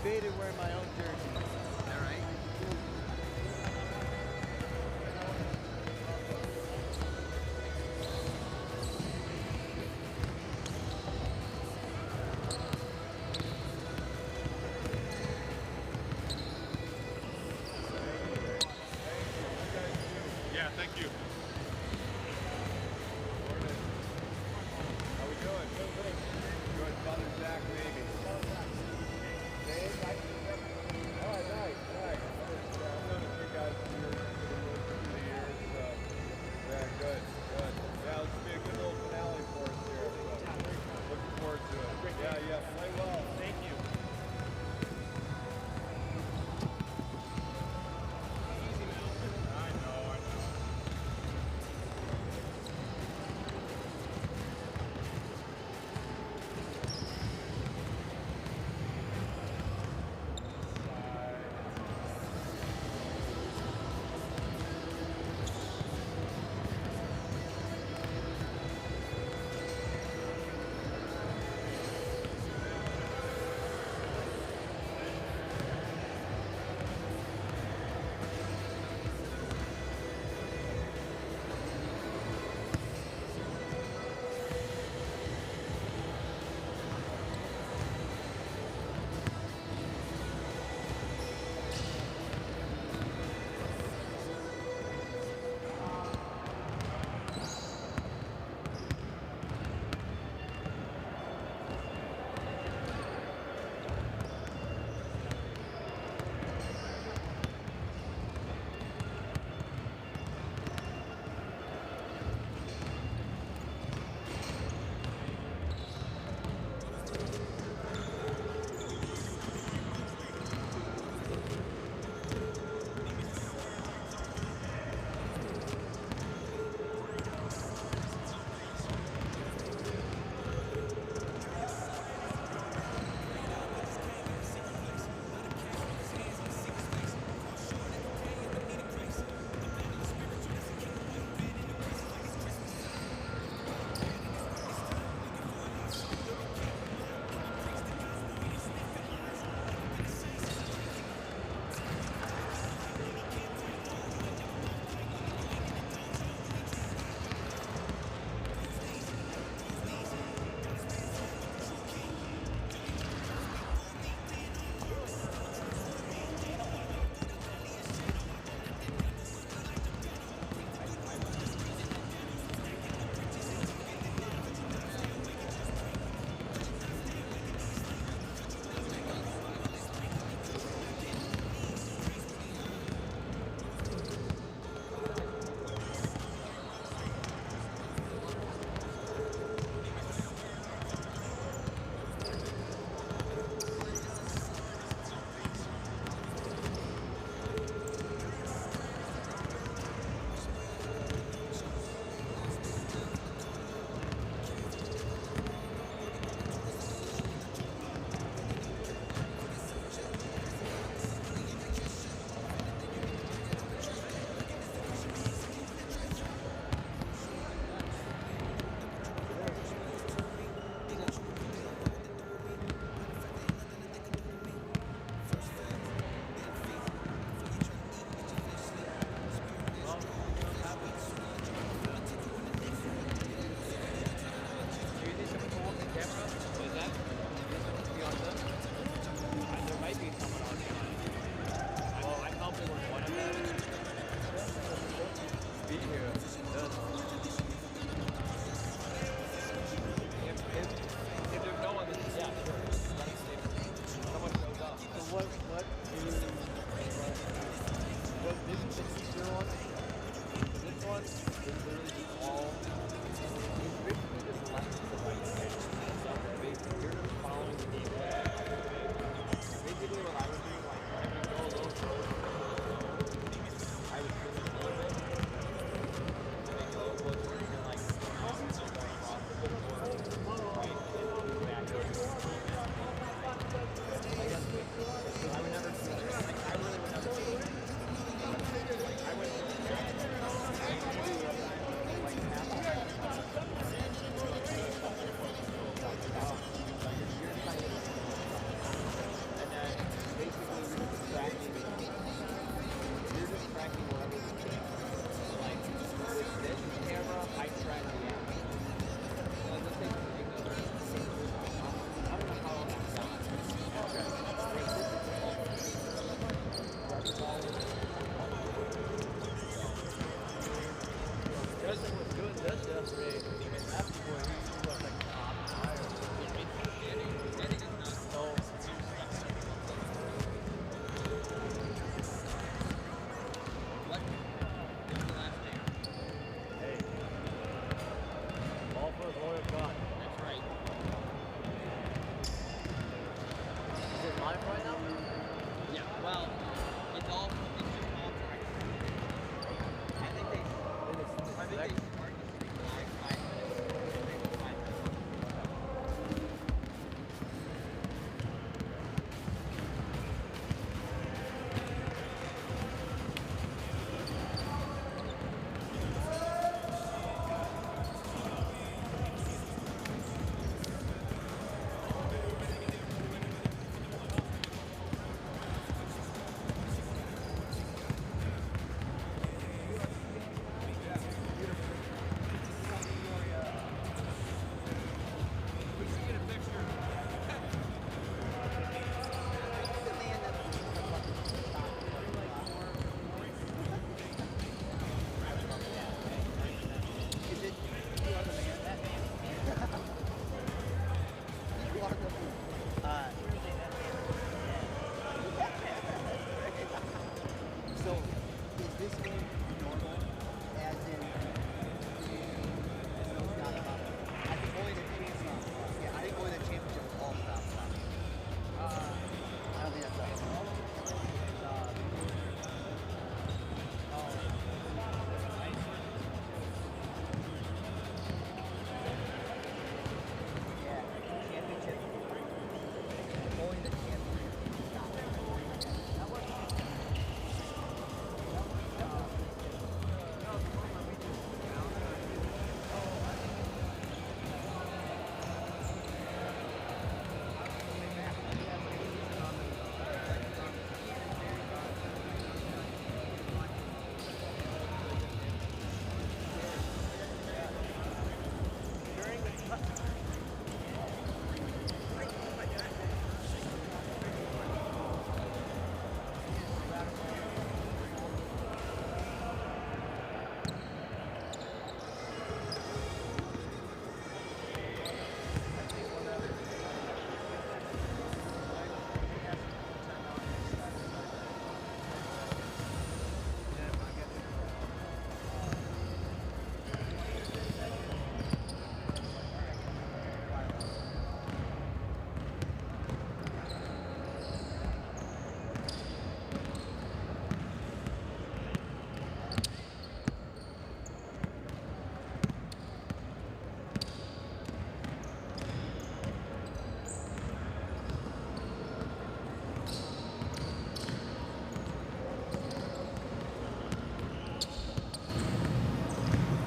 debated wearing my own jersey. All right. Yeah, thank you. How we doing? Good. Father Zach, maybe. Dave, I can... Oh, I got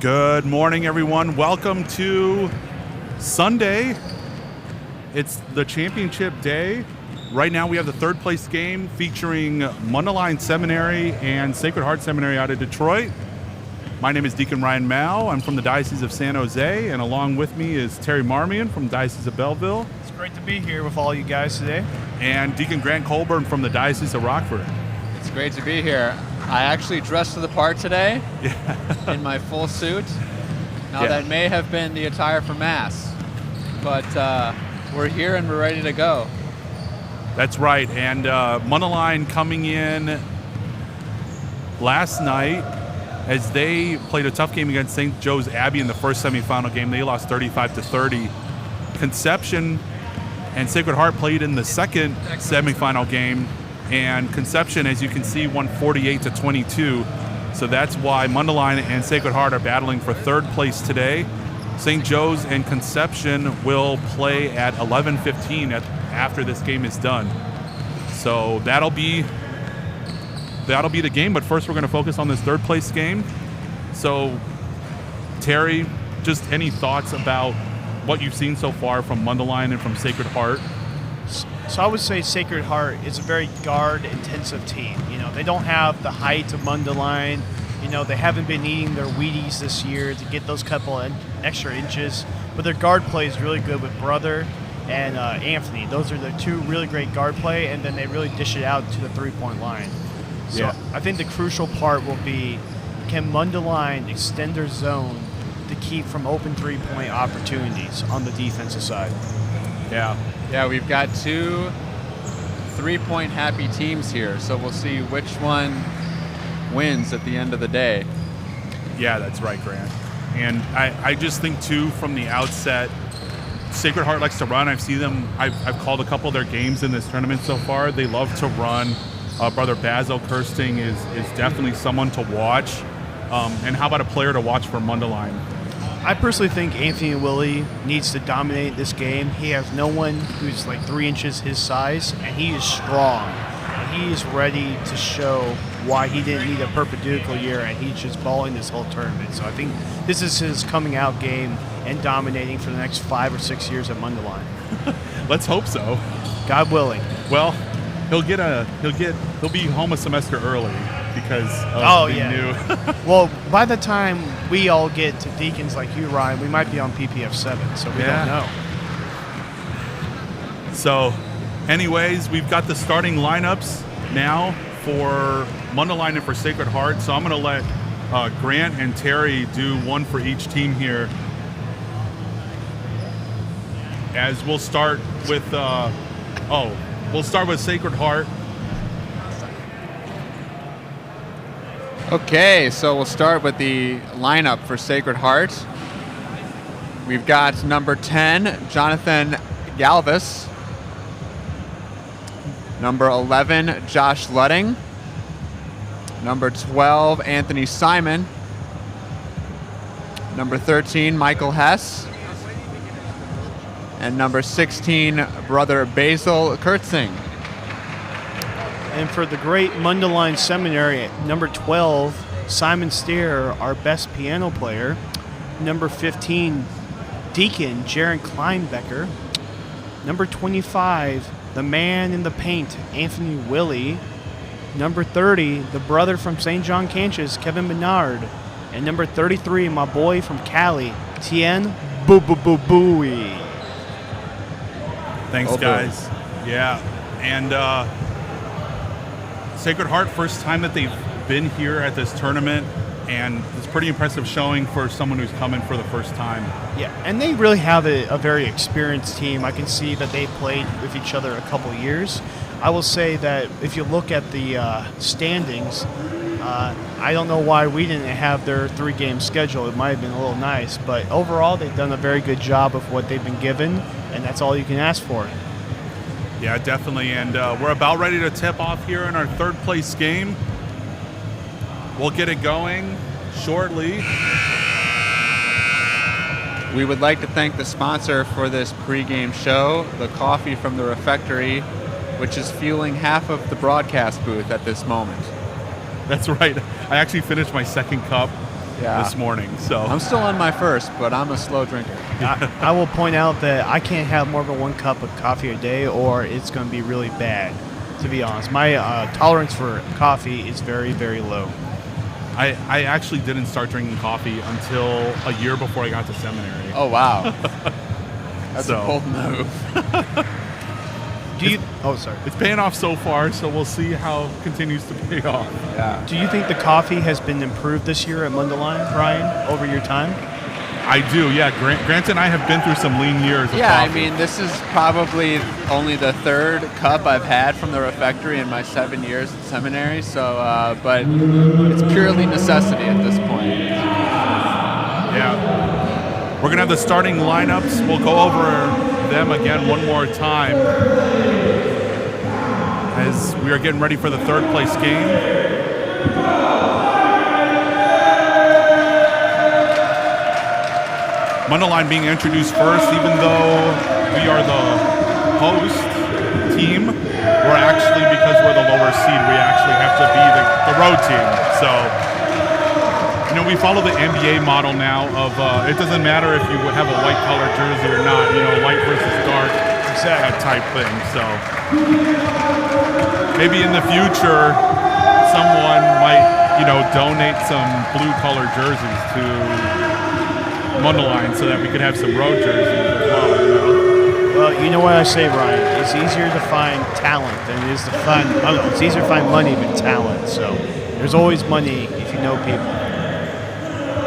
Good morning, everyone. Welcome to Sunday. It's the championship day. Right now we have the third place game featuring Mundelein Seminary and Sacred Heart Seminary out of Detroit. My name is Deacon Ryan Mao. I'm from the Diocese of San Jose, and along with me is Terry Marmion from the Diocese of Belleville. It's great to be here with all you guys today. And Deacon Grant Colburn from the Diocese of Rockford. It's great to be here. I actually dressed for the part today in my full suit. Now that may have been the attire for Mass, but we're here and we're ready to go. That's right, and Mundelein coming in last night as they played a tough game against St. Joe's Abbey in the first semifinal game. They lost 35-30. Conception and Sacred Heart played in the second semifinal game, and Conception, as you can see, won 48-22. So that's why Mundelein and Sacred Heart are battling for third place today. St. Joe's and Conception will play at 11:15 after this game is done. So that'll be the game. But first, we're going to focus on this third place game. So, Terry, just any thoughts about what you've seen so far from Mundelein and from Sacred Heart? So I would say Sacred Heart is a very guard-intensive team. You know, they don't have the height of Mundelein. You know, they haven't been eating their Wheaties this year to get those couple extra inches. But their guard play is really good with Brother and Anthony. Those are the two really great guard play, and then they really dish it out to the three-point line. So I think the crucial part will be, can Mundelein extend their zone to keep from open three-point opportunities on the defensive side? Yeah, we've got two three-point happy teams here, so we'll see which one wins at the end of the day. Yeah, that's right, Grant. And I just think, too, from the outset, Sacred Heart likes to run. I've seen them. I've called a couple of their games in this tournament so far. They love to run. Brother Basil Kirsting is definitely someone to watch. And how about a player to watch for Mundelein? I personally think Anthony Willie needs to dominate this game. He has no one who's like 3 inches his size, and he is strong. And he is ready to show why he didn't need a perpendicular year, and he's just balling this whole tournament. So I think this is his coming out game and dominating for the next 5 or 6 years at Mundelein. Let's hope so. God willing. Well, he'll be home a semester early because of the new. Well, by the time we all get to Deacons like you, Ryan, we might be on PPF 7, so we don't know. So, anyways, we've got the starting lineups now for Mundelein and for Sacred Heart. So I'm going to let Grant and Terry do one for each team here. As we'll start with, we'll start with Sacred Heart. Okay, so we'll start with the lineup for Sacred Heart. We've got number 10, Jonathan Galvis. Number 11, Josh Ludding. Number 12, Anthony Simon. Number 13, Michael Hess. And number 16, Brother Basil Kirsting. And for the great Mundelein Seminary, at number 12, Simon Steer, our best piano player. Number 15, Deacon Jaron Kleinbecker. Number 25, the man in the paint, Anthony Willie. Number 30, the brother from St. John Canches, Kevin Menard. And number 33, my boy from Cali, Tien Boo-Boo-Boo-Booey. Thanks, guys. Yeah, and Sacred Heart, first time that they've been here at this tournament, and it's pretty impressive showing for someone who's coming for the first time. Yeah, and they really have a very experienced team. I can see that they played with each other a couple years. I will say that if you look at the standings, I don't know why we didn't have their 3-game schedule. It might have been a little nice, but overall they've done a very good job of what they've been given, and that's all you can ask for. Yeah, definitely, and we're about ready to tip off here in our third place game. We'll get it going shortly. We would like to thank the sponsor for this pregame show, the coffee from the refectory, which is fueling half of the broadcast booth at this moment. That's right. I actually finished my second cup. this morning. So I'm still on my first, but I'm a slow drinker. I will point out that I can't have more than 1 cup of coffee a day, or it's going to be really bad. To be honest, my tolerance for coffee is very, very low. I actually didn't start drinking coffee until a year before I got to seminary. Oh, wow. That's So. a bold move. Sorry. It's paying off so far, so we'll see how it continues to pay off. Yeah. Do you think the coffee has been improved this year at Mundelein, Brian, over your time? I do, yeah. Grant and I have been through some lean years of Yeah, coffee. I mean, this is probably only the 3rd cup I've had from the refectory in my 7 years at seminary. So, but it's purely necessity at this point. Yeah. We're going to have the starting lineups. We'll go over them again one more time as we are getting ready for the 3rd place game. Mundelein being introduced first, even though we are the host team, we're actually, because we're the lower seed, we actually have to be the road team. So, we follow the NBA model now of it doesn't matter if you have a white collar jersey or not, light versus dark, that type thing. So maybe in the future, someone might, donate some blue collar jerseys to Mundelein so that we could have some road jerseys as well. Well, you know what I say, Ryan? It's easier to find talent than it is to find. It's easier to find money than talent. So there's always money if you know people.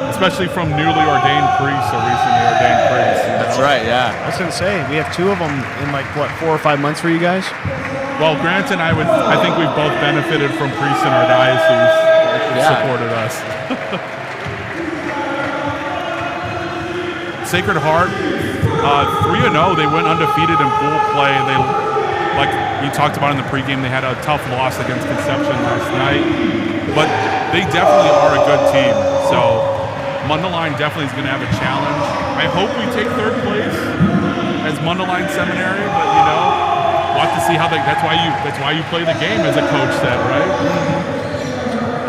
Especially from newly ordained priests or recently ordained priests. That's right, yeah. I was going to say, we have 2 of them in 4 or 5 months for you guys? Well, Grant and I think we've both benefited from priests in our diocese that supported us. Sacred Heart, 3-0. They went undefeated in pool play. They, like you talked about in the pregame, they had a tough loss against Conception last night. But they definitely are a good team. So Mundelein definitely is going to have a challenge. I hope we take 3rd place as Mundelein Seminary, but we'll have to see how that's why you play the game, as a coach said, right?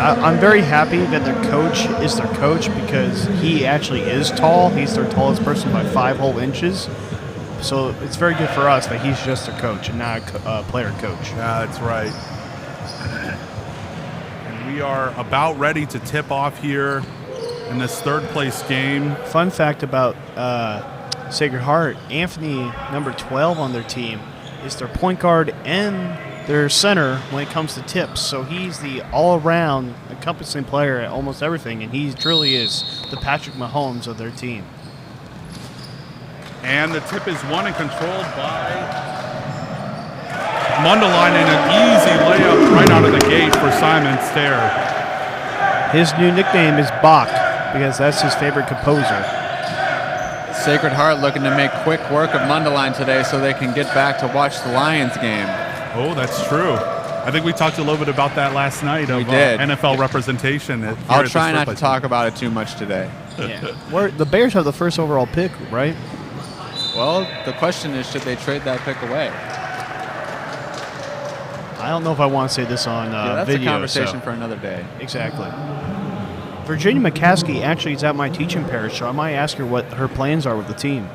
I'm very happy that their coach is their coach because he actually is tall. He's their tallest person by 5 whole inches. So it's very good for us that he's just a coach and not a player coach. Yeah, that's right. And we are about ready to tip off here in this 3rd place game. Fun fact about Sacred Heart, Anthony, number 12 on their team, is their point guard and their center when it comes to tips. So he's the all-around encompassing player at almost everything, and he truly is the Patrick Mahomes of their team. And the tip is won and controlled by Mundelein, and an easy layup right out of the gate for Simon Stair. His new nickname is Bach because that's his favorite composer. Sacred Heart looking to make quick work of Mundelein today so they can get back to watch the Lions game. Oh, that's true. I think we talked a little bit about that last night of NFL representation. I'll try not to talk about it too much today. Yeah. The Bears have the 1st overall pick, right? Well, the question is, should they trade that pick away? I don't know if I want to say this on that's video. a conversation for another day. Exactly. Virginia McCaskey actually is at my teaching parish, so I might ask her what her plans are with the team.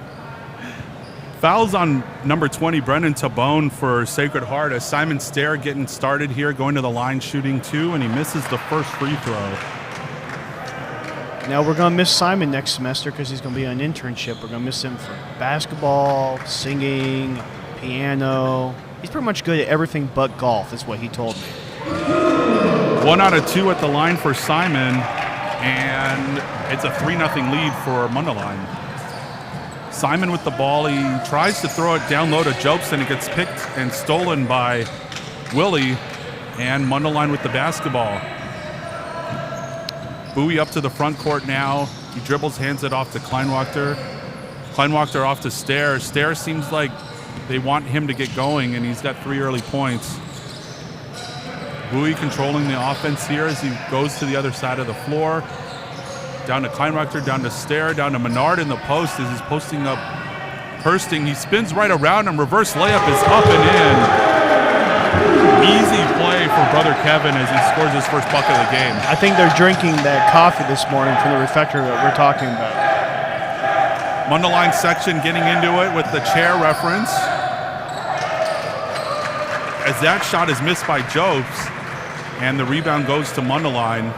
Fouls on number 20, Brendan Tabone for Sacred Heart, as Simon Stair getting started here, going to the line, shooting 2, and he misses the first free throw. Now we're going to miss Simon next semester because he's going to be on an internship. We're going to miss him for basketball, singing, piano. He's pretty much good at everything but golf, is what he told me. 1 out of 2 at the line for Simon, and it's a 3-0 lead for Mundelein. Simon with the ball. He tries to throw it down low to Jobson. It gets picked and stolen by Willie, and Mundelein with the basketball. Bowie up to the front court now. He dribbles, hands it off to Kleinwachter. Kleinwachter off to Stair. Stair seems like they want him to get going, and he's got 3 early points. Bowie controlling the offense here as he goes to the other side of the floor. Down to Kleinwachter, down to Stair, down to Menard in the post as he's posting up Hursting. He spins right around him. Reverse layup is up and in. easy play for brother Kevin as he scores his first bucket of the game. I think they're drinking that coffee this morning from the refectory that we're talking about. Mundelein section getting into it with the chair reference. As that shot is missed by Jobs, and the rebound goes to Mundelein.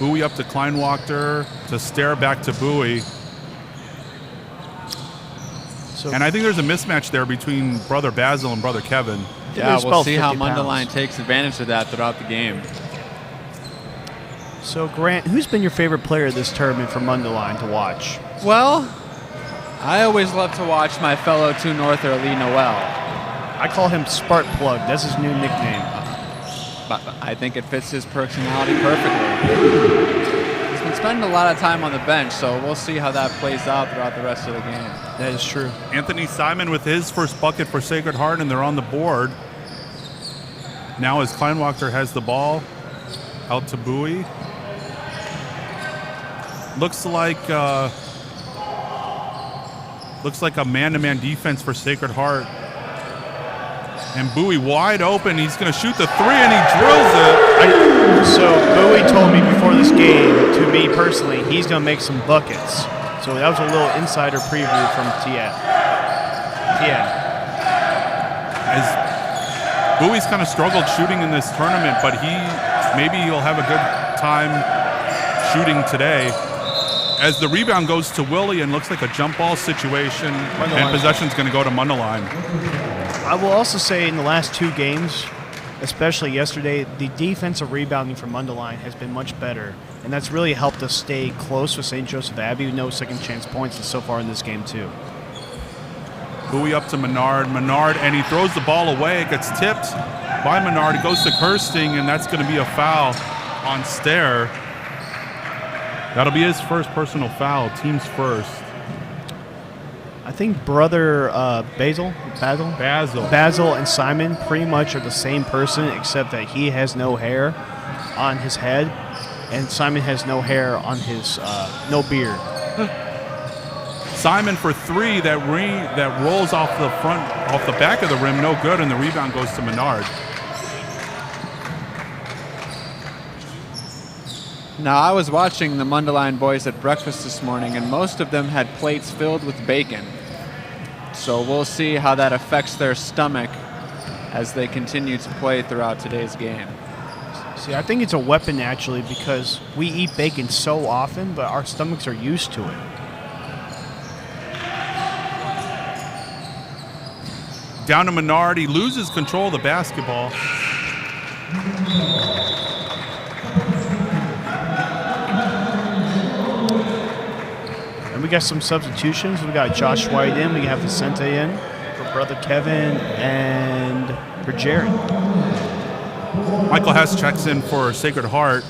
Bowie up to Kleinwachter, to Stare back to Bowie. And I think there's a mismatch there between brother Basil and brother Kevin. Yeah, we'll see how 50 Mundelein pounds. takes advantage of that throughout the game. So, Grant, who's been your favorite player this tournament for Mundelein to watch? Well, I always love to watch my fellow 2 Norther, Lee Noel. I call him Spark Plug. That's his new nickname. But I think it fits his personality perfectly. He's been spending a lot of time on the bench, so we'll see how that plays out throughout the rest of the game. That is true. Anthony Simon with his first bucket for Sacred Heart, and they're on the board. Now as Kleinwachter has the ball, out to Bowie. Looks like a man-to-man defense for Sacred Heart. And Bowie wide open. He's going to shoot the 3, and he drills it. So Bowie told me before this game, to me personally, he's going to make some buckets. So that was a little insider preview from Tien. As Bowie's kind of struggled shooting in this tournament, but maybe he'll have a good time shooting today. As the rebound goes to Willie and looks like a jump ball situation, and possession's going to go to Mundelein. I will also say in the last 2 games, especially yesterday, the defensive rebounding for Mundelein has been much better, and that's really helped us stay close with St. Joseph Abbey. No second chance points so far in this game too. Bowie up to Menard, and he throws the ball away. It gets tipped by Menard. It goes to Kirsting, and that's going to be a foul on Stare. That'll be his first personal foul, team's first. I think brother Basil and Simon pretty much are the same person, except that he has no hair on his head, and Simon has no hair on his no beard. Simon for 3 that rolls off the back of the rim, no good, and the rebound goes to Menard. Now, I was watching the Mundelein boys at breakfast this morning, and most of them had plates filled with bacon. So we'll see how that affects their stomach as they continue to play throughout today's game. See, I think it's a weapon actually because we eat bacon so often, but our stomachs are used to it. Down to Menard, he loses control of the basketball. And we got some substitutions. We got Josh White in. We have Vicente in for brother Kevin and for Jared. Michael Hess checks in for Sacred Heart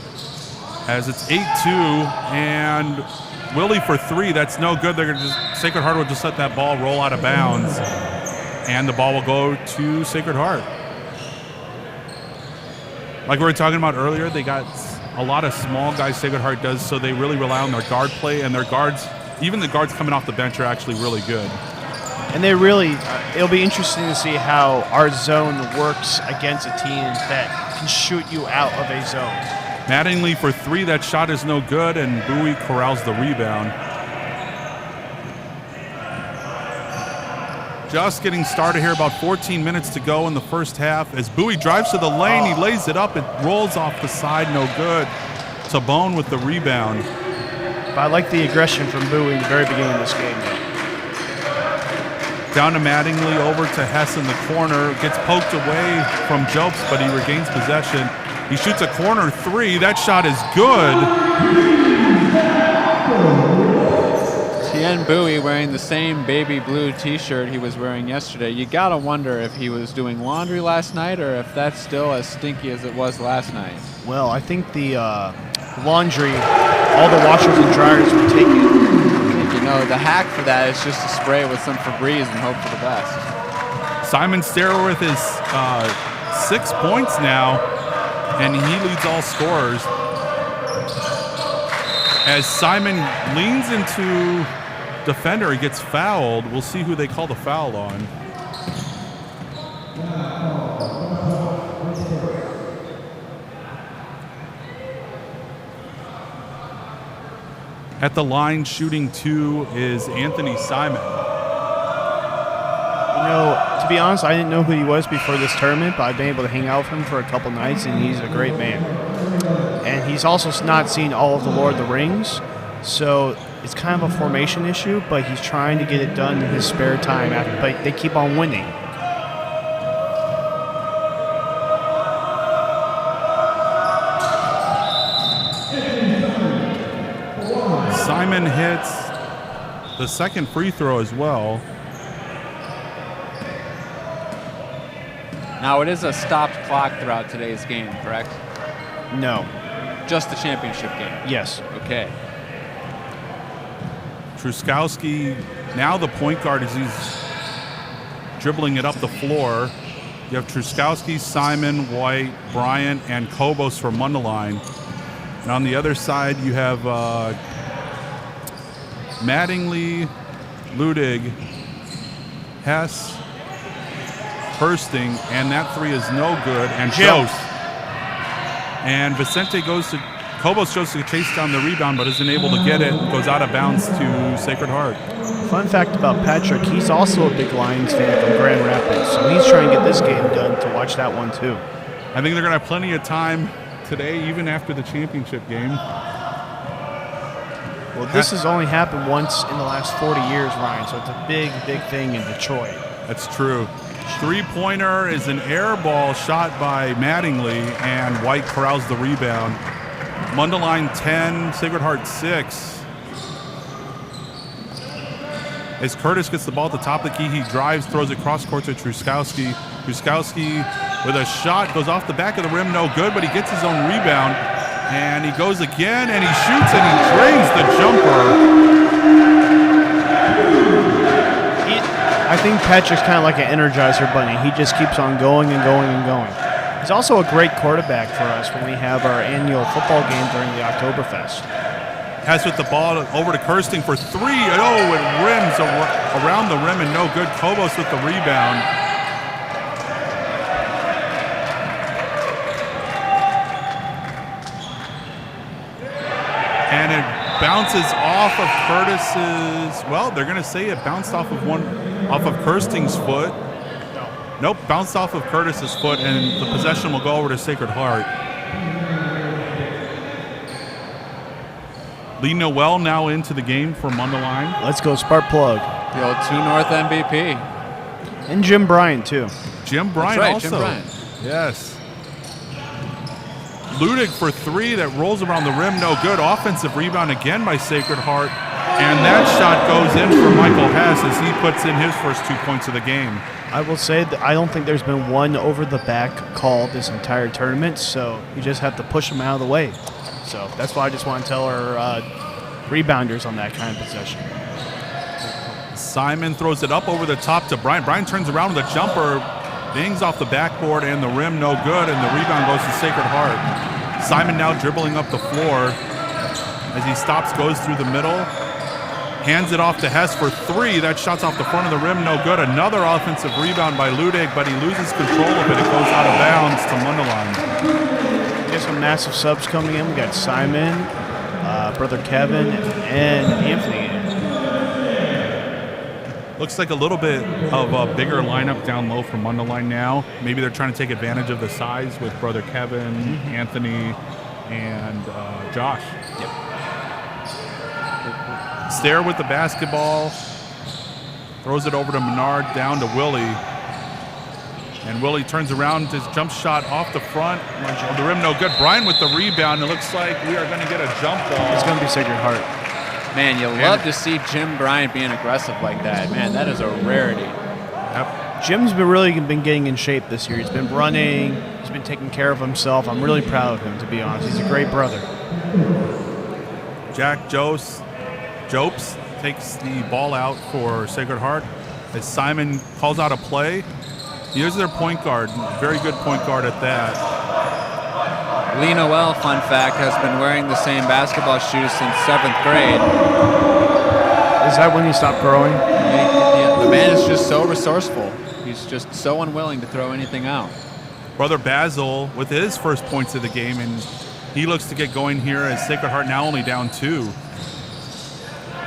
as it's 8-2, and Willie for 3. That's no good. Sacred Heart will just let that ball roll out of bounds, and the ball will go to Sacred Heart. Like we were talking about earlier, they got a lot of small guys Sacred Heart does, so they really rely on their guard play, and their guards, even the guards coming off the bench, are actually really good. And they really, it'll be interesting to see how our zone works against a team that can shoot you out of a zone. Mattingly for 3, that shot is no good, and Bowie corrals the rebound. Just getting started here, about 14 minutes to go in the first half. As Bowie drives to the lane, he lays it up, it rolls off the side, no good. Tabone with the rebound. But I like the aggression from Bowie in the very beginning of this game. Down to Mattingly, over to Hess in the corner. Gets poked away from Jopes, but he regains possession. He shoots a corner 3. That shot is good. Tien Bowie wearing the same baby blue t-shirt he was wearing yesterday. You gotta wonder if he was doing laundry last night or if that's still as stinky as it was last night. Well, I think the laundry, all the washers and dryers were taken. You know, the hack for that is just to spray with some Febreze and hope for the best. Simon Stare with his 6 points now, and he leads all scorers. As Simon leans into defender, he gets fouled. We'll see who they call the foul on. At the line, shooting 2 is Anthony Simon. To be honest, I didn't know who he was before this tournament, but I've been able to hang out with him for a couple nights, and he's a great man. And he's also not seen all of the Lord of the Rings, so it's kind of a formation issue, but he's trying to get it done in his spare time. But they keep on winning. Simon hits the second free throw as well. Now, it is a stopped clock throughout today's game, correct? No. Just the championship game? Yes. Okay. Truskowski, now the point guard as he's dribbling it up the floor. You have Truskowski, Simon, White, Bryant, and Kobos for Mundelein. And on the other side, you have Mattingly, Ludig, Hess, Hursting, and that 3 is no good. And Jose. And Vicente Kobos goes to chase down the rebound, but isn't able to get it. Goes out of bounds to Sacred Heart. Fun fact about Patrick, he's also a big Lions fan from Grand Rapids, so he's trying to get this game done to watch that one too. I think they're going to have plenty of time today, even after the championship game. Well, this has only happened once in the last 40 years, Ryan, so it's a big, big thing in Detroit. That's true. Three-pointer is an air ball shot by Mattingly, and White corrals the rebound. Mundelein 10, Sacred Heart 6. As Curtis gets the ball at the top of the key, he drives, throws it cross-court to Truskowski. Truskowski with a shot, goes off the back of the rim, no good, but he gets his own rebound. And he goes again, and he shoots, and he drains the jumper. I think Patrick's kind of like an Energizer bunny. He just keeps on going and going and going. He's also a great quarterback for us when we have our annual football game during the Oktoberfest. Hess with the ball over to Kirsting for 3. Oh, it rims around the rim and no good. Kobos with the rebound. And it bounces off of Curtis's. Well, they're going to say it bounced off of Kirsting's foot. Nope, bounced off of Curtis's foot, and the possession will go over to Sacred Heart. Lee Noel now into the game for Mundelein. Let's go, spark plug. The old 2 North MVP. And Jim Bryant, too. Jim Bryant That's right, also. Jim Bryant. Yes. Ludig for 3 that rolls around the rim, no good. Offensive rebound again by Sacred Heart. And that shot goes in for Michael Hess as he puts in his first 2 points of the game. I will say that I don't think there's been one over-the-back call this entire tournament, so you just have to push them out of the way. So that's why I just want to tell our rebounders on that kind of possession. Simon throws it up over the top to Bryant. Bryant turns around with a jumper, dings off the backboard and the rim, no good, and the rebound goes to Sacred Heart. Simon now dribbling up the floor as he stops, goes through the middle, hands it off to Hess for 3. That shot's off the front of the rim, no good. Another offensive rebound by Ludig, but he loses control of it. It goes out of bounds to Mundelein. We got some massive subs coming in. We got Simon, Brother Kevin, and Anthony. Looks like a little bit of a bigger lineup down low for Mundelein now. Maybe they're trying to take advantage of the size with Brother Kevin, Anthony, and Josh. Yep. Stair with the basketball, throws it over to Menard, down to Willie. And Willie turns around, his jump shot off the front of the rim, no good. Bryant with the rebound. It looks like we are going to get a jump ball. It's going to be Sacred Heart. Man, you love to see Jim Bryant being aggressive like that. Man, that is a rarity. Yep. Jim's been getting in shape this year. He's been running. He's been taking care of himself. I'm really proud of him, to be honest. He's a great brother. Jack Jopes takes the ball out for Sacred Heart as Simon calls out a play. Here's their point guard, very good point guard at that. Lee Noel, fun fact, has been wearing the same basketball shoes since 7th grade. Is that when you stopped growing? The man is just so resourceful. He's just so unwilling to throw anything out. Brother Basil with his first points of the game, and he looks to get going here as Sacred Heart now only down 2.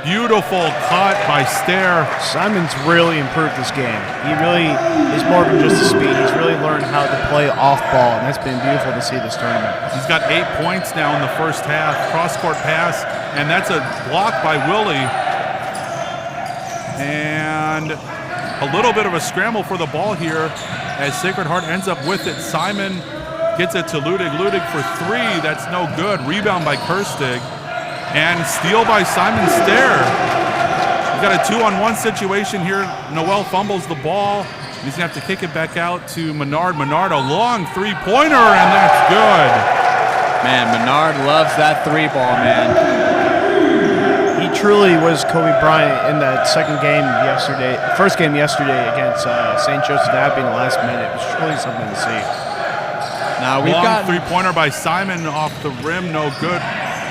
Beautiful cut by Stair. Simon's really improved this game. He really is more than just a speed. He's really learned how to play off ball, and that's been beautiful to see this tournament. He's got 8 points now in the first half. Cross-court pass, and that's a block by Willie. And a little bit of a scramble for the ball here as Sacred Heart ends up with it. Simon gets it to Ludig. Ludig for 3. That's no good. Rebound by Kirstig. And steal by Simon Stair. We've got a 2-on-1 situation here. Noel fumbles the ball. He's going to have to kick it back out to Menard. Menard, a long 3-pointer, and that's good. Man, Menard loves that 3-ball, man. He truly was Kobe Bryant in that first game yesterday against St. Joseph Abbey in the last minute. It was truly something to see. Now we've got 3-pointer by Simon off the rim, no good.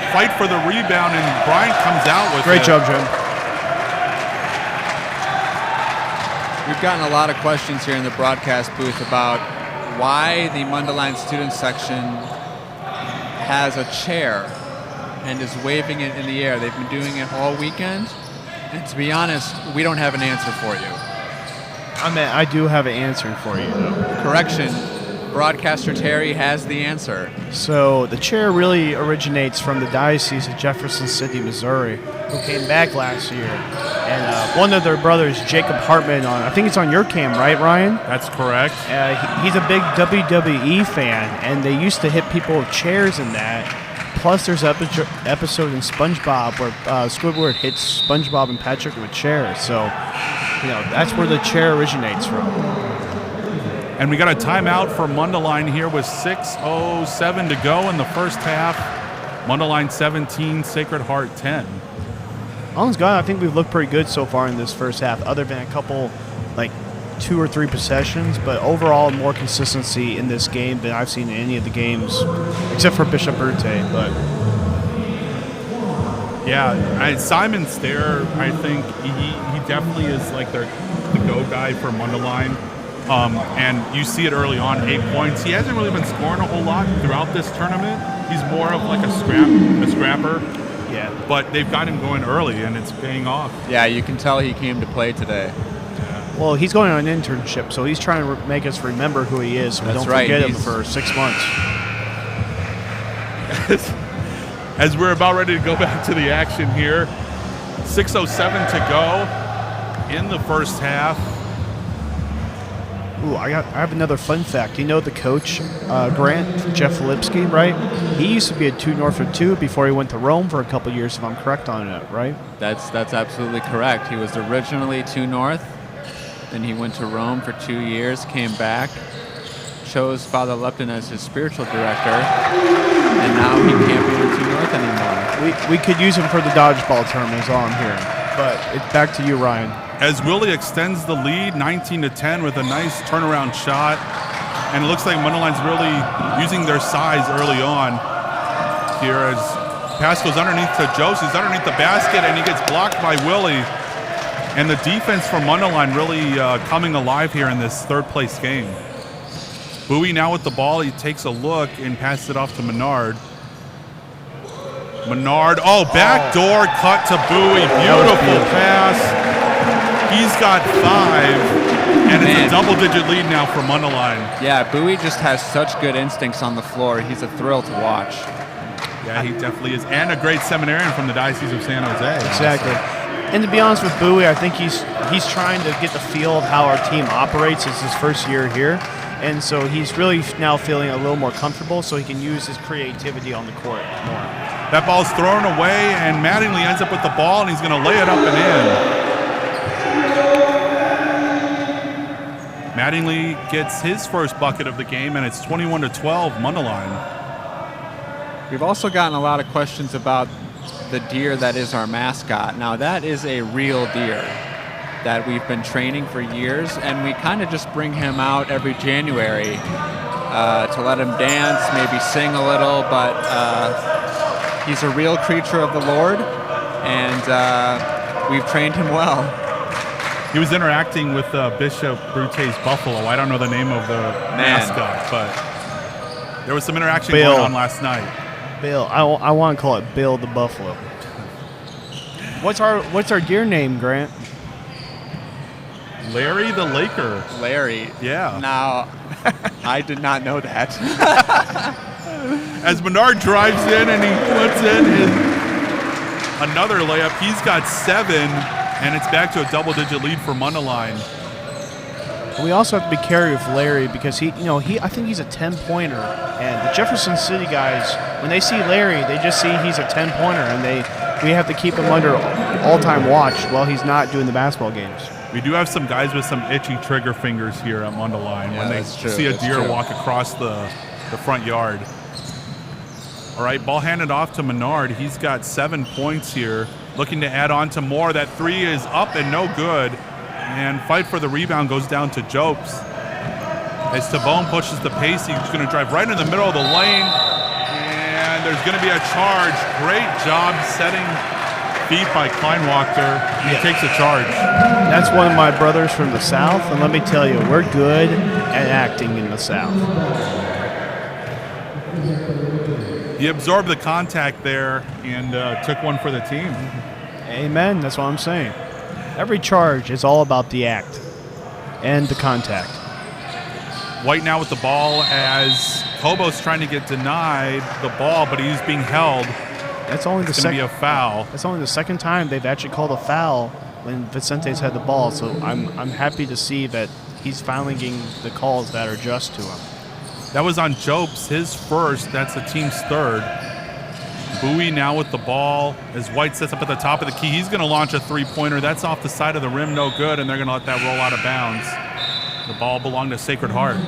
Fight for the rebound, and Bryant comes out with Great it. job, Jim. We've gotten a lot of questions here in the broadcast booth about why the Mundelein student section has a chair and is waving it in the air. They've been doing it all weekend, and to be honest, we don't have an answer for you. I do have an answer for you, though. Correction. Broadcaster Terry has the answer. So the chair really originates from the Diocese of Jefferson City, Missouri, who came back last year. And one of their brothers, Jacob Hartman, I think it's on your cam, right, Ryan? That's correct. He's a big WWE fan, and they used to hit people with chairs in that. Plus, there's an episode in SpongeBob where Squidward hits SpongeBob and Patrick with chairs. So, that's where the chair originates from. And we got a timeout for Mundelein here with 6:07 to go in the first half. Mundelein 17, Sacred Heart 10. Honest God, I think we've looked pretty good so far in this first half, other than a couple, 2 or 3 possessions. But overall, more consistency in this game than I've seen in any of the games, except for Bishop Urte. But yeah, Simon Stair, I think he definitely is the go guy for Mundelein. And you see it early on, 8 points. He hasn't really been scoring a whole lot throughout this tournament. He's more of a scrapper. yeah, But they've got him going early, and it's paying off. Yeah, you can tell he came to play today. well, he's going on an internship, so he's trying to make us remember who he is, so we That's don't right. forget him for 6 months. As we're about ready to go back to the action here, 6:07 to go in the first half. Ooh, I have another fun fact. You know the coach, Grant, Jeff Lipsky, right? He used to be a 2 North or 2 before he went to Rome for a couple years, if I'm correct on it, right? That's absolutely correct. He was originally 2 North, then he went to Rome for 2 years, came back, chose Father Lupton as his spiritual director, and now he can't be in 2 North anymore. We could use him for the dodgeball tournament is all I'm hearing. But it's back to you, Ryan. As Willie extends the lead 19-10 with a nice turnaround shot. And it looks like Mundelein's really using their size early on here as pass goes underneath to Jose. He's underneath the basket, and he gets blocked by Willie. And the defense for Mundelein really coming alive here in this third-place game. Bowie now with the ball. He takes a look and passes it off to Menard. Backdoor cut to Bowie. Beautiful pass. He's got 5, and it's a double-digit lead now for Mundelein. Yeah, Bowie just has such good instincts on the floor. He's a thrill to watch. Yeah, he definitely is. And a great seminarian from the Diocese of San Jose. Exactly. And to be honest with Bowie, I think he's trying to get the feel of how our team operates. It's his first year here. And so he's really now feeling a little more comfortable so he can use his creativity on the court more. That ball's thrown away, and Mattingly ends up with the ball, and he's going to lay it up and in. Mattingly gets his first bucket of the game, and it's 21-12, Mundelein. We've also gotten a lot of questions about the deer that is our mascot. Now, that is a real deer that we've been training for years, and we kind of just bring him out every January to let him dance, maybe sing a little, but he's a real creature of the Lord, and we've trained him well. He was interacting with Bishop Brute's buffalo. I don't know the name of the mascot, but there was some interaction going on last night. Bill. I want to call it Bill the Buffalo. What's our deer name, Grant? Larry the Laker. Larry. Yeah. Now, I did not know that. As Menard drives in and he puts in another layup, he's got 7, and it's back to a double-digit lead for Mundelein. We also have to be careful with Larry because I think he's a 10-pointer, and the Jefferson City guys, when they see Larry, they just see he's a 10-pointer, and we have to keep him under all-time watch while he's not doing the basketball games. We do have some guys with some itchy trigger fingers here at Mundelein when they see a deer walk across the front yard. All right, ball handed off to Menard. He's got 7 points here, looking to add on to more. That 3 is up and no good. And fight for the rebound goes down to Jopes. As Tabone pushes the pace, he's going to drive right in the middle of the lane. And there's going to be a charge. Great job setting feet by Kleinwachter. He takes a charge. That's one of my brothers from the South, and let me tell you, we're good at acting in the South. He absorbed the contact there and took one for the team. Amen. That's what I'm saying. Every charge is all about the act and the contact. White now with the ball as Kobo's trying to get denied the ball, but he's being held. That's only the second. Be a foul. That's only the second time they've actually called a foul when Vicente's had the ball. So I'm happy to see that he's finally getting the calls that are just to him. That was on Jopes, his first. That's the team's third. Bowie now with the ball as White sets up at the top of the key. He's going to launch a three-pointer. That's off the side of the rim, no good, and they're going to let that roll out of bounds. The ball belonged to Sacred Heart.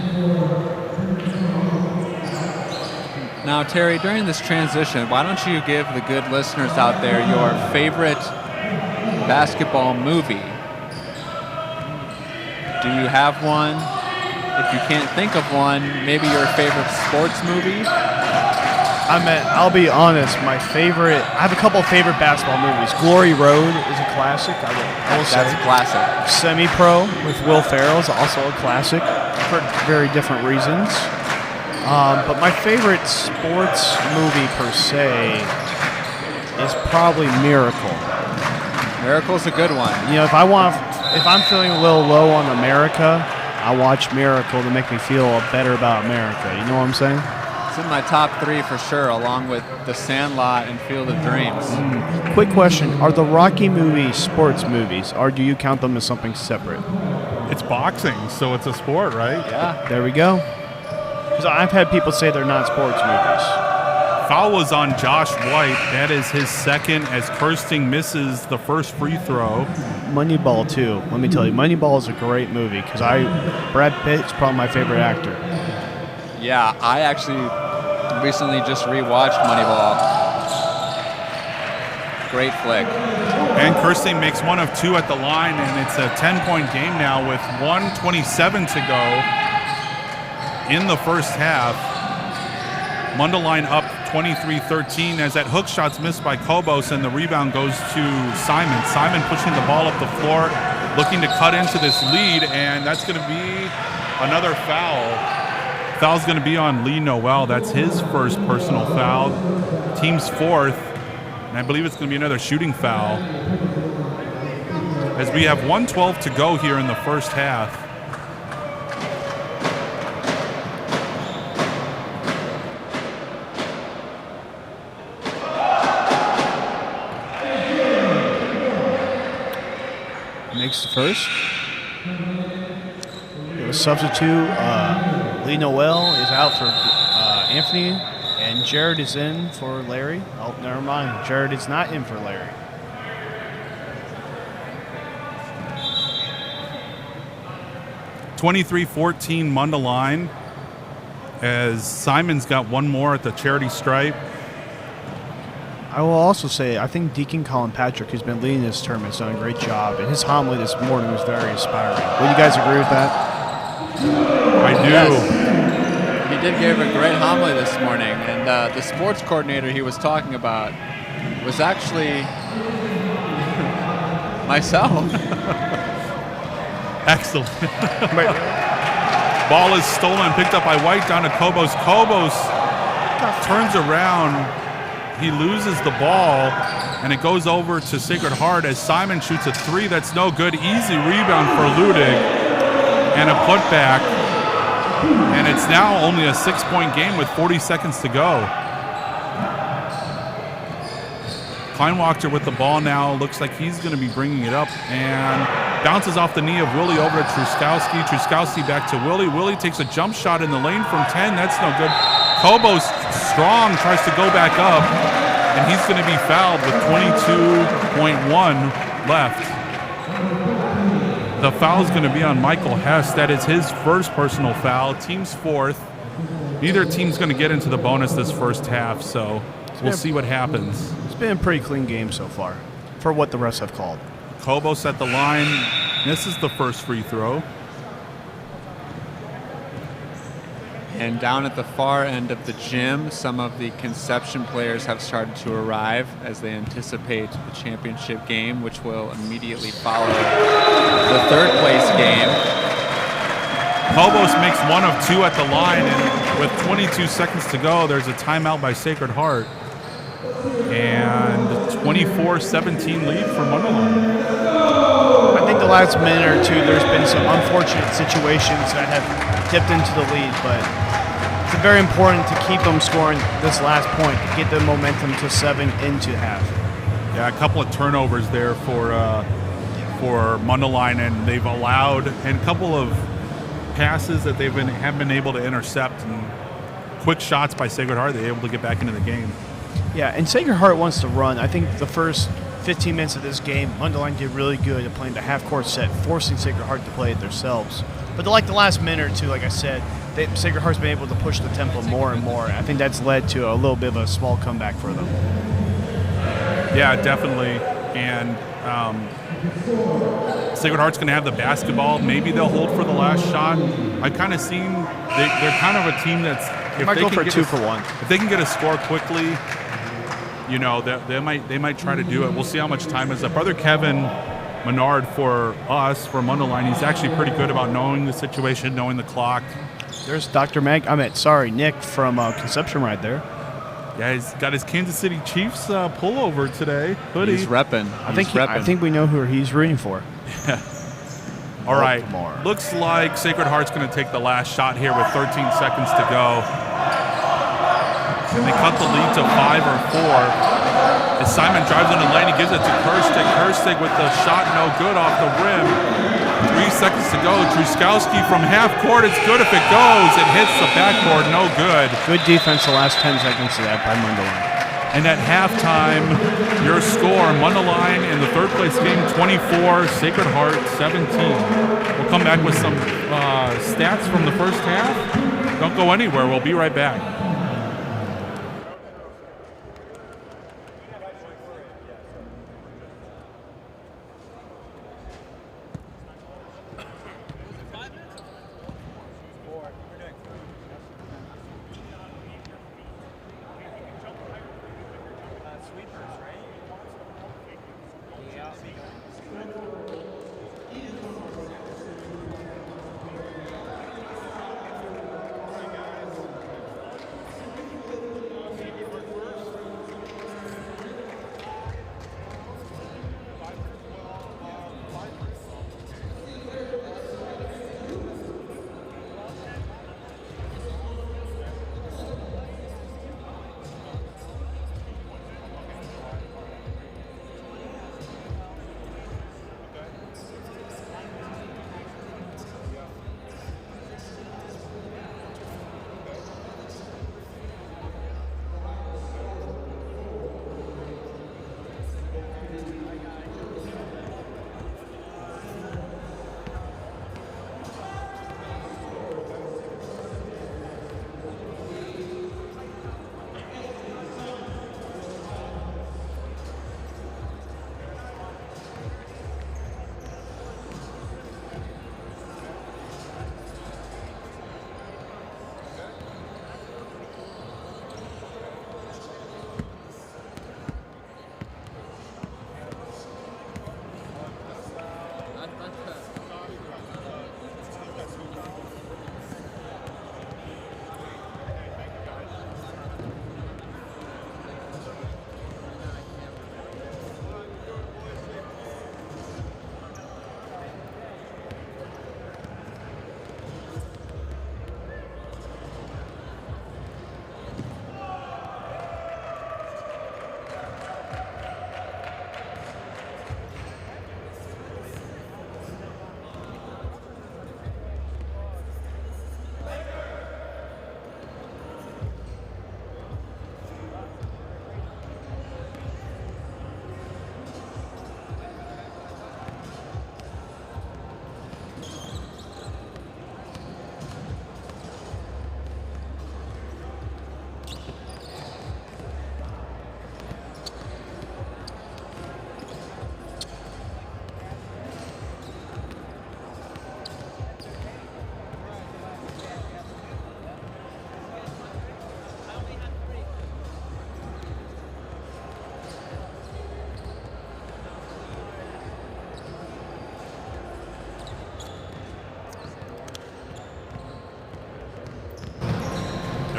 Now, Terry, during this transition, why don't you give the good listeners out there your favorite basketball movie? Do you have one? If you can't think of one, maybe your favorite sports movie? I'll be honest, I have a couple of favorite basketball movies. Glory Road is a classic, I will say. That's a classic. Semi-Pro with Will Ferrell is also a classic for very different reasons. But my favorite sports movie per se is probably Miracle. Miracle's a good one. If I'm feeling a little low on America, I watch Miracle to make me feel better about America. You know what I'm saying? It's in my top 3 for sure, along with The Sandlot and Field of Dreams. Quick question. Are the Rocky movies sports movies, or do you count them as something separate? It's boxing, so it's a sport, right? Yeah. There we go. Because I've had people say they're not sports movies. Foul was on Josh White. That is his second as Kirsting misses the first free throw. Moneyball, too. Let me tell you, Moneyball is a great movie because Brad Pitt's probably my favorite actor. Yeah, I actually recently just rewatched Moneyball. Great flick. And Kirsting makes 1 of 2 at the line, and it's a 10-point game now with 1:27 to go in the first half. Mundelein up 23-13 as that hook shot's missed by Kobos, and the rebound goes to Simon. Simon pushing the ball up the floor, looking to cut into this lead, and that's going to be another foul. Foul's going to be on Lee Noel. That's his first personal foul. Team's fourth, and I believe it's going to be another shooting foul. As we have 1:12 to go here in the first half. Makes the first. A substitute. Lee Noel is out for Anthony, and Jared is in for Larry. Oh, never mind. Jared is not in for Larry. (23-14) Mundelein, as Simon's got one more at the charity stripe. I will also say, I think Deacon Colin Patrick, who's been leading this tournament, has done a great job, and his homily this morning was very inspiring. Would you guys agree with that? I do. Yes. He did give a great homily this morning, and the sports coordinator he was talking about was actually myself. Excellent. Ball is stolen, picked up by White down to Kobos. Kobos turns around. He loses the ball, and it goes over to Sacred Heart as Simon shoots a three. That's no good. Easy rebound for Ludig, and a putback. And it's now only a 6-point game with 40 seconds to go. Kleinwachter with the ball now. Looks like he's going to be bringing it up and bounces off the knee of Willie over to Truskowski. Truskowski back to Willie. Willie takes a jump shot in the lane from 10. That's no good. Kobos strong, tries to go back up, and he's going to be fouled with 22.1 left. The foul is going to be on Michael Hess. That is his first personal foul. Team's fourth. Neither team's going to get into the bonus this first half, so we'll see what happens. It's been a pretty clean game so far for what the refs have called. Kobos at the line. Misses the first free throw. And down at the far end of the gym, some of the Conception players have started to arrive as they anticipate the championship game, which will immediately follow the third place game. Kobos makes 1 of 2 at the line, and with 22 seconds to go, there's a timeout by Sacred Heart. And 24-17 lead for Mundelein. I think the last minute or two, there's been some unfortunate situations that have dipped into the lead, but it's very important to keep them scoring this last point to get the momentum to 7 into half. Yeah, a couple of turnovers there for Mundelein, and they've allowed, and a couple of passes that have been able to intercept, and quick shots by Sacred Heart. They're able to get back into the game. Yeah, and Sacred Heart wants to run. I think the first 15 minutes of this game, Mundelein did really good at playing the half-court set, forcing Sacred Heart to play it themselves. But like the last minute or two, like I said, Sacred Heart's been able to push the tempo more and more. I think that's led to a little bit of a small comeback for them. Yeah, definitely. And Sacred Heart's going to have the basketball. Maybe they'll hold for the last shot. I kind of seen they're kind of a team that's if might they go can for a get 2 for 1. If they can get a score quickly, you know, they might try to do it. We'll see how much time is up. Brother Kevin Menard for us, for Mundelein, he's actually pretty good about knowing the situation, knowing the clock. There's Nick from Conception right there. Yeah, he's got his Kansas City Chiefs pullover today. Hoodie. He's repping. I think we know who he's rooting for. All right. Looks like Sacred Heart's going to take the last shot here with 13 seconds to go. And they cut the lead to 5 or 4. As Simon drives in the lane, he gives it to Kirstig. Kirstig with the shot no good off the rim. 3 seconds to go. Truskowski from half court. It's good if it goes. It hits the backboard. No good. Good defense the last 10 seconds of that by Mundelein. And at halftime, your score, Mundelein in the third place game, 24, Sacred Heart, 17. We'll come back with some stats from the first half. Don't go anywhere. We'll be right back.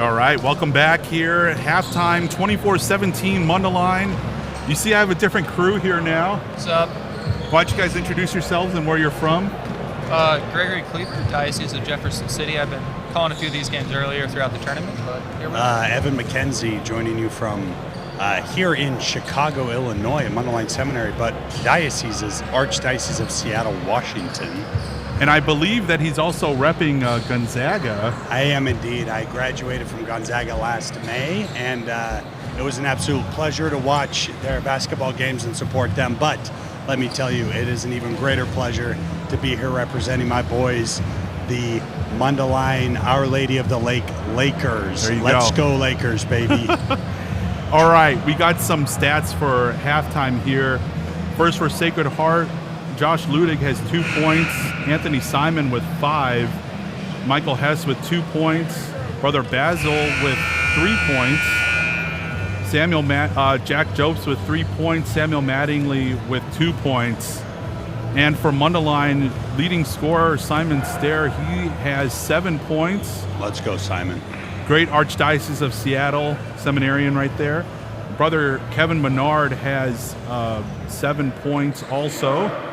All right, welcome back here at halftime, 24-17 Mundelein. You see I have a different crew here now. What's up? Why don't you guys introduce yourselves and where you're from? Gregory Cleaver, Diocese of Jefferson City. I've been calling a few of these games earlier throughout the tournament, but here we are. Evan McKenzie joining you from here in Chicago, Illinois, at Mundelein Seminary, but Diocese is Archdiocese of Seattle, Washington. And I believe that he's also repping Gonzaga. I am indeed. I graduated from Gonzaga last May, and it was an absolute pleasure to watch their basketball games and support them. But let me tell you, it is an even greater pleasure to be here representing my boys, the Mundelein Our Lady of the Lake Lakers. There you Let's go Lakers, baby. All right, we got some stats for halftime here. First for Sacred Heart, Josh Ludig has 2 points. Anthony Simon with 5. Michael Hess with 2 points. Brother Basil with 3 points. Jack Jopes with 3 points. Samuel Mattingly with 2 points. And for Mundelein, leading scorer Simon Stair, he has 7 points. Let's go, Simon. Great Archdiocese of Seattle seminarian right there. Brother Kevin Menard has 7 points also.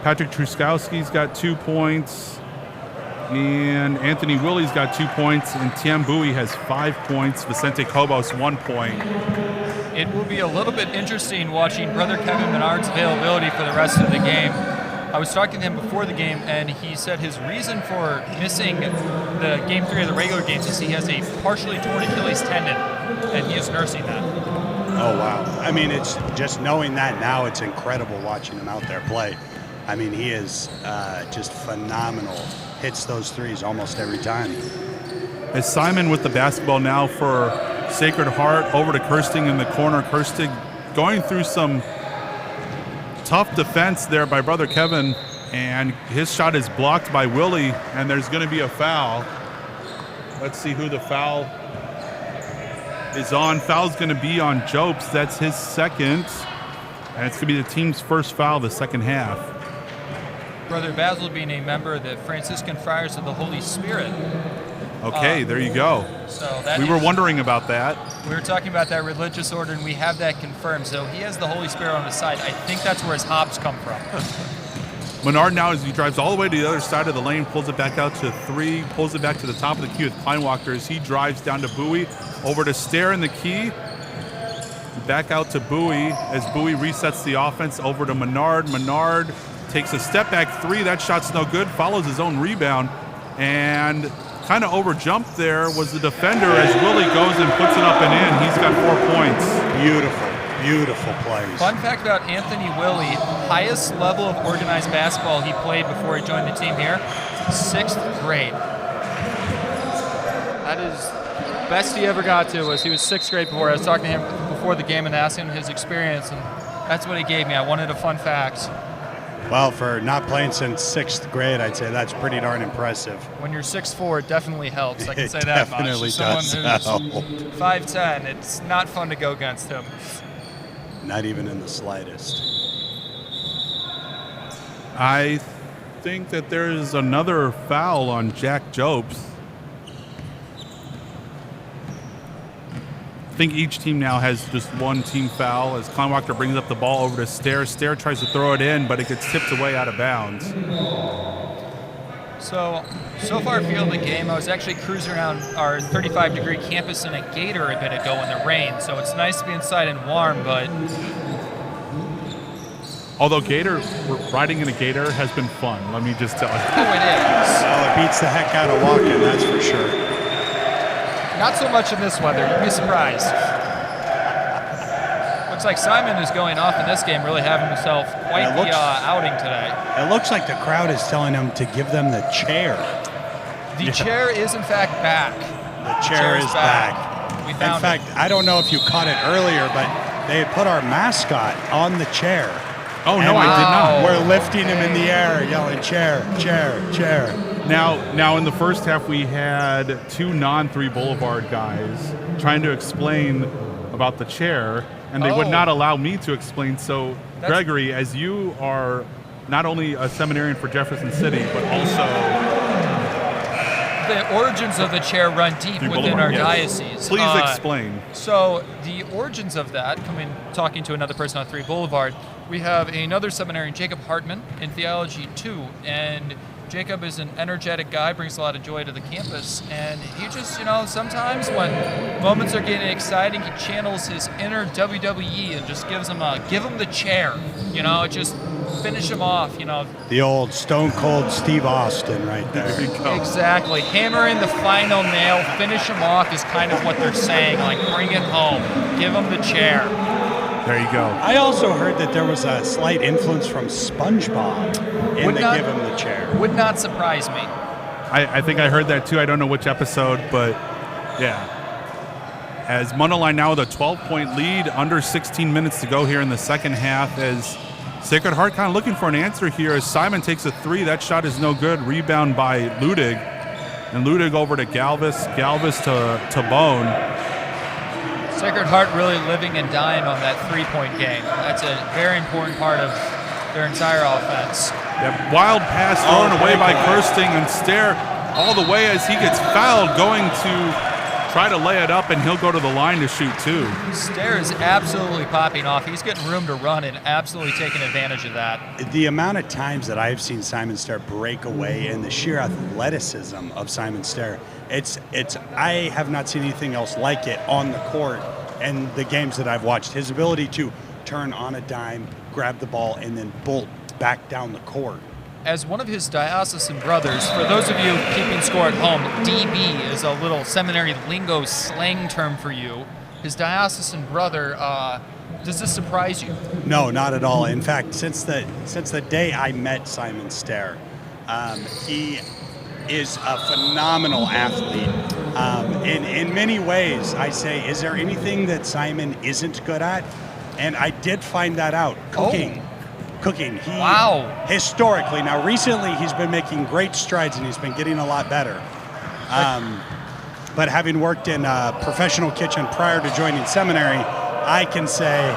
Patrick Truskowski's got 2 points. And Anthony Willie's got 2 points. And Tiam Bowie has 5 points. Vicente Cobos, 1 point. It will be a little bit interesting watching Brother Kevin Menard's availability for the rest of the game. I was talking to him before the game, and he said his reason for missing the game 3 of the regular games is he has a partially torn Achilles tendon, and he is nursing that. Oh, wow. I mean, it's just knowing that now, it's incredible watching him out there play. I mean, he is just phenomenal. Hits those threes almost every time. As Simon with the basketball now for Sacred Heart, over to Kirsting in the corner. Kirsting going through some tough defense there by Brother Kevin, and his shot is blocked by Willie, and there's going to be a foul. Let's see who the foul is on. Foul's going to be on Jopes. That's his second, and it's going to be the team's first foul the second half. Brother Basil being a member of the Franciscan Friars of the Holy Spirit. Okay, there you go. So that we were wondering about that. We were talking about that religious order, and we have that confirmed. So he has the Holy Spirit on his side. I think that's where his hops come from. Menard now, as he drives all the way to the other side of the lane, pulls it back out to 3, pulls it back to the top of the key with Kleinwalker as he drives down to Bowie, over to Stair in the key, back out to Bowie as Bowie resets the offense over to Menard. Menard takes a step back 3. That shot's no good, follows his own rebound, and kind of overjumped there was the defender as Willie goes and puts it up and in. He's got 4 points. Beautiful, beautiful plays. Fun fact about Anthony Willie, highest level of organized basketball he played before he joined the team here, 6th grade. That is the best he ever got to was he was 6th grade before. I was talking to him before the game and asked him his experience, and that's what he gave me. I wanted a fun fact. Well, for not playing since 6th grade, I'd say that's pretty darn impressive. When you're 6'4", it definitely helps. I can say It that much. definitely Someone does who's help. 5'10", it's not fun to go against him. Not even in the slightest. I think that there's another foul on Jack Jopes. I think each team now has just one team foul as Kleinwalker brings up the ball over to Stair. Stair tries to throw it in, but it gets tipped away out of bounds. So far field of the game, I was actually cruising around our 35-degree campus in a gator a bit ago in the rain, so it's nice to be inside and warm, but... Although riding in a gator has been fun, let me just tell you. Oh, it is. Oh, it beats the heck out of walking, that's for sure. Not so much in this weather, you'd be surprised. Looks like Simon is going off in this game, really having himself quite the outing today. It looks like the crowd is telling him to give them the chair. The chair is, in fact, back. The chair is back. We found in fact, I don't know if you caught it earlier, but they had put our mascot on the chair. Oh, no, I did not. We're lifting him in the air, yelling, chair, chair, chair. Now, in the first half, we had 2 non-3 Boulevard guys trying to explain about the chair, and they would not allow me to explain. So, Gregory, as you are not only a seminarian for Jefferson City, but also the origins of the chair run deep within our diocese. Please explain. So the origins of that, talking to another person on 3 Boulevard, we have another seminarian, Jacob Hartman, in Theology 2, and Jacob is an energetic guy, brings a lot of joy to the campus, and he just, sometimes when moments are getting exciting, he channels his inner WWE and just gives him give him the chair, just finish him off, The old Stone Cold Steve Austin right there. There you go. Exactly. Hammering the final nail, finish him off is kind of what they're saying, like bring it home, give him the chair. There you go. I also heard that there was a slight influence from SpongeBob in Give Him the Chair. Would not surprise me. I think I heard that too. I don't know which episode, but yeah. As Mundelein now with a 12-point lead, under 16 minutes to go here in the second half, as Sacred Heart kind of looking for an answer here as Simon takes a 3. That shot is no good. Rebound by Ludig. And Ludig over to Galvis. Galvis to Bone. Sacred Heart really living and dying on that 3-point game. That's a very important part of their entire offense. That wild pass thrown away by Kirsting, and Stair all the way as he gets fouled, going to try to lay it up, and he'll go to the line to shoot 2. Stair is absolutely popping off. He's getting room to run and absolutely taking advantage of that. The amount of times that I've seen Simon Stair break away and the sheer athleticism of Simon Stair, I have not seen anything else like it on the court and the games that I've watched. His ability to turn on a dime, grab the ball, and then bolt back down the court. As one of his diocesan brothers, for those of you keeping score at home, DB is a little seminary lingo slang term for you. His diocesan brother, does this surprise you? No, not at all. In fact, since the day I met Simon Stair, he is a phenomenal athlete. In many ways, I say, is there anything that Simon isn't good at? And I did find that out. Cooking. Cooking. Wow. Historically. Now, recently, he's been making great strides, and he's been getting a lot better. But having worked in a professional kitchen prior to joining seminary, I can say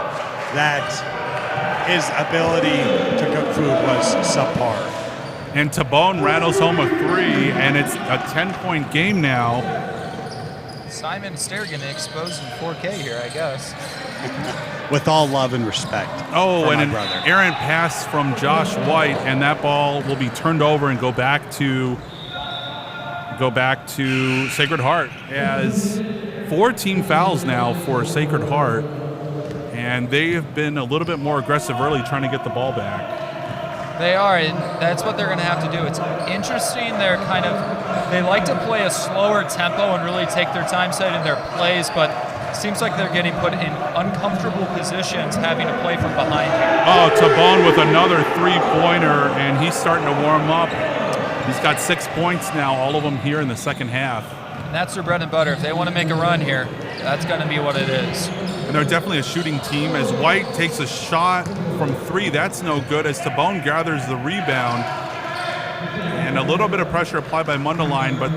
that his ability to cook food was subpar. And Tabone rattles home a 3, and it's a 10-point game now. Simon Stair going to expose in 4K here, I guess. With all love and respect. Oh, and an brother. errant pass from Josh White, and that ball will be turned over and go back to Sacred Heart. As 4 team fouls now for Sacred Heart, and they have been a little bit more aggressive early trying to get the ball back. They are, and that's what they're going to have to do. It's interesting. They like to play a slower tempo and really take their time setting their plays, but it seems like they're getting put in uncomfortable positions having to play from behind here. Oh, Tabone with another 3-pointer, and he's starting to warm up. He's got 6 points now, all of them here in the second half. And that's their bread and butter. If they want to make a run here, that's going to be what it is. And they're definitely a shooting team as White takes a shot from 3. That's no good as Tabone gathers the rebound. And a little bit of pressure applied by Mundelein, but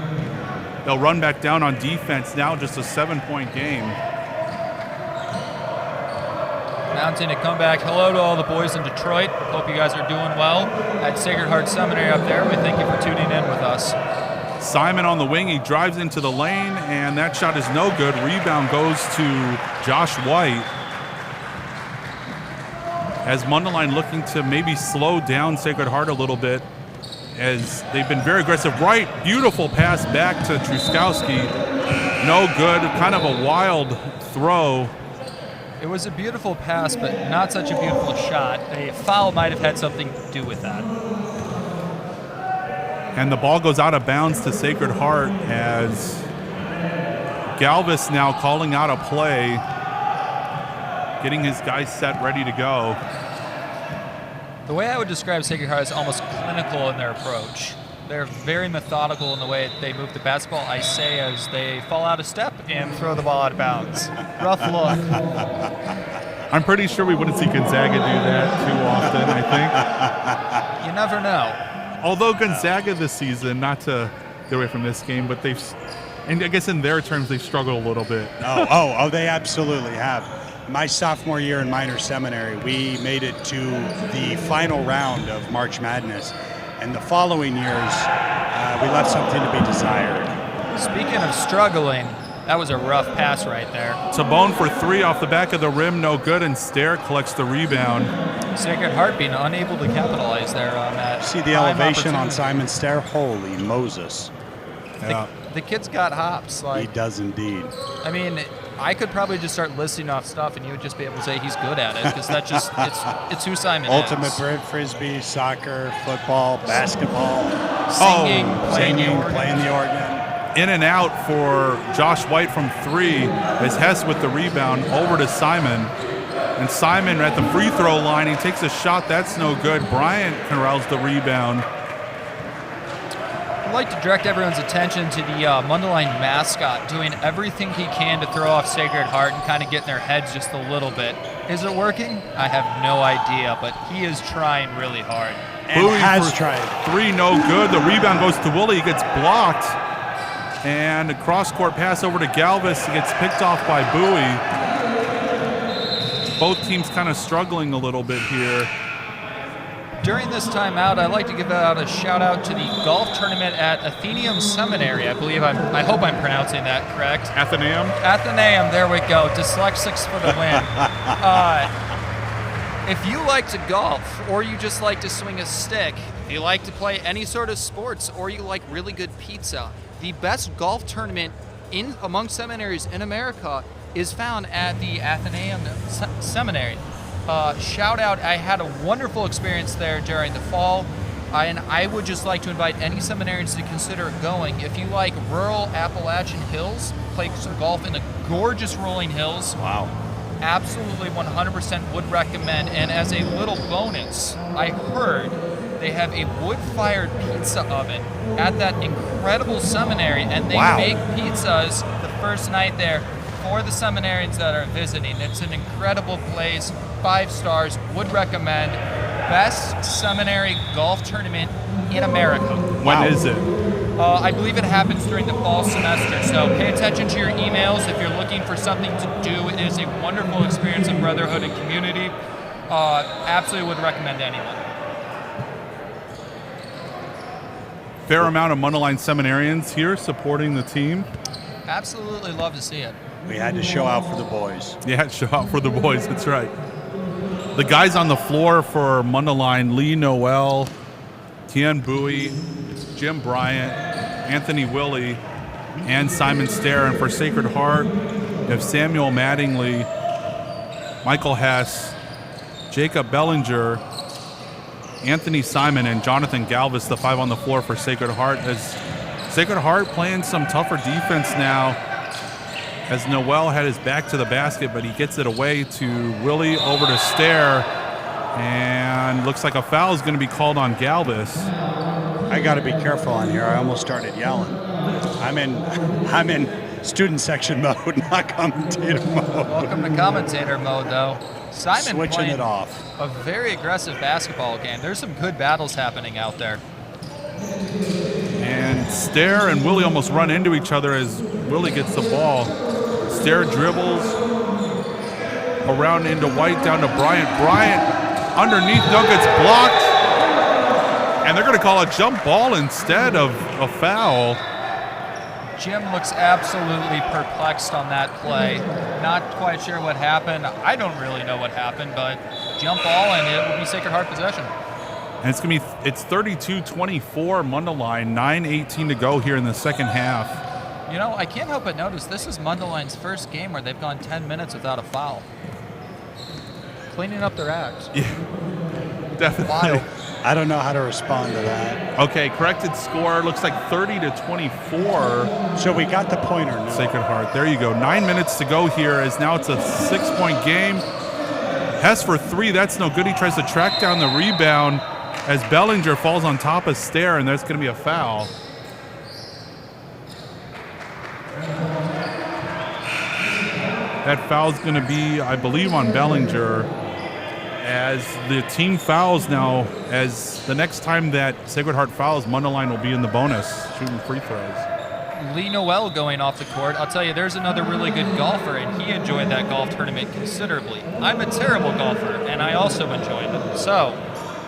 they'll run back down on defense. Now just a 7-point game. Mounting a comeback. Hello to all the boys in Detroit. Hope you guys are doing well at Sacred Heart Seminary up there. We thank you for tuning in with us. Simon on the wing, he drives into the lane, and that shot is no good. Rebound goes to Josh White. As Mundelein looking to maybe slow down Sacred Heart a little bit, as they've been very aggressive. Right, beautiful pass back to Truskowski. No good, kind of a wild throw. It was a beautiful pass, but not such a beautiful shot. A foul might have had something to do with that. And the ball goes out of bounds to Sacred Heart as Galvis now calling out a play, getting his guys set, ready to go. The way I would describe Sacred Heart is almost clinical in their approach. They're very methodical in the way they move the basketball, I say, as they fall out of step and throw the ball out of bounds. Rough look. I'm pretty sure we wouldn't see Gonzaga do that too often, I think. You never know. Although Gonzaga this season, not to get away from this game, but and I guess in their terms, they've struggled a little bit. Oh, they absolutely have. My sophomore year in minor seminary, we made it to the final round of March Madness. And the following years, we left something to be desired. Speaking of struggling, that was a rough pass right there. Tabone for 3 off the back of the rim, no good, and Stair collects the rebound. Sacred Heart being unable to capitalize there on that. See the prime elevation on opportunity. Simon Stair? Holy Moses. Yeah. The kid's got hops. He Like, does indeed. I mean, I could probably just start listing off stuff, and you would just be able to say he's good at it, because that's just it's who Simon Ultimate is. frisbee, soccer, football, basketball, Singing, playing the organ. In and out for Josh White from 3 as Hess with the rebound over to Simon. And Simon at the free throw line, he takes a shot, that's no good. Bryant corrals the rebound. I'd like to direct everyone's attention to the Mundelein mascot doing everything he can to throw off Sacred Heart and kind of get in their heads just a little bit. Is it working? I have no idea, but he is trying really hard. And Bowie has for tried. 3, no good. The rebound goes to Willie, he gets blocked. And a cross-court pass over to Galvis. He gets picked off by Bowie. Both teams kind of struggling a little bit here. During this timeout, I'd like to give out a shout out to the golf tournament at Atheneum Seminary. I hope I'm pronouncing that correct. Athenaeum? Athenaeum, there we go. Dyslexics for the win. If you like to golf, or you just like to swing a stick, if you like to play any sort of sports, or you like really good pizza, the best golf tournament among seminaries in America is found at the Atheneum Seminary. Shout out, I had a wonderful experience there during the fall, and I would just like to invite any seminarians to consider going. If you like rural Appalachian hills, play some golf in the gorgeous rolling hills. Wow. Absolutely 100% would recommend. And as a little bonus, I heard they have a wood-fired pizza oven at that incredible seminary, and they make pizzas the first night there for the seminarians that are visiting. It's an incredible place, 5 stars, would recommend. Best seminary golf tournament in America. When is it? I believe it happens during the fall semester, so pay attention to your emails if you're looking for something to do. It is a wonderful experience of brotherhood and community. Absolutely would recommend to anyone. Fair amount of Mundelein seminarians here supporting the team. Absolutely love to see it. We had to show out for the boys. Yeah, show out for the boys, that's right. The guys on the floor for Mundelein, Lee Noel, Tien Bowie, Jim Bryant, Anthony Willie, and Simon Stair. And for Sacred Heart, you have Samuel Mattingly, Michael Hess, Jacob Bellinger, Anthony Simon, and Jonathan Galvis, the 5 on the floor for Sacred Heart. As Sacred Heart playing some tougher defense now, as Noel had his back to the basket, but he gets it away to Willie, over to Stair, and looks like a foul is going to be called on Galvis. I got to be careful on here. I almost started yelling. I'm in student section mode, not commentator mode. Welcome to commentator mode, though. Simon Switching playing it off. a very aggressive basketball game. There's some good battles happening out there. And Stair and Willie almost run into each other as Willie gets the ball. Stair dribbles around into White, down to Bryant. Bryant underneath, no, gets blocked. And they're going to call a jump ball instead of a foul. Jim looks absolutely perplexed on that play. Not quite sure what happened. I don't really know what happened, but jump ball, and it will be Sacred Heart possession. And it's 32-24 Mundelein, 9:18 to go here in the second half. You know, I can't help but notice this is Mundelein's first game where they've gone 10 minutes without a foul. Cleaning up their act. Yeah, definitely. Wild. I don't know how to respond to that. Okay, corrected score looks like 30-24. So we got the pointer now. Sacred Heart. There you go. 9 minutes to go here as now it's a 6-point game. Hess for 3. That's no good. He tries to track down the rebound as Bellinger falls on top of Stair, and there's going to be a foul. That foul's going to be, I believe, on Bellinger, as the team fouls now. As the next time that Sacred Heart fouls, Mundelein will be in the bonus, shooting free throws. Lee Noel going off the court. I'll tell you, there's another really good golfer, and he enjoyed that golf tournament considerably. I'm a terrible golfer, and I also enjoyed it. So,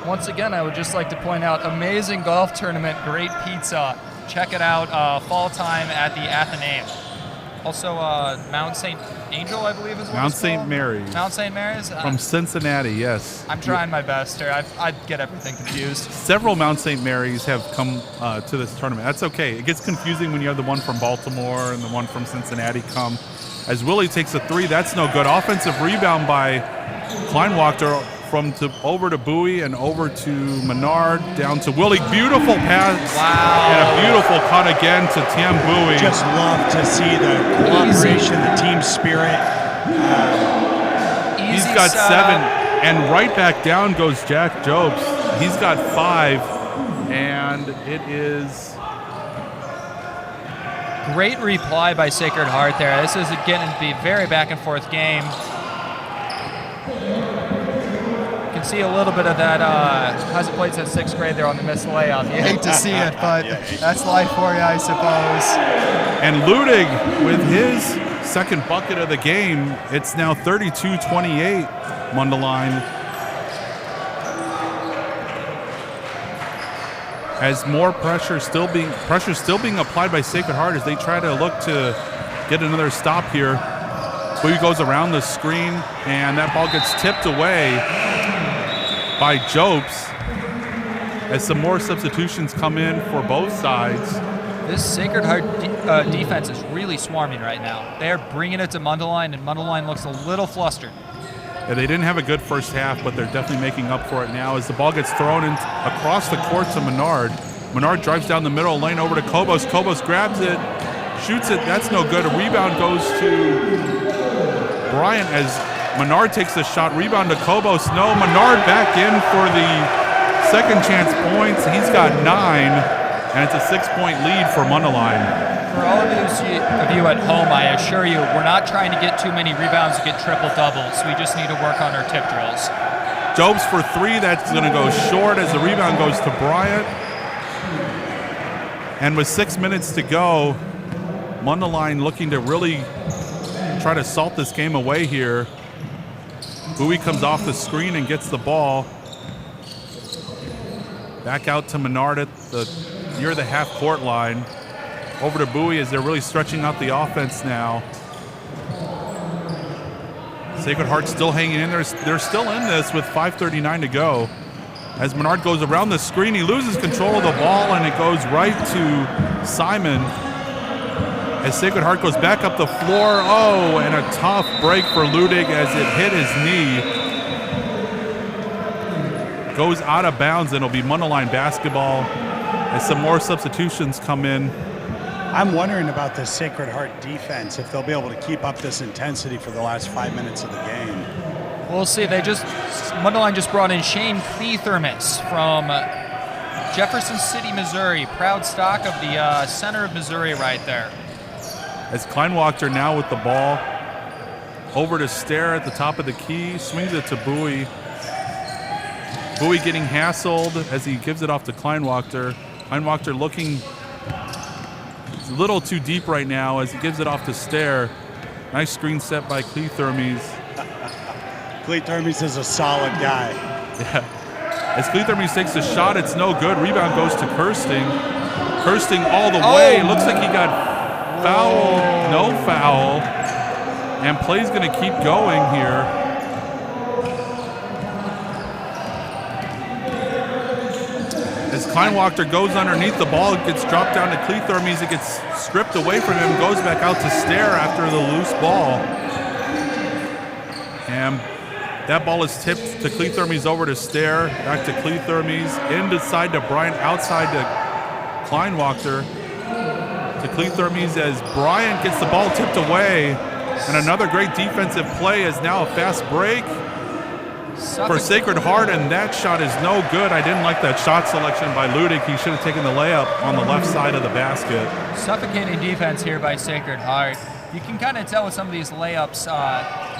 once again, I would just like to point out, amazing golf tournament, great pizza. Check it out, fall time at the Athenaeum. Also, Mount St. Angel, I believe is what Mount it's St. called. Mary's. Mount St. Mary's? From Cincinnati, yes. I'm trying my best here. I get everything confused. Several Mount St. Mary's have come to this tournament. That's okay. It gets confusing when you have the one from Baltimore and the one from Cincinnati come. As Willie takes a 3, that's no good. Offensive rebound by Kleinwachter over to Bowie and over to Menard, down to Willie. Beautiful pass. Wow. And a beautiful cut again to Tim Bowie. Just love to see the cooperation, the team spirit. He's got 7, and right back down goes Jack Jobs. He's got 5, and it is... Great reply by Sacred Heart there. This is getting to be a very back and forth game. You can see a little bit of that, hasn't played since 6th grade there on the missed layup. You hate to see it, but that's life for you, I suppose. And Ludig with his second bucket of the game. It's now 32-28, Mundelein. As more pressure still being applied by Sacred Heart as they try to look to get another stop here. Bowie goes around the screen, and that ball gets tipped away by Jobs as some more substitutions come in for both sides. This Sacred Heart defense is really swarming right now. They're bringing it to Mundelein, and Mundelein looks a little flustered. Yeah, they didn't have a good first half, but they're definitely making up for it now as the ball gets thrown across the court to Menard. Menard drives down the middle lane over to Kobos. Kobos grabs it, shoots it. That's no good. A rebound goes to Bryant as Menard takes the shot. Rebound to Kobos. No, Menard back in for the second chance points. He's got 9, and it's a 6-point lead for Mundelein. For all of you at home, I assure you, we're not trying to get too many rebounds to get triple-doubles. We just need to work on our tip drills. Jobs for 3. That's going to go short as the rebound goes to Bryant. And with 6 minutes to go, Mundelein looking to really try to salt this game away here. Bowie comes off the screen and gets the ball. Back out to Menard at near the half-court line. Over to Bowie as they're really stretching out the offense now. Sacred Heart still hanging in there. They're still in this with 5:39 to go. As Menard goes around the screen, he loses control of the ball, and it goes right to Simon. As Sacred Heart goes back up the floor. Oh, and a tough break for Ludig as it hit his knee. Goes out of bounds, and it'll be Mundelein basketball as some more substitutions come in. I'm wondering about the Sacred Heart defense, if they'll be able to keep up this intensity for the last 5 minutes of the game. We'll see. Mundelein just brought in Shane Cleathermis from Jefferson City, Missouri. Proud stock of the center of Missouri right there. As Kleinwachter now with the ball. Over to Stair at the top of the key. Swings it to Bowie. Bowie getting hassled as he gives it off to Kleinwachter. Kleinwachter looking a little too deep right now as he gives it off to Stair. Nice screen set by Cleathermis. Cleathermis is a solid guy. Yeah. As Cleathermis takes the shot, it's no good. Rebound goes to Kirsting. Kirsting all the way. Looks like he got foul. No foul. And play's going to keep going here. As Kleinwachter goes underneath the ball, it gets dropped down to Cleathermis. It gets stripped away from him, goes back out to Stair after the loose ball. And that ball is tipped to Cleathermis over to Stair, back to Cleathermis, inside to Bryant, outside to Kleinwachter. To Cleathermis as Bryant gets the ball tipped away. And another great defensive play is now a fast break for Sacred Heart, and that shot is no good. I didn't like that shot selection by Ludig. He should have taken the layup on the left side of the basket. Suffocating defense here by Sacred Heart. You can kind of tell with some of these layups,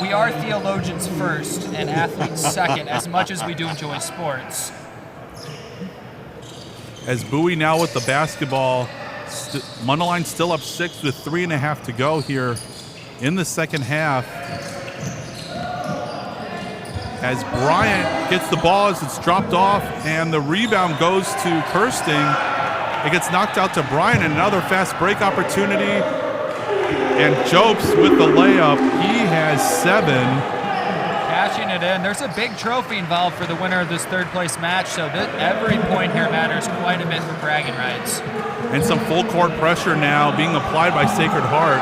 we are theologians first and athletes second, as much as we do enjoy sports. As Bowie now with the basketball, Mundelein still up 6 with 3.5 to go here in the second half. as Bryant gets the ball as it's dropped off, and the rebound goes to Kirsting. It gets knocked out to Bryant, and another fast break opportunity. And Jopes with the layup. He has 7. Cashing it in. There's a big trophy involved for the winner of this third-place match, so every point here matters quite a bit for bragging rights. And some full court pressure now being applied by Sacred Heart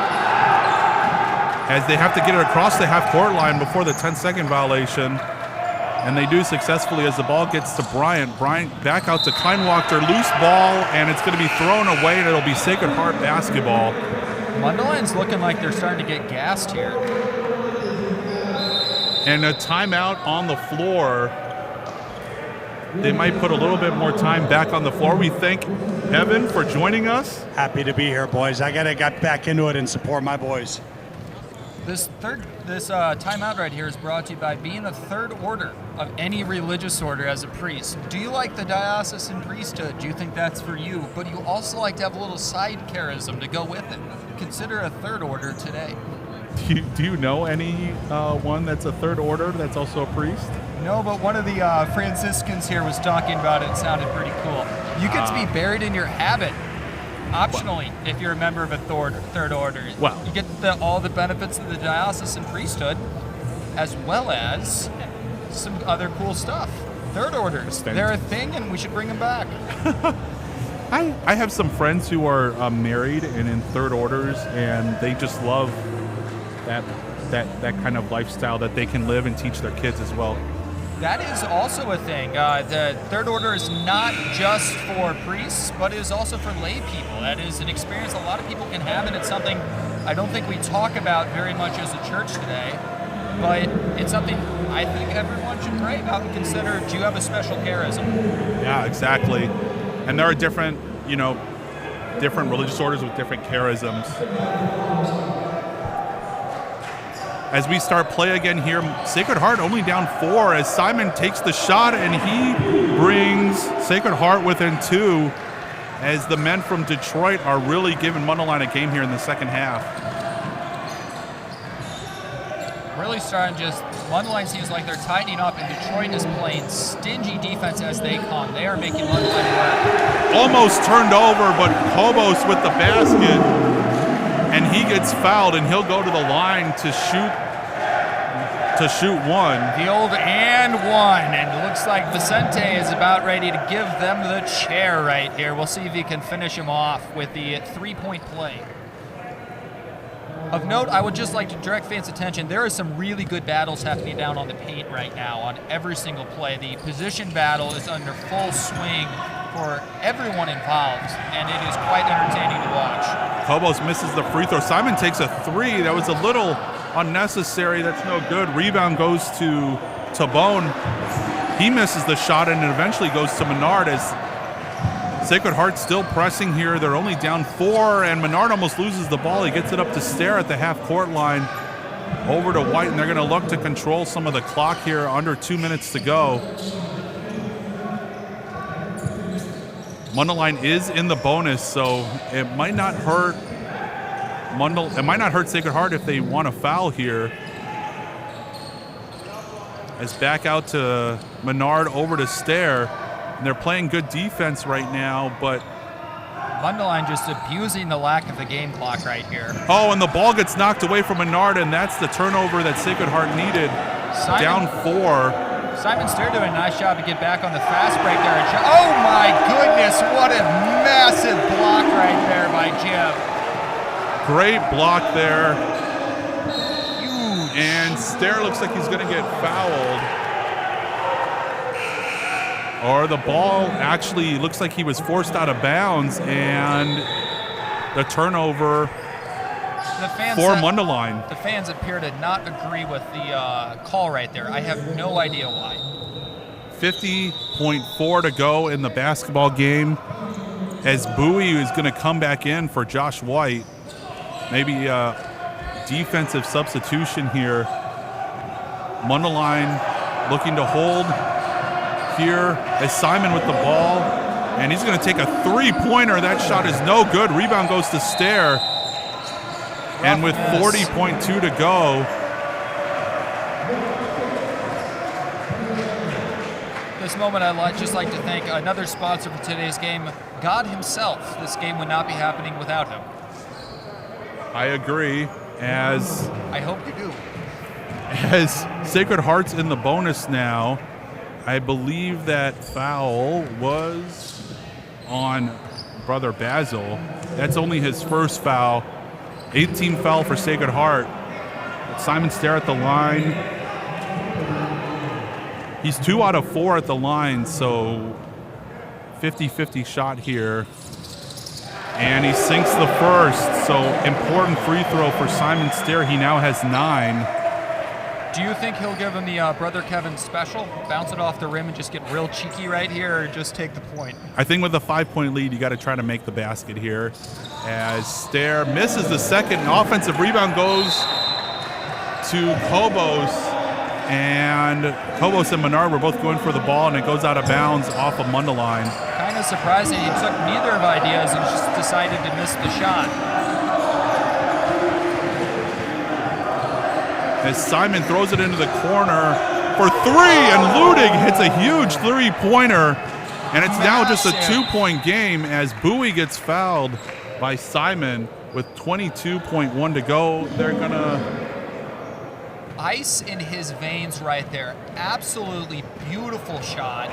as they have to get it across the half-court line before the 10-second violation. And they do successfully as the ball gets to Bryant. Bryant back out to Kleinwachter, loose ball, and it's going to be thrown away, and it'll be Sacred Heart basketball. Mundelein's looking like they're starting to get gassed here. And a timeout on the floor. They might put a little bit more time back on the floor. We thank Evan for joining us. Happy to be here, boys. I got back into it and support my boys. This timeout right here is brought to you by being a third order of any religious order as a priest. Do you like the diocesan priesthood? Do you think that's for you? But you also like to have a little side charism to go with it. Consider a third order today. Do you know any one that's a third order that's also a priest? No, but one of the Franciscans here was talking about it. It sounded pretty cool. You get to be buried in your habit, optionally, if you're a member of a third order. Well, you get all the benefits of the diocesan priesthood, as well as some other cool stuff. Third orders, they're a thing, and we should bring them back. I have some friends who are married and in third orders, and they just love that kind of lifestyle that they can live and teach their kids as well. That is also a thing. The third order is not just for priests, but it is also for lay people. That is an experience a lot of people can have, and it's something I don't think we talk about very much as a church today, but it's something I think everyone should pray about and consider. Do you have a special charism? Yeah, exactly. And there are different religious orders with different charisms. As we start play again here, Sacred Heart only down 4 as Simon takes the shot, and he brings Sacred Heart within 2 as the men from Detroit are really giving Mundelein a game here in the second half. Really starting Mundelein seems like they're tightening up, and Detroit is playing stingy defense as they come. They are making Mundelein work. Almost turned over, but Kobos with the basket. And he gets fouled, and he'll go to the line to shoot one. The old and one, and it looks like Vicente is about ready to give them the chair right here. We'll see if he can finish him off with the 3-point play. Of note, I would just like to direct fans' attention, there are some really good battles happening down on the paint right now on every single play. The position battle is under full swing for everyone involved, and it is quite entertaining to watch. Kobos misses the free throw. Simon takes a 3. That was a little unnecessary. That's no good. Rebound goes to Tabone. He misses the shot, and it eventually goes to Menard as Sacred Heart still pressing here. They're only down 4, and Menard almost loses the ball. He gets it up to Stair at the half-court line over to White, and they're going to look to control some of the clock here. Under 2 minutes to go. Mundelein is in the bonus, so it might not hurt Sacred Heart if they want to foul here. As back out to Menard over to Stair. And they're playing good defense right now, but Mundelein just abusing the lack of the game clock right here. Oh, and the ball gets knocked away from Menard, and that's the turnover that Sacred Heart needed. Down 4. Simon Stair doing a nice job to get back on the fast break there. Oh my goodness, what a massive block right there by Jim. Great block there. Huge. And Stair looks like he's going to get fouled. Or the ball actually looks like he was forced out of bounds, and the turnover for Mundelein. The fans appear to not agree with the call right there. I have no idea why. 50.4 to go in the basketball game as Bowie is going to come back in for Josh White. Maybe a defensive substitution here. Mundelein looking to hold here as Simon with the ball, and he's going to take a 3-pointer. That shot is no good. Rebound goes to Stair, and with 40.2 to go, this moment, I'd just like to thank another sponsor for today's game, God himself. This game would not be happening without him. I agree. I hope you do. As Sacred Heart's in the bonus now, I believe that foul was on Brother Basil. That's only his first foul. 18 foul for Sacred Heart. Simon Stair at the line. He's 2 out of 4 at the line, so 50-50 shot here. And he sinks the first, so important free throw for Simon Stair. He now has 9. Do you think he'll give him the Brother Kevin special, bounce it off the rim and just get real cheeky right here, or just take the point? I think with a 5-point lead, you got to try to make the basket here. As Stair misses the second, an offensive rebound goes to Kobos, and Kobos and Menard were both going for the ball, and it goes out of bounds off of Mundelein. Kind of surprising he took neither of ideas and just decided to miss the shot. As Simon throws it into the corner for 3, and Ludig hits a huge 3-pointer, and it's now just a 2-point game as Bowie gets fouled by Simon with 22.1 to go. They're gonna... Ice in his veins right there. Absolutely beautiful shot.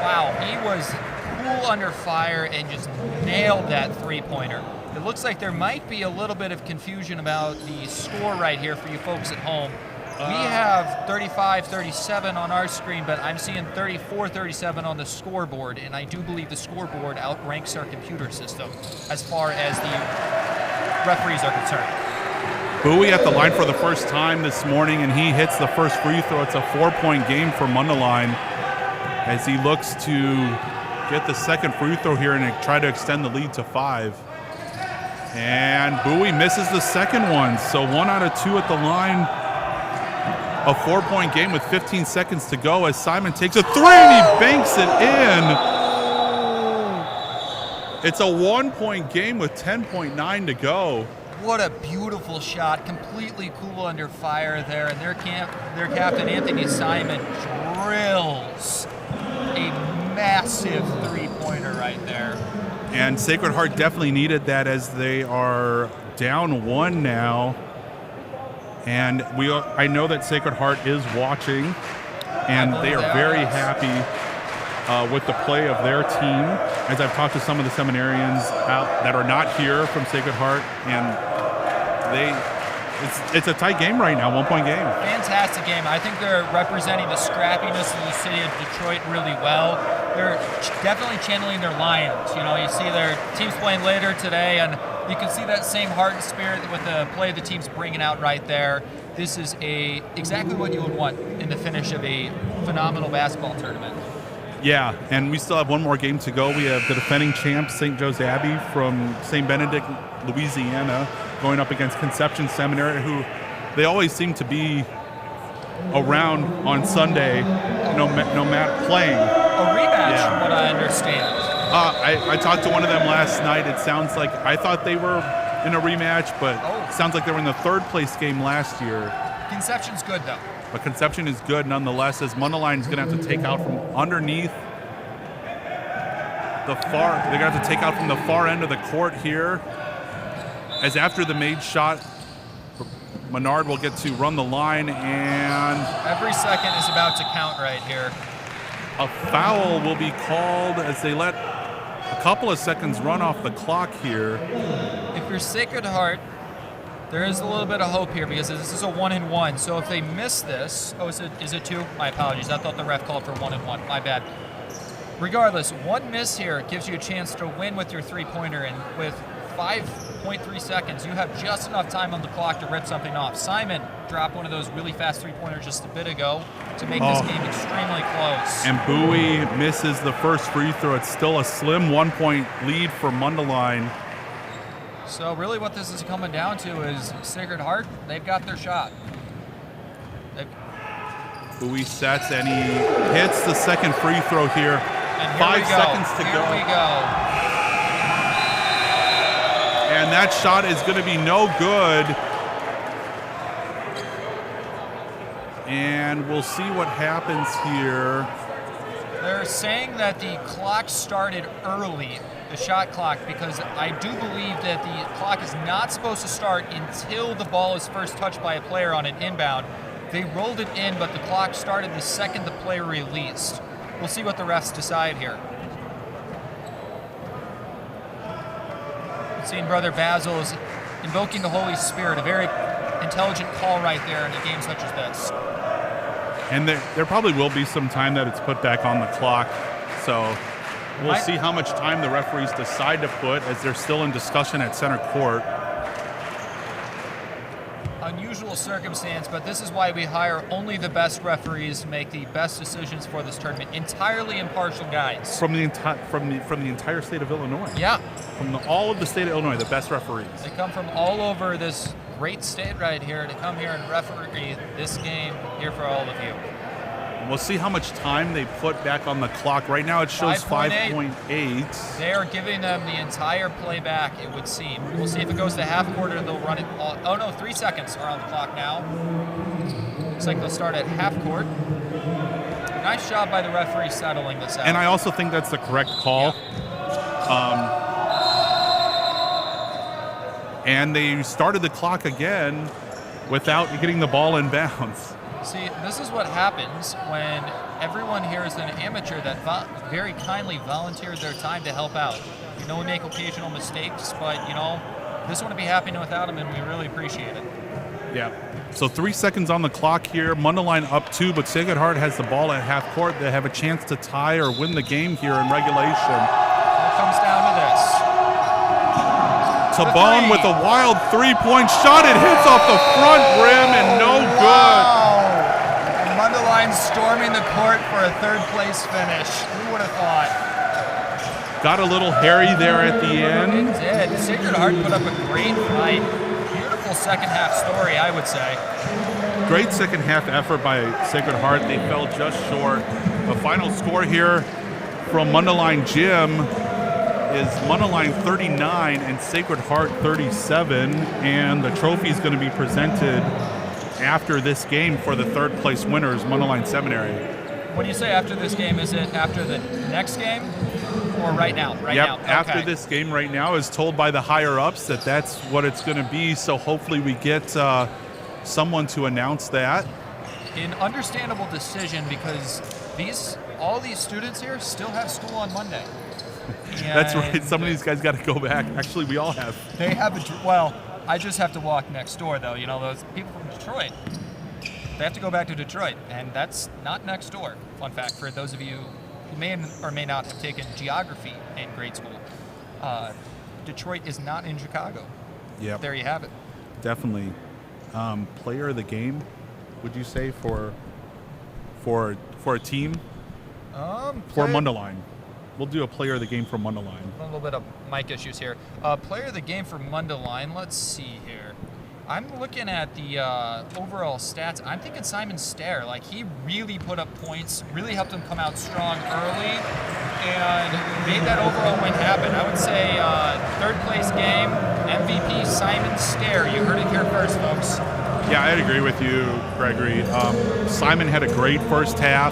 Wow, he was cool under fire and just nailed that 3-pointer. It looks like there might be a little bit of confusion about the score right here for you folks at home. We have 35-37 on our screen, but I'm seeing 34-37 on the scoreboard, and I do believe the scoreboard outranks our computer system as far as the referees are concerned. Bowie at the line for the first time this morning, and he hits the first free throw. It's a 4-point game for Mundelein as he looks to get the second free throw here and try to extend the lead to 5. And Bowie misses the second one, so 1 out of 2 at the line. A 4-point game with 15 seconds to go as Simon takes a 3 and he banks it in. It's a 1-point game with 10.9 to go. What a beautiful shot, completely cool under fire there, and their captain Anthony Simon drills a massive 3-pointer right there. And Sacred Heart definitely needed that as they are down 1 now. And I know that Sacred Heart is watching, and they are very happy with the play of their team. As I've talked to some of the seminarians out that are not here from Sacred Heart, and it's a tight game right now, 1-point game. Fantastic game. I think they're representing the scrappiness of the city of Detroit really well. They're definitely channeling their Lions. You know, you see their teams playing later today, and you can see that same heart and spirit with the play the team's bringing out right there. This is exactly what you would want in the finish of a phenomenal basketball tournament. Yeah, and we still have 1 more game to go. We have the defending champs, St. Joe's Abbey from St. Benedict, Louisiana, going up against Conception Seminary, who they always seem to be around on Sunday, no matter playing. A rematch, from what I understand. I talked to one of them last night. It sounds like I thought they were in a rematch, but it sounds like they were in the 3rd place game last year. Conception's good, though. But Conception is good nonetheless, as Mundelein is going to have to take out from underneath the far. They're going to have to take out from the far end of the court here. As after the made shot, Menard will get to run the line, and every second is about to count right here. A foul will be called as they let a couple of seconds run off the clock here. If you're Sacred Heart, there is a little bit of hope here because this is a 1-and-1. So if they miss this, is it 2? My apologies. I thought the ref called for 1-and-1. My bad. Regardless, 1 miss here gives you a chance to win with your 3-pointer, and with 5.3 seconds, you have just enough time on the clock to rip something off. Simon dropped one of those really fast 3-pointers just a bit ago to make this game extremely close. And Bowie misses the first free throw. It's still a slim 1-point lead for Mundelein. So really what this is coming down to is Sacred Heart, they've got their shot. Bowie sets and he hits the second free throw here. And 5 seconds to go. Here we go. And that shot is going to be no good. And we'll see what happens here. They're saying that the clock started early, the shot clock, because I do believe that the clock is not supposed to start until the ball is first touched by a player on an inbound. They rolled it in, but the clock started the second the player released. We'll see what the refs decide here. Seeing Brother Basil is invoking the Holy Spirit, a very intelligent call right there in a game such as this. And there probably will be some time that it's put back on the clock. So we'll see how much time the referees decide to put as they're still in discussion at center court. Unusual circumstance, but this is why we hire only the best referees to make the best decisions for this tournament. Entirely impartial guys. From the entire state of Illinois. Yeah. From all of the state of Illinois, the best referees. They come from all over this great state right here to come here and referee this game here for all of you. We'll see how much time they put back on the clock. Right now it shows 5.8. They are giving them the entire play back, it would seem. We'll see if it goes to half court or they'll run it all. Oh no, 3 seconds are on the clock now. Looks like they'll start at half court. Nice job by the referee settling this out. And I also think that's the correct call. Yeah. And they started the clock again without getting the ball in bounds. See, this is what happens when everyone here is an amateur that very kindly volunteered their time to help out. We know we make occasional mistakes, but, you know, this wouldn't be happening without them, and we really appreciate it. Yeah. So 3 seconds on the clock here. Mundelein up 2, but Sacred Heart has the ball at half court. They have a chance to tie or win the game here in regulation. It comes down to this. Tabone with a wild three-point shot. It hits off the front rim and no good. And Mundelein storming the court for a third-place finish. Who would have thought? Got a little hairy there at the end. It did. Sacred Heart put up a great fight. Beautiful second-half story, I would say. Great second-half effort by Sacred Heart. They fell just short. The final score here from Mundelein Gym is Mundelein 39 and Sacred Heart 37, and the trophy is going to be presented after this game for the third place winners, Mundelein Seminary. When you say after this game, is it after the next game or right now? Right yep, now. Okay. After this game right now is told by the higher ups that that's what it's going to be, so hopefully we get someone to announce that. An understandable decision because all these students here still have school on Monday. That's right. Some of these guys got to go back. Actually, we all have. They have I just have to walk next door, though. You know, those people from Detroit, they have to go back to Detroit, and that's not next door. Fun fact for those of you who may or may not have taken geography in grade school. Detroit is not in Chicago. Yep. There you have it. Definitely. Player of the game, would you say, for a team? For Mundelein. We'll do a player of the game for Mundelein. A little bit of mic issues here. Player of the game for Mundelein, let's see here. I'm looking at the overall stats. I'm thinking Simon Stair. Like, he really put up points, really helped him come out strong early, and made that overall win happen. I would say third place game, MVP Simon Stair. You heard it here first, folks. Yeah, I'd agree with you, Gregory. Simon had a great first half.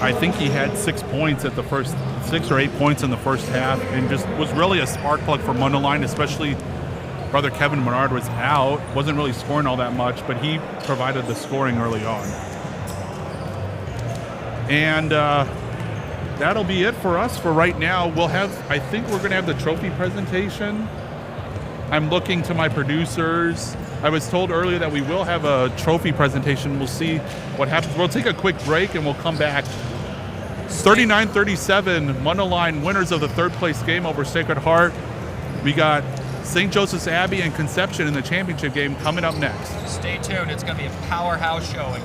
I think he had 6 points at the first, 6 or 8 points in the first half, and just was really a spark plug for Mundelein, especially Brother Kevin Menard was out, wasn't really scoring all that much, but he provided the scoring early on. And that'll be it for us for right now. I think we're going to have the trophy presentation. I'm looking to my producers. I was told earlier that we will have a trophy presentation. We'll see what happens. We'll take a quick break and we'll come back. 39-37, Mundelein winners of the third place game over Sacred Heart. We got St. Joseph's Abbey and Conception in the championship game coming up next. Stay tuned. It's going to be a powerhouse showing.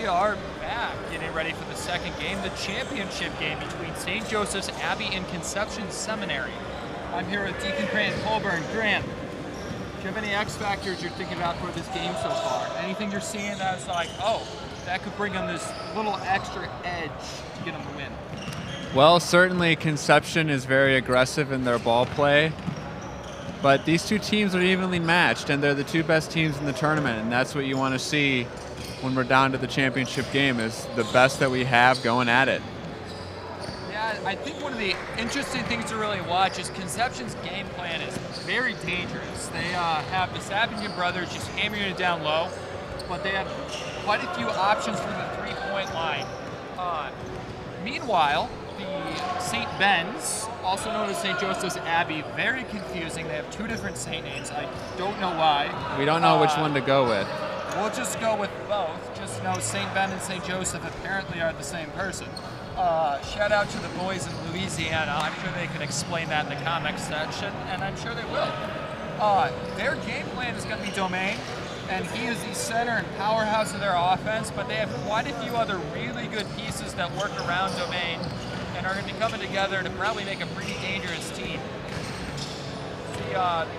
we are back getting ready for the second game, the championship game between St. Joseph's Abbey and Conception Seminary. I'm here with Deacon Grant Colburn. Grant, do you have any X factors you're thinking about for this game so far? Anything you're seeing that's like, oh, that could bring them this little extra edge to get them the win? Well, certainly Conception is very aggressive in their ball play, but these two teams are evenly matched, and they're the two best teams in the tournament, and that's what you want to see when we're down to the championship game, is the best that we have going at it. Yeah, I think one of the interesting things to really watch is Conception's game plan is very dangerous. They have the Sappington brothers just hammering it down low, but they have quite a few options from the three-point line. Meanwhile, the St. Ben's, also known as St. Joseph's Abbey, very confusing. They have two different Saint names. I don't know why. We don't know which one to go with. We'll just go with both. Just know St. Ben and St. Joseph apparently are the same person. Shout out to the boys in Louisiana. I'm sure they can explain that in the comments section, and I'm sure they will. Their game plan is going to be Domain, and he is the center and powerhouse of their offense, but they have quite a few other really good pieces that work around Domain and are going to be coming together to probably make a pretty dangerous team.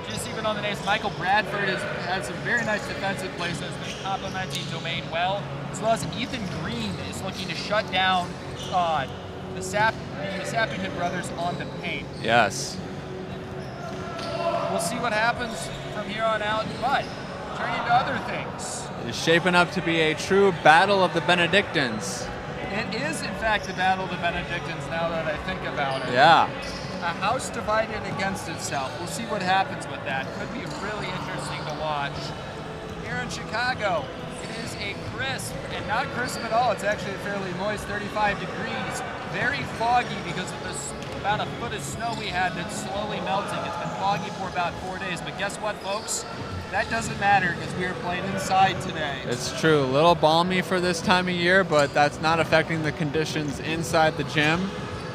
Just even on the names, Michael Bradford has some very nice defensive plays that's been complementing Domain well, as well as Ethan Green is looking to shut down the Sappington brothers on the paint. Yes. We'll see what happens from here on out, but turning to other things. It's shaping up to be a true battle of the Benedictines. It is, in fact, the battle of the Benedictines now that I think about it. Yeah. A house divided against itself. We'll see what happens with that. Could be really interesting to watch. Here in Chicago, it is a crisp, and not crisp at all. It's actually fairly moist, 35 degrees. Very foggy because of this about a foot of snow we had that's slowly melting. It's been foggy for about 4 days, but guess what, folks? That doesn't matter because we are playing inside today. It's true. A little balmy for this time of year, but that's not affecting the conditions inside the gym.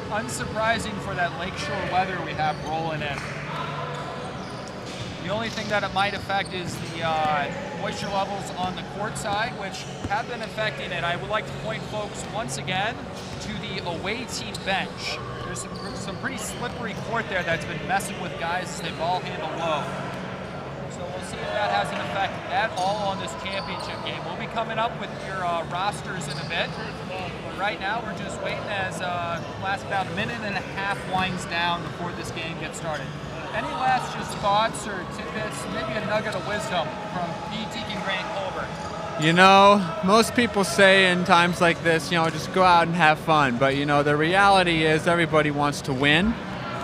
Unsurprising for that lakeshore weather we have rolling in. The only thing that it might affect is the moisture levels on the court side, which have been affecting it. I would like to point folks once again to the away team bench. There's some pretty slippery court there that's been messing with guys as they ball handle low. So we'll see if that has an effect at all on this championship game. We'll be coming up with your rosters in a bit. But right now we're just waiting as last about a minute and a half winds down before this game gets started. Any last just thoughts or tidbits, maybe a nugget of wisdom from Deacon Grant Colburn? You know, most people say in times like this, just go out and have fun. But, the reality is everybody wants to win.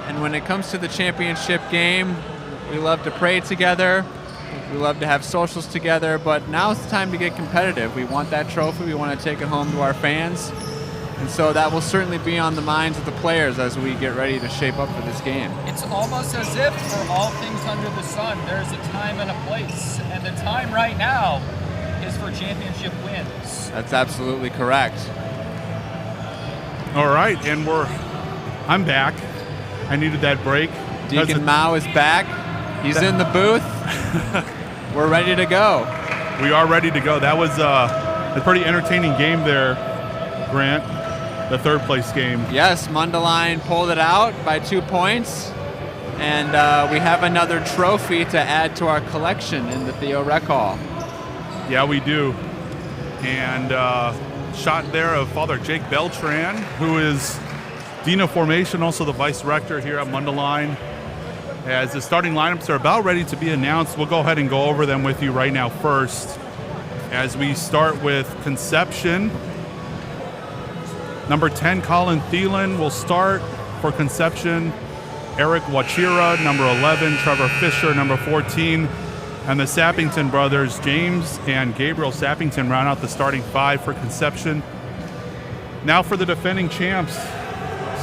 And when it comes to the championship game, we love to pray together. We love to have socials together. But now's the time to get competitive. We want that trophy. We want to take it home to our fans. And so that will certainly be on the minds of the players as we get ready to shape up for this game. It's almost as if for all things under the sun, there's a time and a place. And the time right now is for championship wins. That's absolutely correct. All right, and I'm back. I needed that break. Deacon Mao is back. He's in the booth. We're ready to go. We are ready to go. That was a pretty entertaining game there, Grant. The third place game. Yes, Mundelein pulled it out by 2 points. And we have another trophy to add to our collection in the Theo Rec Hall. Yeah, we do. And shot there of Father Jake Beltran, who is Dean of Formation, also the Vice Rector here at Mundelein. As the starting lineups are about ready to be announced, we'll go ahead and go over them with you right now first. As we start with Conception. Number 10, Colin Thielen will start for Conception. Eric Wachira, number 11, Trevor Fisher, number 14, and the Sappington brothers, James and Gabriel Sappington, round out the starting five for Conception. Now for the defending champs,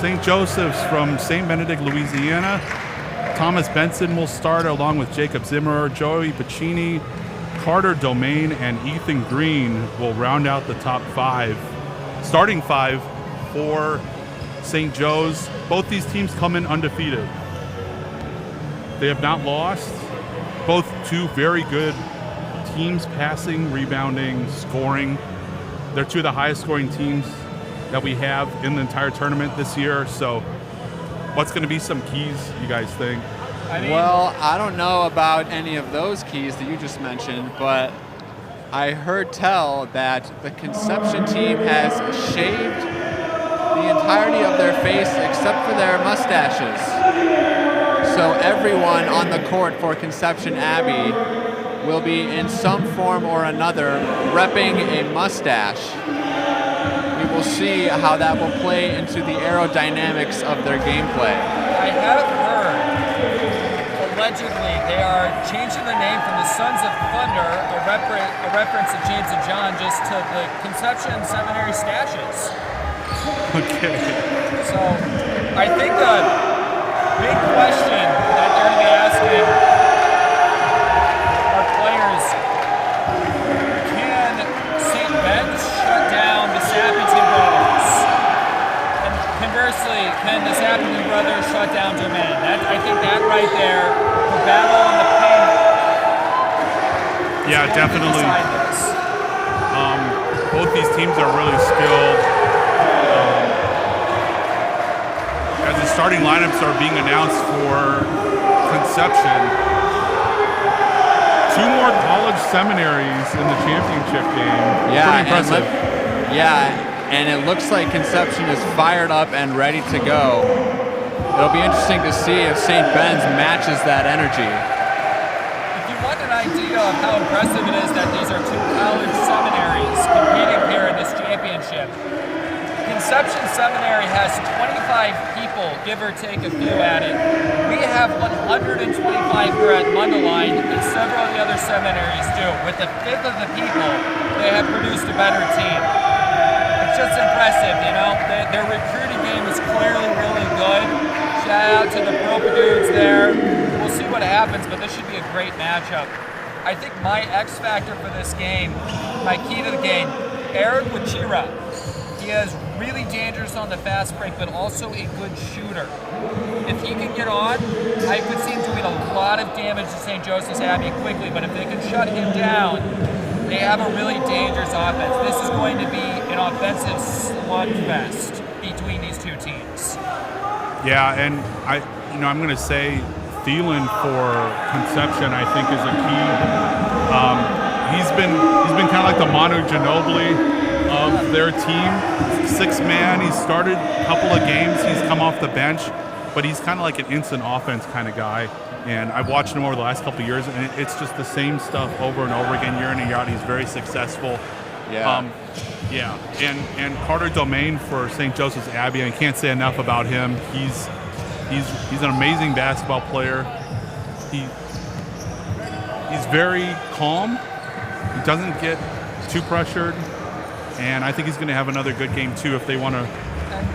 St. Joseph's from St. Benedict, Louisiana. Thomas Benson will start along with Jacob Zimmerer, Joey Pacini, Carter Domain, and Ethan Green will round out the top five. Starting five for St. Joe's. Both these teams come in undefeated. They have not lost. Both two very good teams, passing, rebounding, scoring. They're two of the highest scoring teams that we have in the entire tournament this year. So what's going to be some keys, you guys think? Well, I don't know about any of those keys that you just mentioned, but I heard tell that the Conception team has shaved the entirety of their face except for their mustaches. So everyone on the court for Conception Abbey will be in some form or another repping a mustache. We will see how that will play into the aerodynamics of their gameplay. I have heard, allegedly, they are changing the name from the Sons of Thunder, a reference to James and John, just to the Conception Seminary Stashes. Okay. So I think the big question that they're going to be asking our players, can St. Ben's shut down the Sappington Brothers? And conversely, can the Sappington Brothers shut down Tournement? I think that right there, the battle in the paint. Yeah, definitely. Both these teams are really skilled. As the starting lineups are being announced for Conception, 2 more college seminaries in the championship game. Yeah, pretty impressive. And it looks like Conception is fired up and ready to go. It'll be interesting to see if St. Ben's matches that energy. If you want an idea of how impressive it is that these are 2 college seminaries competing here in this championship, Conception Seminary has 25 people, give or take a few at it. We have 125 here at Mundelein, and several of the other seminaries do. With a fifth of the people, they have produced a better team. It's just impressive, you know? Their recruiting game is clearly really good. Shout out to the Bropa dudes there. We'll see what happens, but this should be a great matchup. I think my X factor for this game, my key to the game, Eric Wachira. He is really dangerous on the fast break, but also a good shooter. If he can get on, I could see him doing a lot of damage to St. Joseph's Abbey quickly, but if they can shut him down, they have a really dangerous offense. This is going to be an offensive slugfest between these 2 teams. Yeah, and I'm going to say Thielen for Conception, I think, is a key. He's been kind of like the Manu Ginobili of their team. 6 man, he's started a couple of games, he's come off the bench, but he's kind of like an instant offense kind of guy. And I've watched him over the last couple of years, and it's just the same stuff over and over again, year in and year out. He's very successful. Yeah. And Carter Domain for St. Joseph's Abbey, I can't say enough about him. He's an amazing basketball player. He's very calm. He doesn't get too pressured. And I think he's going to have another good game, too, if they want to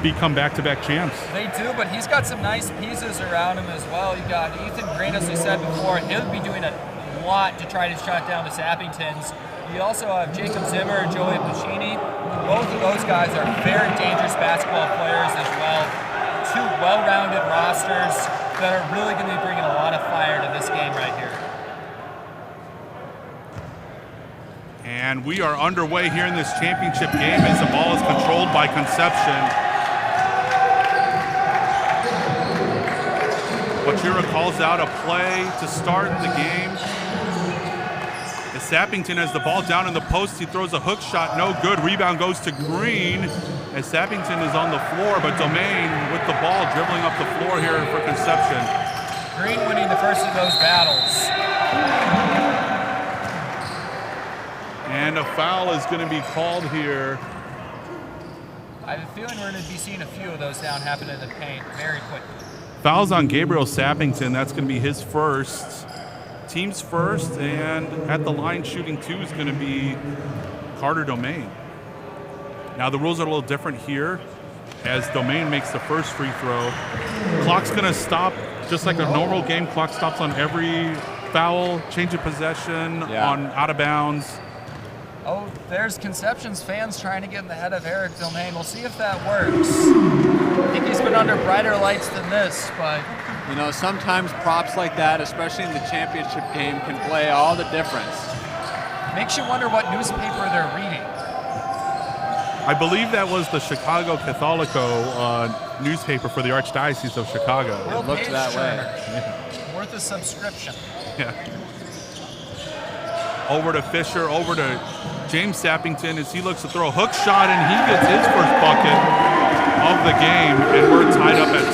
become back-to-back champs. They do, but he's got some nice pieces around him as well. You got Ethan Green, as we said before. He'll be doing a lot to try to shut down the Sappingtons. You also have Jacob Zimmer, Joey Pacini. Both of those guys are very dangerous basketball players as well. 2 well-rounded rosters that are really going to be bringing a lot of fire to this game right here. And we are underway here in this championship game as the ball is controlled by Conception. Wachira calls out a play to start the game. As Sappington has the ball down in the post, he throws a hook shot, no good. Rebound goes to Green as Sappington is on the floor, but Domain with the ball dribbling up the floor here for Conception. Green winning the first of those battles. And a foul is going to be called here. I have a feeling we're going to be seeing a few of those down happen in the paint very quickly. Fouls on Gabriel Sappington. That's going to be his first. Team's first, and at the line shooting 2 is going to be Carter Domain. Now the rules are a little different here as Domain makes the first free throw. Clock's going to stop just like a normal game. Clock stops on every foul, change of possession, on out of bounds. Oh, there's Conception's fans trying to get in the head of Eric Domain. We'll see if that works. I think he's been under brighter lights than this, but... You know, sometimes props like that, especially in the championship game, can play all the difference. Makes you wonder what newspaper they're reading. I believe that was the Chicago Catholico newspaper for the Archdiocese of Chicago. It looked that way. Worth a subscription. Yeah. Over to Fisher, over to James Sappington as he looks to throw a hook shot, and he gets his first bucket of the game, and we're tied up at 2.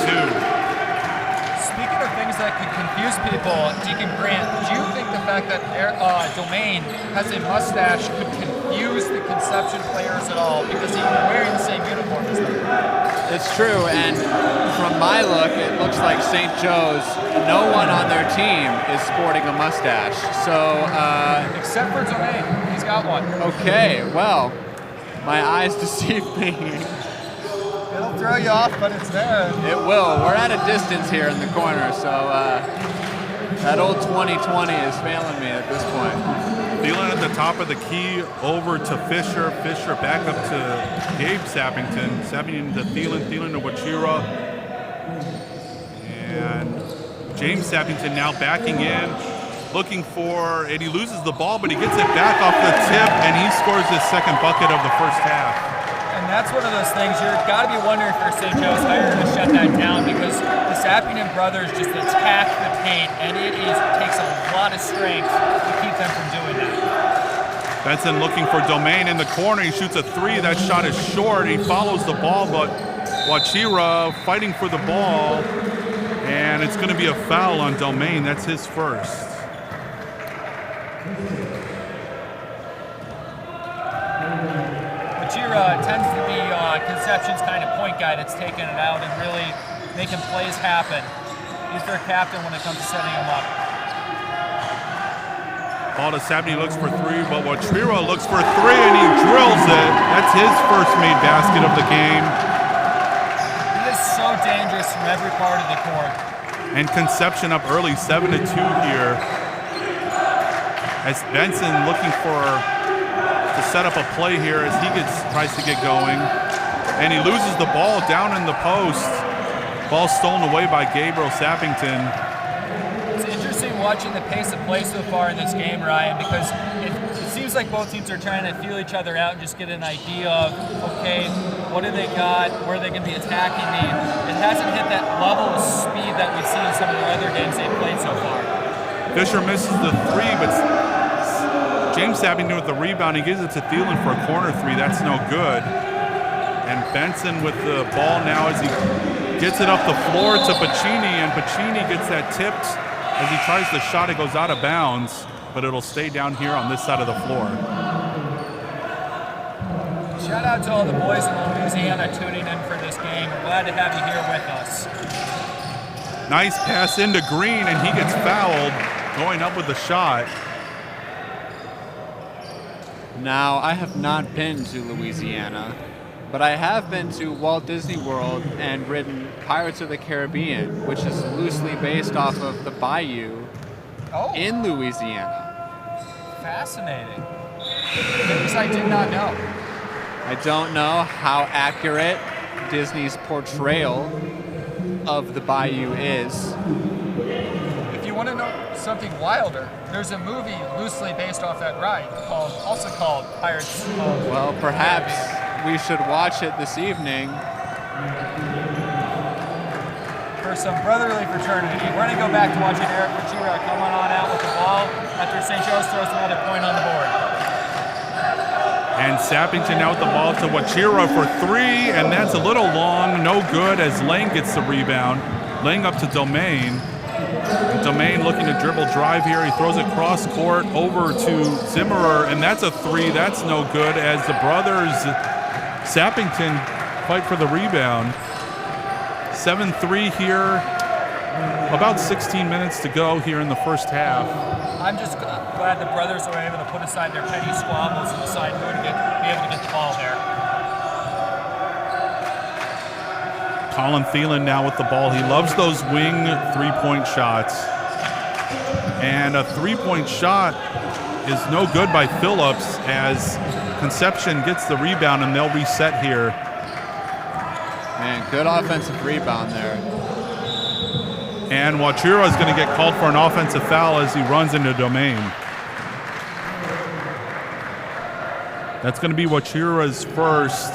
Speaking of things that could confuse people, Deacon Grant, do you think the fact that Domain has a mustache could confuse the Conception players at all because he's wearing the same uniform as them? It's true, and from my look, it looks like St. Joe's, no one on their team is sporting a mustache. So, Except for Domain, he's got one. okay, well, my eyes deceive me. It'll throw you off, but it's there. It will. We're at a distance here in the corner, so that old 20/20 is failing me at this point. Thielen at the top of the key, over to Fisher. Fisher back up to Gabe Sappington. Sappington to Thielen. Thielen to Wachira. And James Sappington now backing in, looking for, and he loses the ball, but he gets it back off the tip, and he scores his second bucket of the first half. And that's one of those things you've got to be wondering for St. Joe's how you're going to shut that down, because the Sappington brothers just attack the paint, and it takes a lot of strength to keep them from doing that. Benson looking for Domain in the corner. He shoots a 3. That shot is short. He follows the ball, but Wachira fighting for the ball, and it's going to be a foul on Domain. That's his first. Wachira tends to be Conception's kind of point guy that's taking it out and really making plays happen. He's their captain when it comes to setting them up. Ball to Sabney, looks for 3, but Wachira looks for 3, and he drills it. That's his first made basket of the game. He is so dangerous from every part of the court. And Conception up early, 7-2 here. As Benson looking to set up a play here as he tries to get going. And he loses the ball down in the post. Ball stolen away by Gabriel Sappington. It's interesting watching the pace of play so far in this game, Ryan, because it seems like both teams are trying to feel each other out and just get an idea of, okay, what do they got? Where are they going to be attacking me? It hasn't hit that level of speed that we've seen in some of the other games they've played so far. Fisher misses the 3, but James Sappington with the rebound. He gives it to Thielen for a corner 3. That's no good. And Benson with the ball now as he gets it up the floor to Pacini, and Pacini gets that tipped as he tries the shot. It goes out of bounds, but it'll stay down here on this side of the floor. Shout out to all the boys in Louisiana tuning in for this game. We're glad to have you here with us. Nice pass into Green, and he gets fouled going up with the shot. Now, I have not been to Louisiana, but I have been to Walt Disney World and ridden Pirates of the Caribbean, which is loosely based off of the bayou in Louisiana. Fascinating. Things I did not know. I don't know how accurate Disney's portrayal of the bayou is. If you want to know something wilder, there's a movie loosely based off that ride also called Pirates of Well, perhaps we should watch it this evening. For some brotherly fraternity, we're going to go back to watching Eric Wachira come on out with the ball after St. Joe's throws another point on the board. And Sappington now with the ball to Wachira for 3, and that's a little long, no good as Lang gets the rebound. Lang up to Domain. Domain looking to dribble drive here. He throws it cross court over to Zimmerer, and that's a 3. That's no good as the brothers Sappington fight for the rebound. 7-3 here. About 16 minutes to go here in the first half. I'm just glad the brothers were able to put aside their petty squabbles and decide who to be able to get the ball there. Colin Thielen now with the ball. He loves those wing three-point shots. And a three-point shot is no good by Phillips as Conception gets the rebound and they'll reset here. Man, good offensive rebound there. And Wachira is going to get called for an offensive foul as he runs into Domain. That's going to be Wachira's first.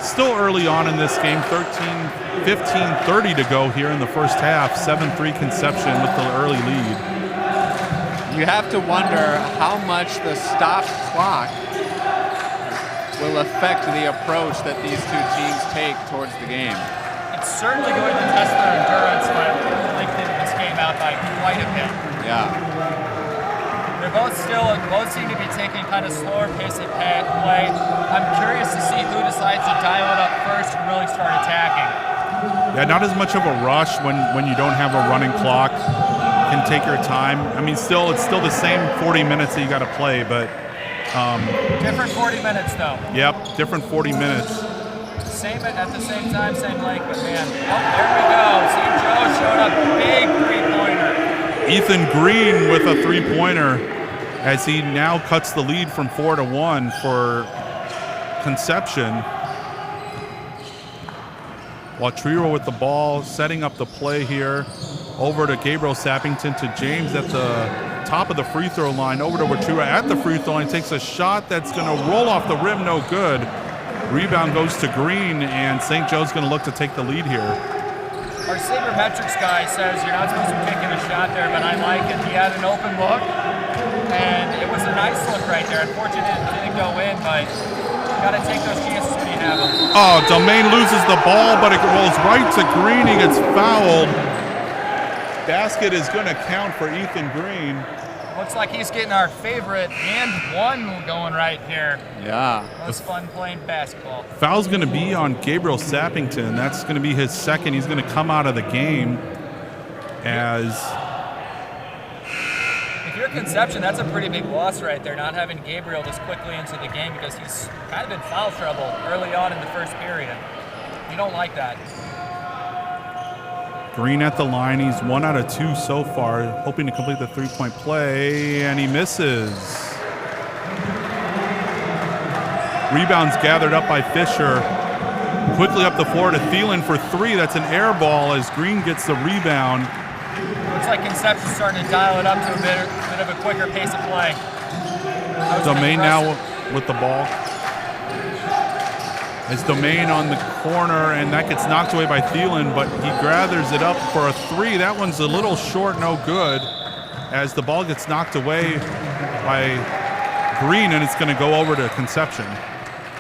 Still early on in this game, 15:30 to go here in the first half. 7-3 Conception with the early lead. You have to wonder how much the stop clock will affect the approach that these two teams take towards the game. It's certainly going to test their endurance, but lengthening this game out by quite a bit. Yeah. They're both seem to be taking kind of slower pace of play. I'm curious to see who decides to dial it up first and really start attacking. Yeah, not as much of a rush when you don't have a running clock. You can take your time. I mean, it's still the same 40 minutes that you got to play, but different 40 minutes though. Yep, different 40 minutes. Same at the same time, same length, but man, there we go. St. Joe showed up, big three-pointer. Ethan Green with a three-pointer as he now cuts the lead from 4-1 for Conception. Watriro with the ball, setting up the play here. Over to Gabriel Sappington to James at the top of the free throw line. Over to Watriro at the free throw line. Takes a shot that's going to roll off the rim, no good. Rebound goes to Green, and St. Joe's going to look to take the lead here. Our sabermetrics guy says you're not supposed to be taking a shot there, but I like it. He had an open look, and it was a nice look right there. Unfortunately, it didn't go in, but you got to take those chances when you have them. Oh, Domain loses the ball, but it rolls right to Green. He gets fouled. Basket is going to count for Ethan Green. Looks like he's getting our favorite and one going right here. Yeah. That's fun playing basketball. Foul's going to be on Gabriel Sappington. That's going to be his second. He's going to come out of the game as... If you're Conception, that's a pretty big loss right there, not having Gabriel this quickly into the game because he's kind of in foul trouble early on in the first period. You don't like that. Green at the line. He's 1 out of 2 so far, hoping to complete the three-point play, and he misses. Rebounds gathered up by Fisher. Quickly up the floor to Thielen for 3. That's an air ball as Green gets the rebound. Looks like Conception's starting to dial it up to a bit of a quicker pace of play. Domain now with the ball. As Domain on the corner, and that gets knocked away by Thielen, but he gathers it up for a 3. That one's a little short, no good, as the ball gets knocked away by Green, and it's going to go over to Conception.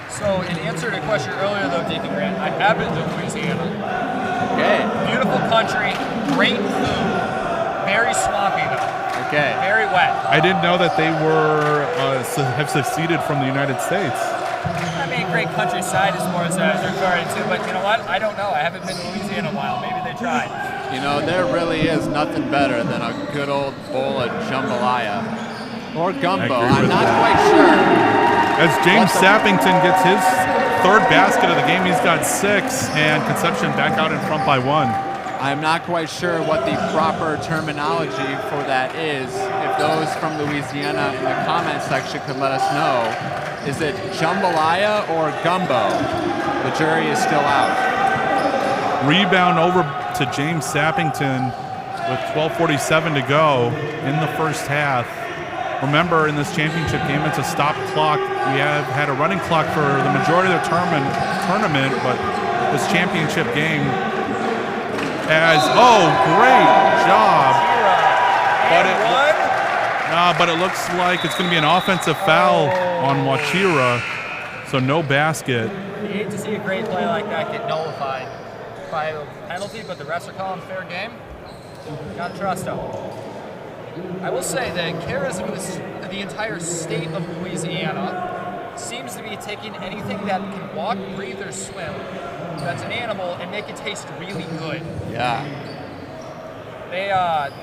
So in answer to a question earlier, though, Deacon Grant, I have been to Louisiana. Okay. Beautiful country, great food, very swampy, though. Okay. Very wet. I didn't know that they have seceded from the United States. I mean, great countryside as far as I was referring to, but you know what? I don't know. I haven't been to Louisiana in a while. Maybe they tried. You know, there really is nothing better than a good old bowl of jambalaya or gumbo. I'm not quite sure. As James Sappington gets his 3rd basket of the game, he's got 6, and Conception back out in front by 1. I'm not quite sure what the proper terminology for that is. If those from Louisiana in the comment section could let us know. Is it jambalaya or gumbo? The jury is still out. Rebound over to James Sappington with 12:47 to go in the first half. Remember, in this championship game, it's a stop clock. We have had a running clock for the majority of the tournament, but this championship game great job. But it looks like it's going to be an offensive foul on Wachira, so no basket. You hate to see a great play like that get nullified by a penalty, but the refs are calling fair game. Gotta trust them. I will say that charism of the entire state of Louisiana seems to be taking anything that can walk, breathe, or swim that's an animal and make it taste really good. Yeah.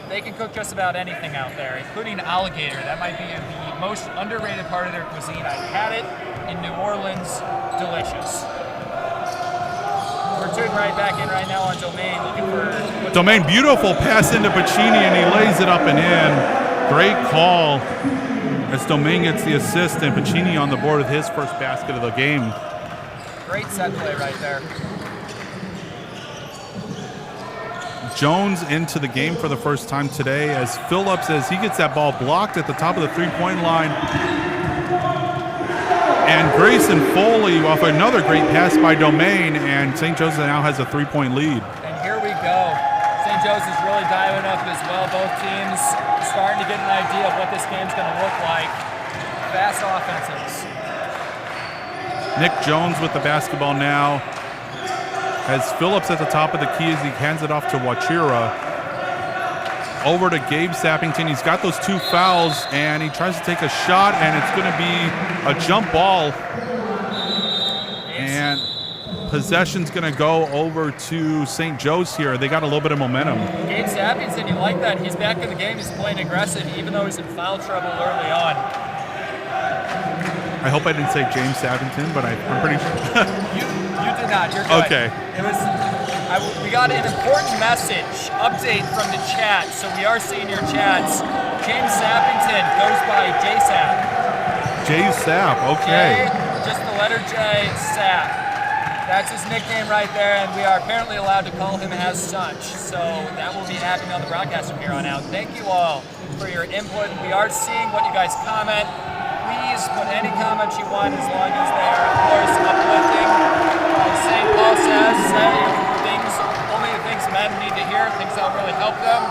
They can cook just about anything out there, including alligator. That might be the most underrated part of their cuisine. I had it in New Orleans. Delicious. We're tuning right back in right now on Domain, looking for... Domain, beautiful pass into Pacini, and he lays it up and in. Great call as Domain gets the assist, and Pacini on the board with his first basket of the game. Great set play right there. Jones into the game for the first time today as Phillips, as he gets that ball blocked at the top of the three-point line. And Grayson Foley off another great pass by Domain, and St. Joe's now has a 3-point lead. And here we go. St. Joe's is really dialing up as well. Both teams starting to get an idea of what this game's going to look like. Fast offenses. Nick Jones with the basketball now. Has Phillips at the top of the key as he hands it off to Wachira. Over to Gabe Sappington. He's got those 2 fouls, and he tries to take a shot, and it's going to be a jump ball. And possession's going to go over to St. Joe's here. They got a little bit of momentum. Gabe Sappington, you like that. He's back in the game. He's playing aggressive, even though he's in foul trouble early on. I hope I didn't say James Sappington, but I'm pretty sure. You did not. You're good. Okay. It was. We got an important message update from the chat, so we are seeing your chats. James Sappington goes by J-Sap. J-Sap, okay. J, just the letter J, Sap. That's his nickname right there, and we are apparently allowed to call him as such. So that will be happening on the broadcast from here on out. Thank you all for your input. We are seeing what you guys comment. Please put any comments you want as long as they are, of course, uplifting. St. Paul says, only the things men need to hear, things that'll really help them.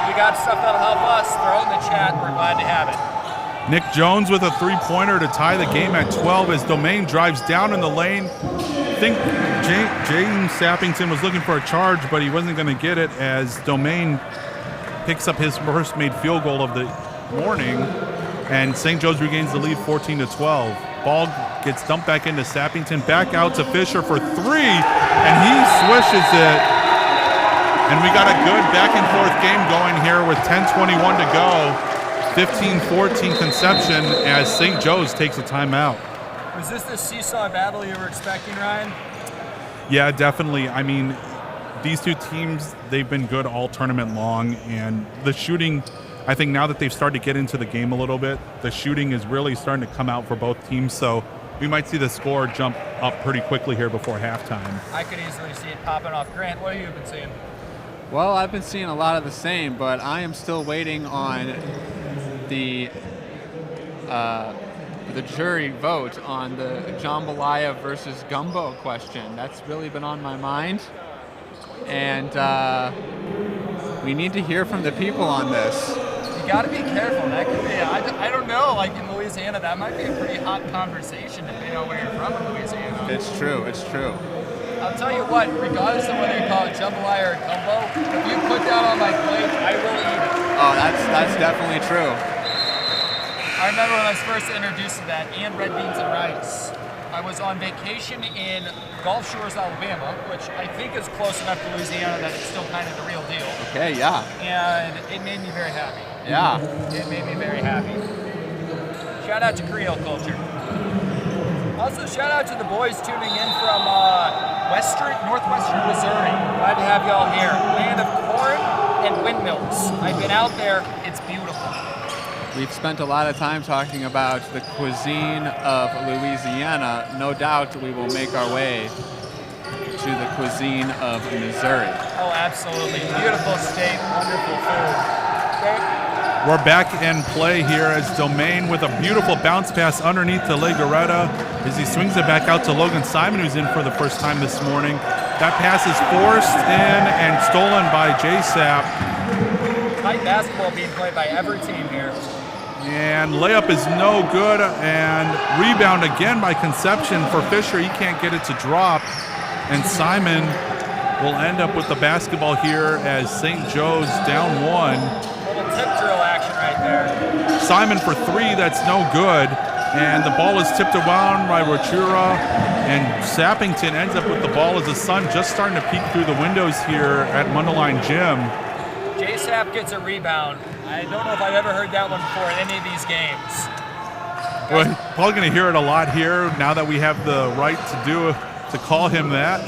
If you got stuff that'll help us, throw it in the chat. We're glad to have it. Nick Jones with a 3-pointer to tie the game at 12 as Domain drives down in the lane. I think James Sappington was looking for a charge, but he wasn't going to get it as Domain picks up his first made field goal of the morning, and St. Joe's regains the lead 14-12. Ball gets dumped back into Sappington, back out to Fisher for 3, and he swishes it. And we got a good back-and-forth game going here with 10:21 to go. 15-14 Conception as St. Joe's takes a timeout. Was this the seesaw battle you were expecting, Ryan? Yeah, definitely. I mean, these two teams, they've been good all tournament long, and the shooting, I think now that they've started to get into the game a little bit, the shooting is really starting to come out for both teams, so we might see the score jump up pretty quickly here before halftime. I could easily see it popping off. Grant, what have you been seeing? Well, I've been seeing a lot of the same, but I am still waiting on the jury vote on the jambalaya versus gumbo question. That's really been on my mind, and we need to hear from the people on this. You got to be careful. That could be, I don't know, like in Louisiana, that might be a pretty hot conversation depending on where you're from in Louisiana. It's true, it's true. I'll tell you what, regardless of whether you call it jambalaya or gumbo, if you put that on my plate, I will eat it. Oh, that's definitely true. I remember when I was first introduced to that, and red beans and rice. I was on vacation in Gulf Shores, Alabama, which I think is close enough to Louisiana that it's still kind of the real deal. Okay, yeah. And it made me very happy. Yeah. It made me very happy. Shout out to Creole culture. Also, shout out to the boys tuning in from northwestern Missouri. Glad to have y'all here. Land of corn and windmills. I've been out there. It's beautiful. We've spent a lot of time talking about the cuisine of Louisiana. No doubt we will make our way to the cuisine of Missouri. Oh, absolutely. Beautiful state, wonderful food. Okay. We're back in play here as Domain with a beautiful bounce pass underneath to Legaretta as he swings it back out to Logan Simon, who's in for the first time this morning. That pass is forced in and stolen by J-Sap. Tight basketball being played by every team here. And layup is no good, and rebound again by Conception for Fisher. He can't get it to drop, and Simon will end up with the basketball here as St. Joe's down 1. Tip drill action right there. Simon for 3, that's no good. And the ball is tipped around by Rochura, and Sappington ends up with the ball as the sun just starting to peek through the windows here at Mundelein Gym. J-Sap gets a rebound. I don't know if I've ever heard that one before in any of these games. We're probably going to hear it a lot here now that we have the right to call him that.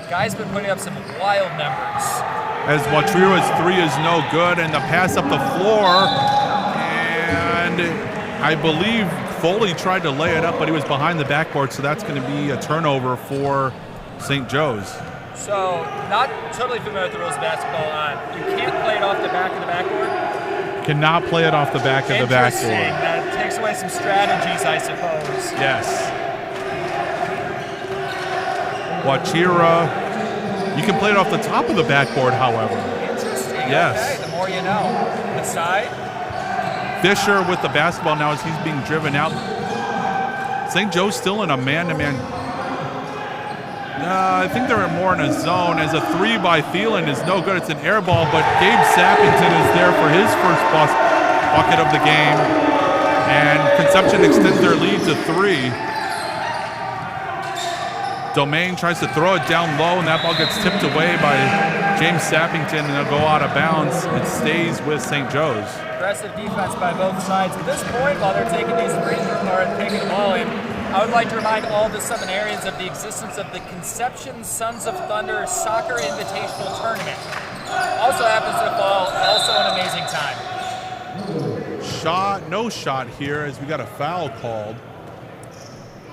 Guy's been putting up some wild numbers. As Watrira's 3 is no good, and the pass up the floor, and I believe Foley tried to lay it up, but he was behind the backboard, so that's going to be a turnover for St. Joe's. So, not totally familiar with the rules of basketball. You can't play it off the back of the backboard? Cannot play it off the back of the backboard. Interesting. That takes away some strategies, I suppose. Yes. Wachira. You can play it off the top of the backboard, however. Interesting. Yes. Okay, the more you know. The side. Fisher with the basketball now as he's being driven out. St. Joe's still in a man-to-man. I think they're more in a zone as a 3 by Thielen is no good. It's an air ball, but Gabe Sappington is there for his first bucket of the game. And Conception extends their lead to 3. Domain tries to throw it down low, and that ball gets tipped away by James Sappington, and it'll go out of bounds. It stays with St. Joe's. Aggressive defense by both sides. At this point, while they're taking these threes or taking the ball in, I would like to remind all the Seminarians of the existence of the Conception Sons of Thunder Soccer Invitational Tournament. Also happens to fall, also an amazing time. No shot here as we got a foul called.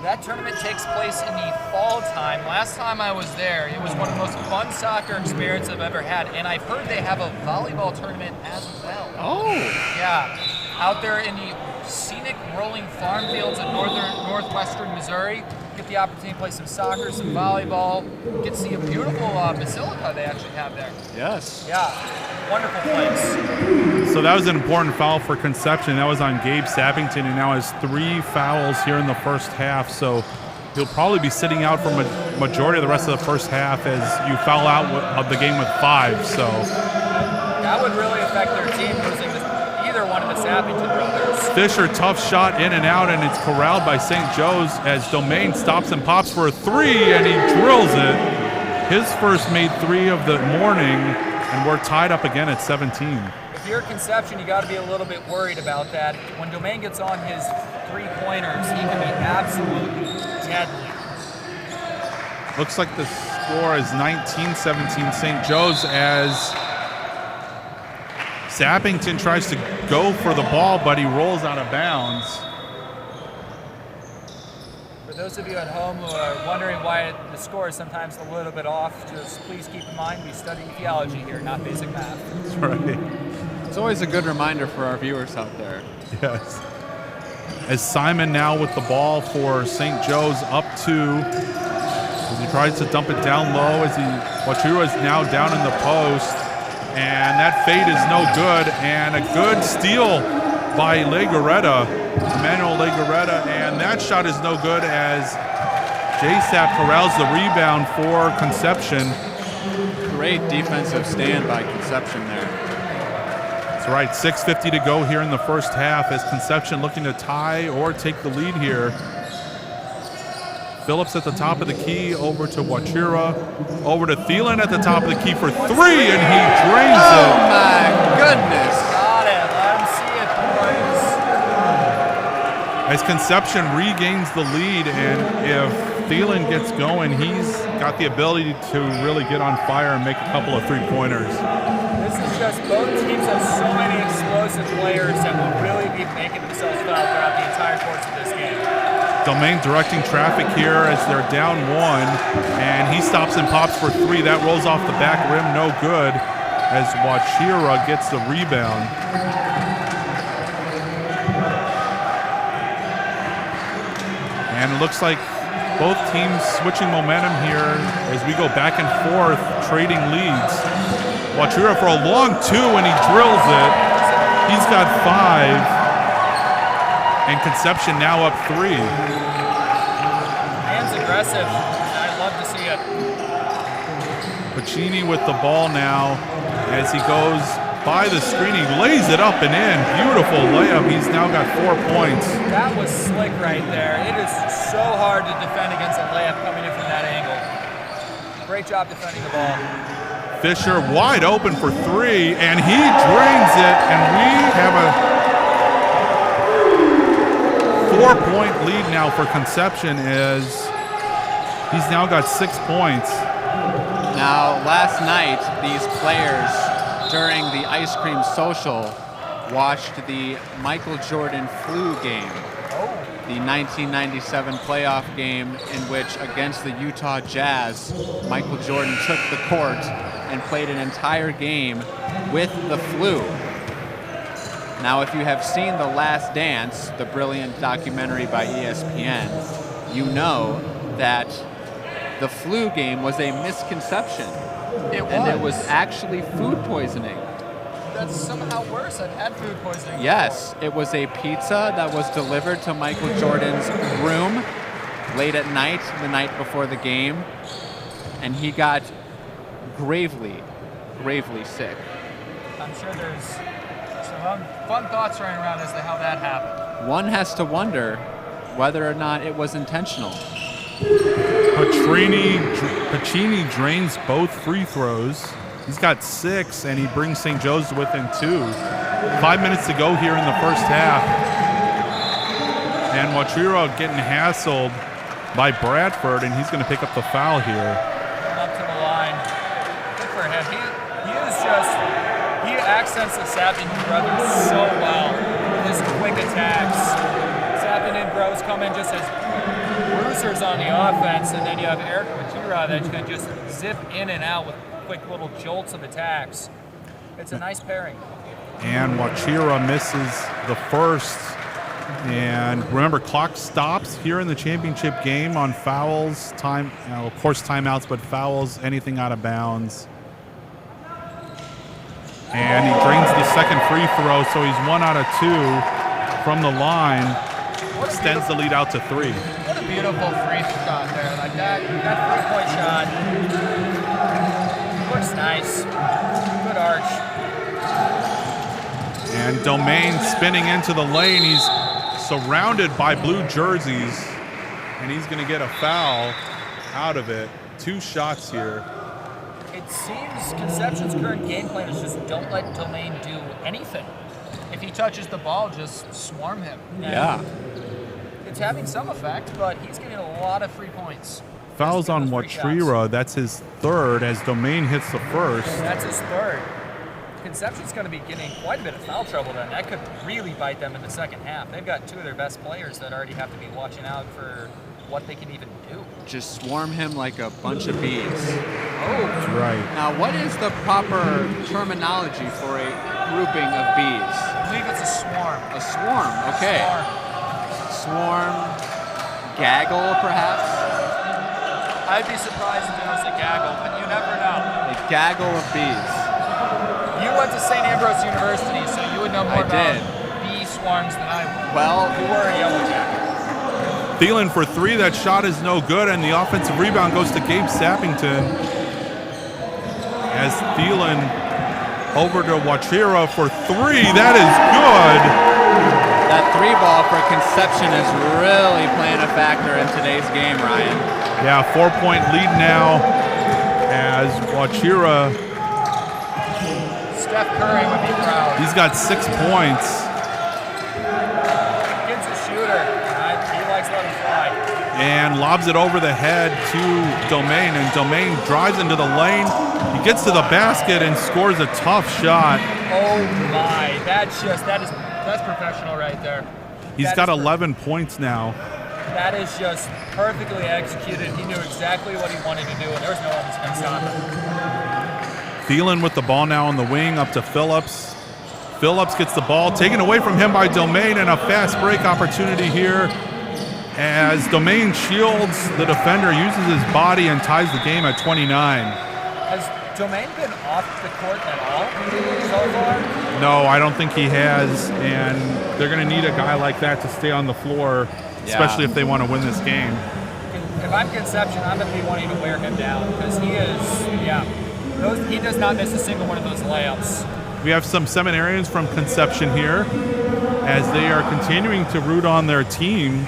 That tournament takes place in the fall time. Last time I was there, it was one of the most fun soccer experiences I've ever had, and I've heard they have a volleyball tournament as well. Oh. Yeah, out there in the scenic rolling farm fields of northwestern Missouri. Get the opportunity to play some soccer, some volleyball. Get to see a beautiful basilica they actually have there. Yes. Yeah, wonderful place. So that was an important foul for Conception. That was on Gabe Sappington, and now has 3 fouls here in the first half. So he'll probably be sitting out for majority of the rest of the first half as you foul out of the game with 5. So that would really affect their team losing either one of the Sappington brothers. Fisher, tough shot in and out, and it's corralled by St. Joe's as Domain stops and pops for a 3, and he drills it. His first made 3 of the morning, and we're tied up again at 17. If you're Conception, you got to be a little bit worried about that. When Domain gets on his 3-pointers, he can be absolutely deadly. Looks like the score is 19-17 St. Joe's as Sappington tries to go for the ball, but he rolls out of bounds. For those of you at home who are wondering why the score is sometimes a little bit off, just please keep in mind we study theology here, not basic math. That's right. It's always a good reminder for our viewers out there. Yes. As Simon now with the ball for St. Joe's up 2. As he tries to dump it down low as Wachura is now down in the post. And that fade is no good, and a good steal by Emmanuel Legaretta, and that shot is no good as JSAP corrals the rebound for Conception. Great defensive stand by Conception there. That's right, 6:50 to go here in the first half as Conception looking to tie or take the lead here. Phillips at the top of the key, over to Wachira, over to Thielen at the top of the key for 3, and he drains it. Oh my goodness. Got it. Let him see it, boys. As Conception regains the lead, and if Thielen gets going, he's got the ability to really get on fire and make a couple of 3-pointers. This is just both teams have so many explosive players that will really be making themselves felt throughout the entire course of this game. Domain directing traffic here as they're down 1, and he stops and pops for 3. That rolls off the back rim, no good, as Wachira gets the rebound. And it looks like both teams switching momentum here as we go back and forth, trading leads. Wachira for a long 2, and he drills it. He's got 5. And Conception now up 3. Hands aggressive. I love to see it. Pacini with the ball now as he goes by the screen. He lays it up and in. Beautiful layup. He's now got 4 points. That was slick right there. It is so hard to defend against a layup coming in from that angle. Great job defending the ball. Fisher wide open for 3, and he drains it, and we have a 4-point lead now for Conception as he's now got 6 points. Now, last night, these players, during the ice cream social, watched the Michael Jordan flu game, the 1997 playoff game in which, against the Utah Jazz, Michael Jordan took the court and played an entire game with the flu. Now, if you have seen The Last Dance, the brilliant documentary by ESPN, you know that the flu game was a misconception. And it was actually food poisoning. That's somehow worse. I've had food poisoning. Yes, it was a pizza that was delivered to Michael Jordan's room late at night, the night before the game, and he got gravely sick. I'm sure there's some fun thoughts running around as to how that happened. One has to wonder whether or not it was intentional. Pacini drains both free throws. He's got 6, and he brings St. Joe's to within 2. 5 minutes to go here in the first half. And Wachiro getting hassled by Bradford, and he's going to pick up the foul here. Up to the line. Good for him. He accents the Sappington brothers so well with his quick attacks. Sappington bros come in just as bruisers on the offense, and then you have Eric Wachiro that can just zip in and out with quick little jolts of attacks. It's a nice pairing. And Wachira misses the first. And remember, clock stops here in the championship game on fouls, of course timeouts, but fouls, anything out of bounds. And he drains the second free throw, so he's 1 out of 2 from the line. Extends the lead out to 3. What a beautiful free shot there. Like that 3-point shot. Looks nice. Good arch. And Domain spinning into the lane. He's surrounded by blue jerseys, and he's going to get a foul out of it. 2 shots here. It seems Conception's current game plan is just don't let Domain do anything. If he touches the ball, just swarm him. Yeah. It's having some effect, but he's getting a lot of free points. Fouls on Wachira. That's his 3rd as Domain hits the first. That's his 3rd. Conception's going to be getting quite a bit of foul trouble then. That could really bite them in the second half. They've got 2 of their best players that already have to be watching out for what they can even do. Just swarm him like a bunch of bees. Oh, That's right. Now, what is the proper terminology for a grouping of bees? I believe it's a swarm. A swarm, okay. Swarm, gaggle, perhaps? I'd be surprised if it was a gaggle, but you never know. A gaggle of bees. You went to St. Ambrose University, so you would know more about did. bee swarms than I would. Well, You were a Yellow Jacket. Thielen for 3. That shot is no good, and the offensive rebound goes to Gabe Sappington. As Thielen over to Wachira for 3. That is good. that 3-ball for Conception is really playing a factor in today's game, Ryan. Yeah, 4-point lead now as Wachira. Steph Curry would be proud. He's got 6 points. Kid's a shooter. He likes letting fly. And lobs it over the head to Domain, and Domain drives into the lane. He gets to the basket and scores a tough shot. Oh my, that's professional right there. He's got 11 points now. That is just perfectly executed. He knew exactly what he wanted to do, and there was no one that's going to stop him. Thielen with the ball now on the wing up to Phillips. Phillips gets the ball taken away from him by Domain, and a fast break opportunity here as Domain shields the defender, uses his body, and ties the game at 29. Has Domain been off the court at all so far? No, I don't think he has, and they're going to need a guy like that to stay on the floor, especially if they want to win this game. If I'm Conception, I'm going to be wanting to wear him down because he does not miss a single one of those layups. We have some seminarians from Conception here as they are continuing to root on their team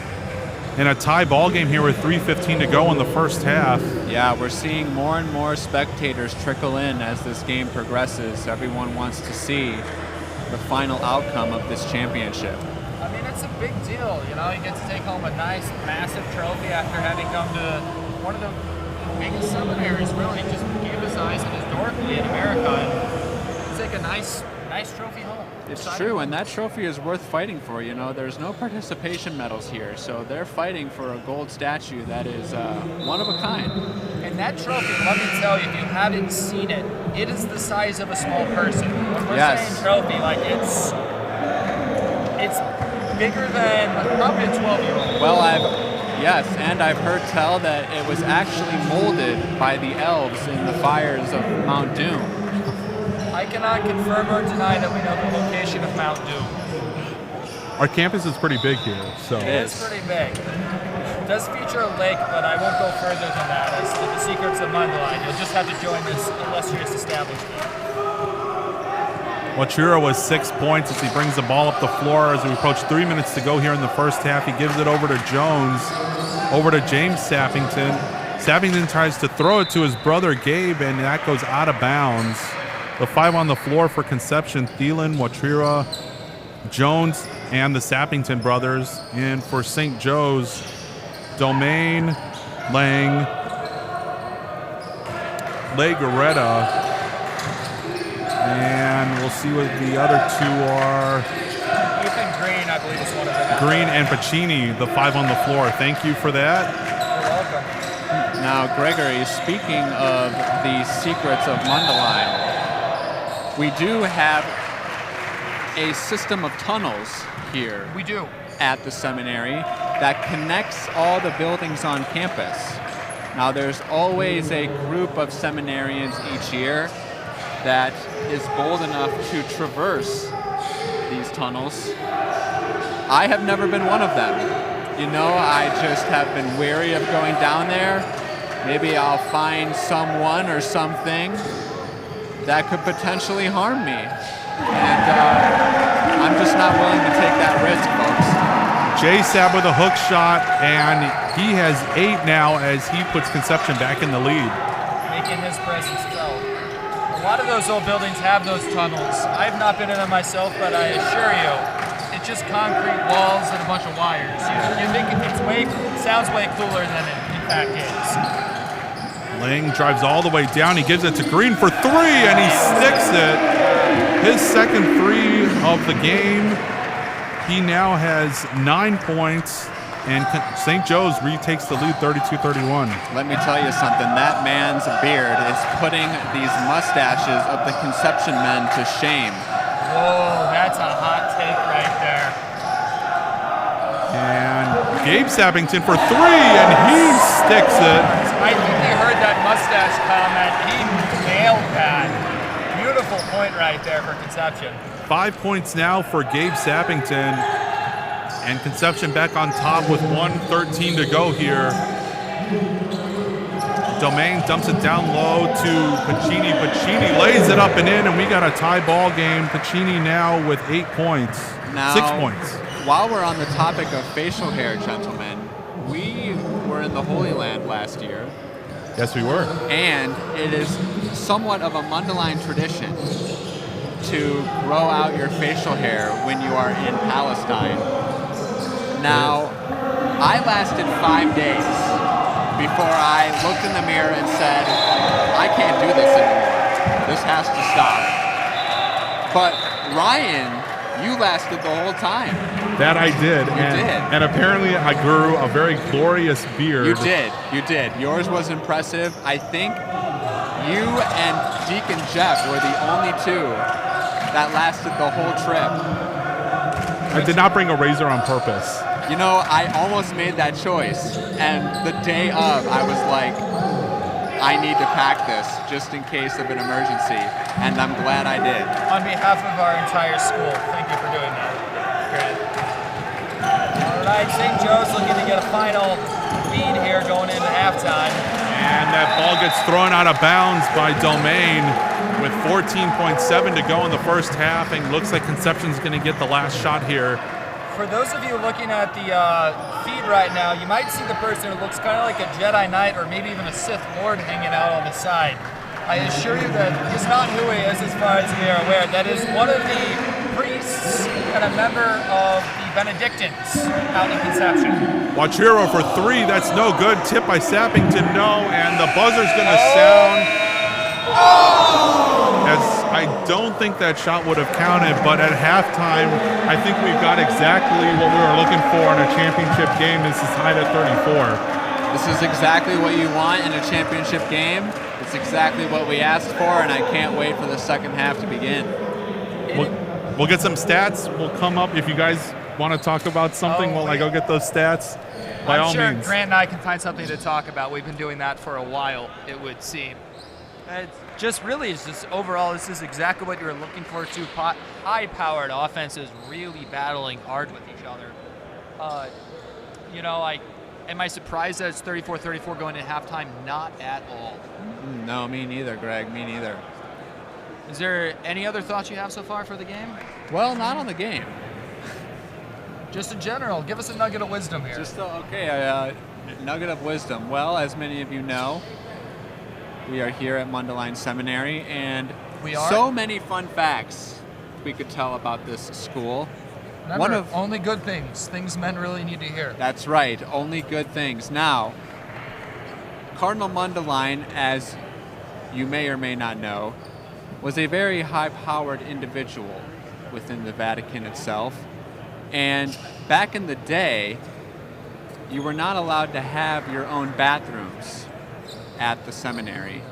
in a tie ball game here with 3:15 to go in the first half. Yeah, we're seeing more and more spectators trickle in as this game progresses. Everyone wants to see the final outcome of this championship. I mean, it's a big deal. You know, he gets to take home a nice, massive trophy after having come to one of the biggest seminaries, really. Just gave his eyes and historically in America. And take a nice trophy home. It's true, and that trophy is worth fighting for. You know, there's no participation medals here, so they're fighting for a gold statue that is one of a kind. And that trophy, let me tell you, if you haven't seen it, it is the size of a small person. When we're saying trophy, like it's It's bigger than probably a 12-year-old. Well, I've heard tell that it was actually molded by the elves in the fires of Mount Doom. I cannot confirm or deny that we know the location of Mount Doom. Our campus is pretty big here, so. It's pretty big. It does feature a lake, but I won't go further than that as to the secrets of Mundelein. You'll just have to join this illustrious establishment. Wachira was 6 points as he brings the ball up the floor as we approach 3 minutes to go here in the first half. He gives it over to Jones, over to James Sappington. Sappington tries to throw it to his brother Gabe, and that goes out of bounds. The 5 on the floor for Conception: Thielen, Wachira, Jones, and the Sappington brothers. And for St. Joe's, Domain, Lang, Legoretta, and we'll see what the other two are. Ethan Green, I believe, is one of them. Green and Pacini, the 5 on the floor. Thank you for that. You're welcome. Now, Gregory, speaking of the secrets of Mundelein, we do have a system of tunnels here. We do. At the seminary that connects all the buildings on campus. Now, there's always a group of seminarians each year that is bold enough to traverse these tunnels. I have never been one of them. You know, I just have been wary of going down there. Maybe I'll find someone or something that could potentially harm me. And I'm just not willing to take that risk, folks. J-Sab with a hook shot, and he has 8 now as he puts Conception back in the lead. Making his presence felt. A lot of those old buildings have those tunnels. I've not been in them myself, but I assure you, it's just concrete walls and a bunch of wires. You think sounds way cooler than it in fact is. Lang drives all the way down. He gives it to Green for 3, and he sticks it. His second 3 of the game. He now has 9 points, and St. Joe's retakes the lead 32-31. Let me tell you something. That man's beard is putting these mustaches of the Conception men to shame. Whoa, that's a hot take right there. And Gabe Sappington for 3, and he sticks it. I think he heard that mustache comment. He nailed that. Beautiful point right there for Conception. 5 points now for Gabe Sappington, and Conception back on top with 1:13 to go here. Domain dumps it down low to Pacini. Pacini lays it up and in, and we got a tie ball game. Pacini now with 8 points. Now, 6 points. While we're on the topic of facial hair, gentlemen, we were in the Holy Land last year. Yes, we were. And it is somewhat of a Mundelein tradition to grow out your facial hair when you are in Palestine. Now, I lasted 5 days before I looked in the mirror and said, I can't do this anymore. This has to stop. But Ryan, you lasted the whole time. That I did. You did. And apparently I grew a very glorious beard. You did. Yours was impressive. I think you and Deacon Jeff were the only 2 that lasted the whole trip. I did not bring a razor on purpose. You know, I almost made that choice. And the day of, I was like, I need to pack this just in case of an emergency. And I'm glad I did. On behalf of our entire school, thank you for doing that. Great. All right, St. Joe's looking to get a final lead here going into halftime. And that ball gets thrown out of bounds by Domain with 14.7 to go in the first half, and looks like Conception's going to get the last shot here. For those of you looking at the feed right now, you might see the person who looks kind of like a Jedi Knight or maybe even a Sith Lord hanging out on the side. I assure you that he's not who he is as far as we are aware. That is one of the priests and a member of the Benedictines out in Conception. Wachira for 3, that's no good. Tip by Sappington, no, and the buzzer's going to sound. As I don't think that shot would have counted, but at halftime, I think we've got exactly what we were looking for in a championship game. This is tied at 34. This is exactly what you want in a championship game. It's exactly what we asked for, and I can't wait for the second half to begin. We'll get some stats. We'll come up if you guys want to talk about something while I go get those stats. By all I'm sure means. Grant and I can find something to talk about. We've been doing that for a while, it would seem. It's just overall, this is exactly what you were looking for. Two high-powered offenses really battling hard with each other. Am I surprised that it's 34-34 going into halftime? Not at all. No, me neither, Greg. Me neither. Is there any other thoughts you have so far for the game? Well, not on the game. Just in general, give us a nugget of wisdom here. Nugget of wisdom. Well, as many of you know, we are here at Mundelein Seminary, and so many fun facts we could tell about this school. Remember, only good things men really need to hear. That's right, only good things. Now, Cardinal Mundelein, as you may or may not know, was a very high-powered individual within the Vatican itself. And back in the day, you were not allowed to have your own bathrooms at the seminary.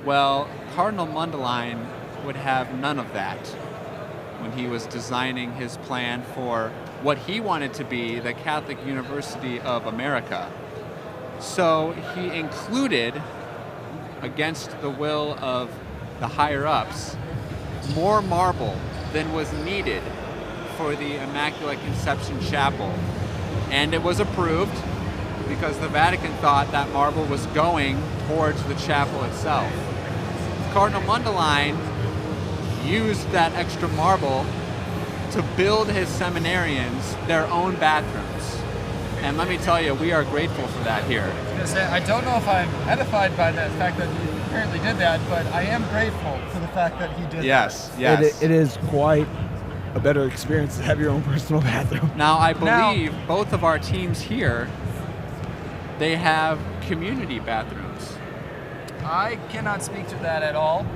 Well, Cardinal Mundelein would have none of that when he was designing his plan for what he wanted to be the Catholic University of America. So he included, against the will of the higher-ups, more marble than was needed for the Immaculate Conception Chapel. And it was approved because the Vatican thought that marble was going towards the chapel itself. Cardinal Mundelein used that extra marble to build his seminarians their own bathrooms. And let me tell you, we are grateful for that here. I don't know if I'm edified by the fact that he apparently did that, but I am grateful for the fact that he did that. Yes. It is quite a better experience to have your own personal bathroom. Now, I believe both of our teams here, they have community bathrooms. I cannot speak to that at all.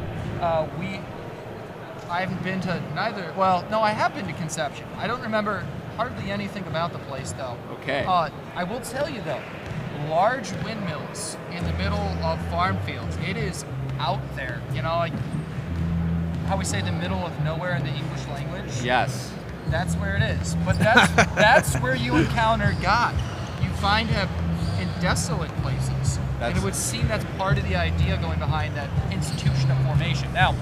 I haven't been to neither. Well, no, I have been to Conception. I don't remember hardly anything about the place, though. Okay. I will tell you, though, large windmills in the middle of farm fields. It is out there. Like how we say the middle of nowhere in the English language. Yes. That's where it is. But that's where you encounter God. You find him in desolate places. And it would seem that's part of the idea going behind that institution of formation. Now,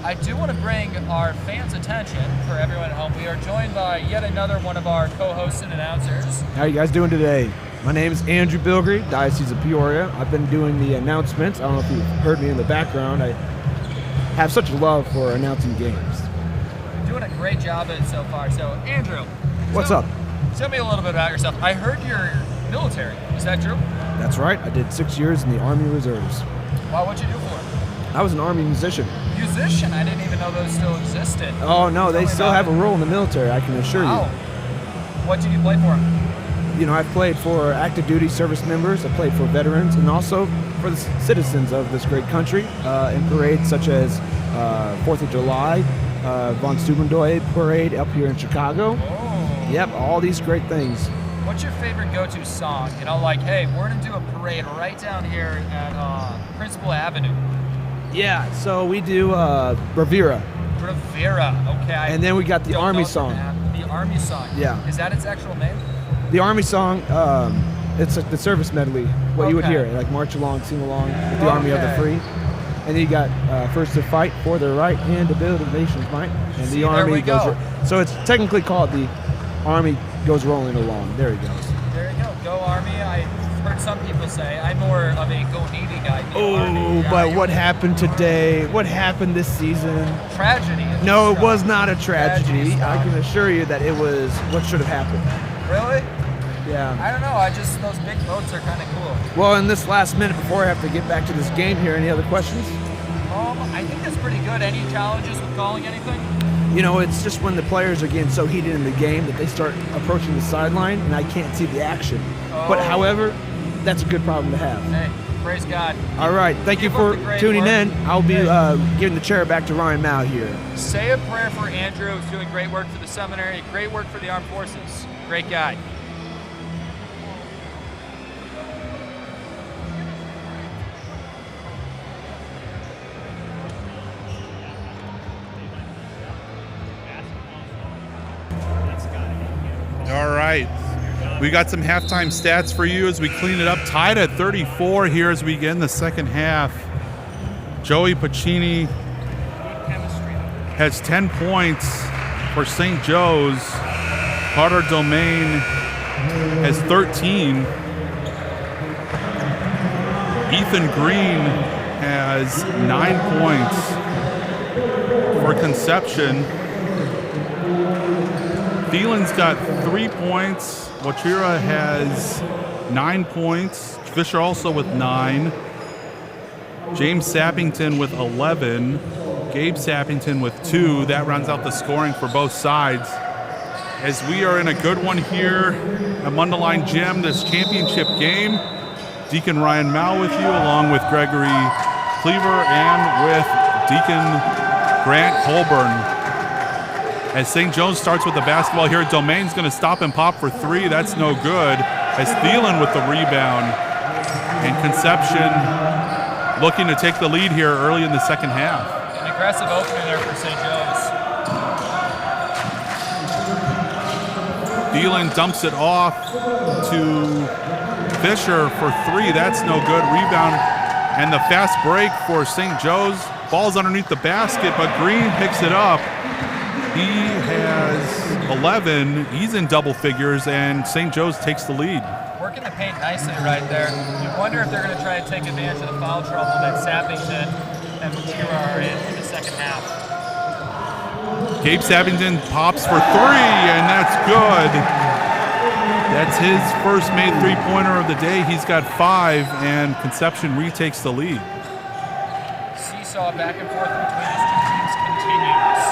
I do want to bring our fans' attention for everyone at home. We are joined by yet another one of our co-hosts and announcers. How are you guys doing today? My name is Andrew Bilgrey, Diocese of Peoria. I've been doing the announcements. I don't know if you've heard me in the background. I have such a love for announcing games. You're doing a great job at it so far. So, Andrew. What's up? Tell me a little bit about yourself. I heard you're military. Is that true? That's right. I did 6 years in the Army Reserves. Wow, what'd you do for it? I was an Army musician. Musician? I didn't even know those still existed. Oh, no, they still have a role in the military, I can assure you. What did you play for? I've played for active duty service members, I played for veterans, and also for the citizens of this great country in parades such as 4th of July, Von Steubendoy Parade up here in Chicago. Oh. Yep, all these great things. What's your favorite go-to song? Like, hey, we're going to do a parade right down here at Principal Avenue. Yeah, so we do Bravura. Bravura, okay. And then we got the Army song. The Army song. Yeah. Is that its actual name? The Army song, it's like the service medley, what you would hear, like march along, sing along with the Army of the Free. And then you got first to fight for their right and to build a nation's might. And the Army goes. So it's technically called the Army Goes Rolling Along. There he goes. There you go. Go Army. I've heard some people say. I'm more of a Go Navy guy. But what happened today? What happened this season? Tragedy. No, it was not a tragedy. I can assure you that it was what should have happened. Really? Yeah. I don't know. Those big boats are kind of cool. Well, in this last minute before I have to get back to this game here, any other questions? I think that's pretty good. Any challenges with calling anything? It's just when the players are getting so heated in the game that they start approaching the sideline and I can't see the action. But however, that's a good problem to have. Hey, praise God. All right, thank you for tuning in. I'll be giving the chair back to Ryan Mao here. Say a prayer for Andrew, who's doing great work for the seminary, great work for the armed forces. Great guy. All right. We got some halftime stats for you as we clean it up. Tied at 34 here as we begin the second half. Joey Pacini has 10 points for St. Joe's. Carter Domain has 13. Ethan Green has 9 points for Conception. Thielen's got 3 points. Wachira has 9 points. Fisher also with 9. James Sappington with 11. Gabe Sappington with 2. That rounds out the scoring for both sides. As we are in a good one here at Mundelein Gym, this championship game. Deacon Ryan Mao with you, along with Gregory Cleaver and with Deacon Grant Colburn. As St. Joe's starts with the basketball here, Domain's going to stop and pop for 3. That's no good. As Thielen with the rebound. And Conception looking to take the lead here early in the second half. An aggressive opener there for St. Joe's. Thielen dumps it off to Fisher for 3. That's no good. Rebound and the fast break for St. Joe's. Ball's underneath the basket, but Green picks it up. He has 11. He's in double figures, and St. Joe's takes the lead. Working the paint nicely right there. You wonder if they're going to try to take advantage of the foul trouble that Sappington and Wachira are in the second half. Gabe Sappington pops for 3, and that's good. That's his first made three-pointer of the day. He's got 5, and Conception retakes the lead. Seesaw back and forth between these two teams continues.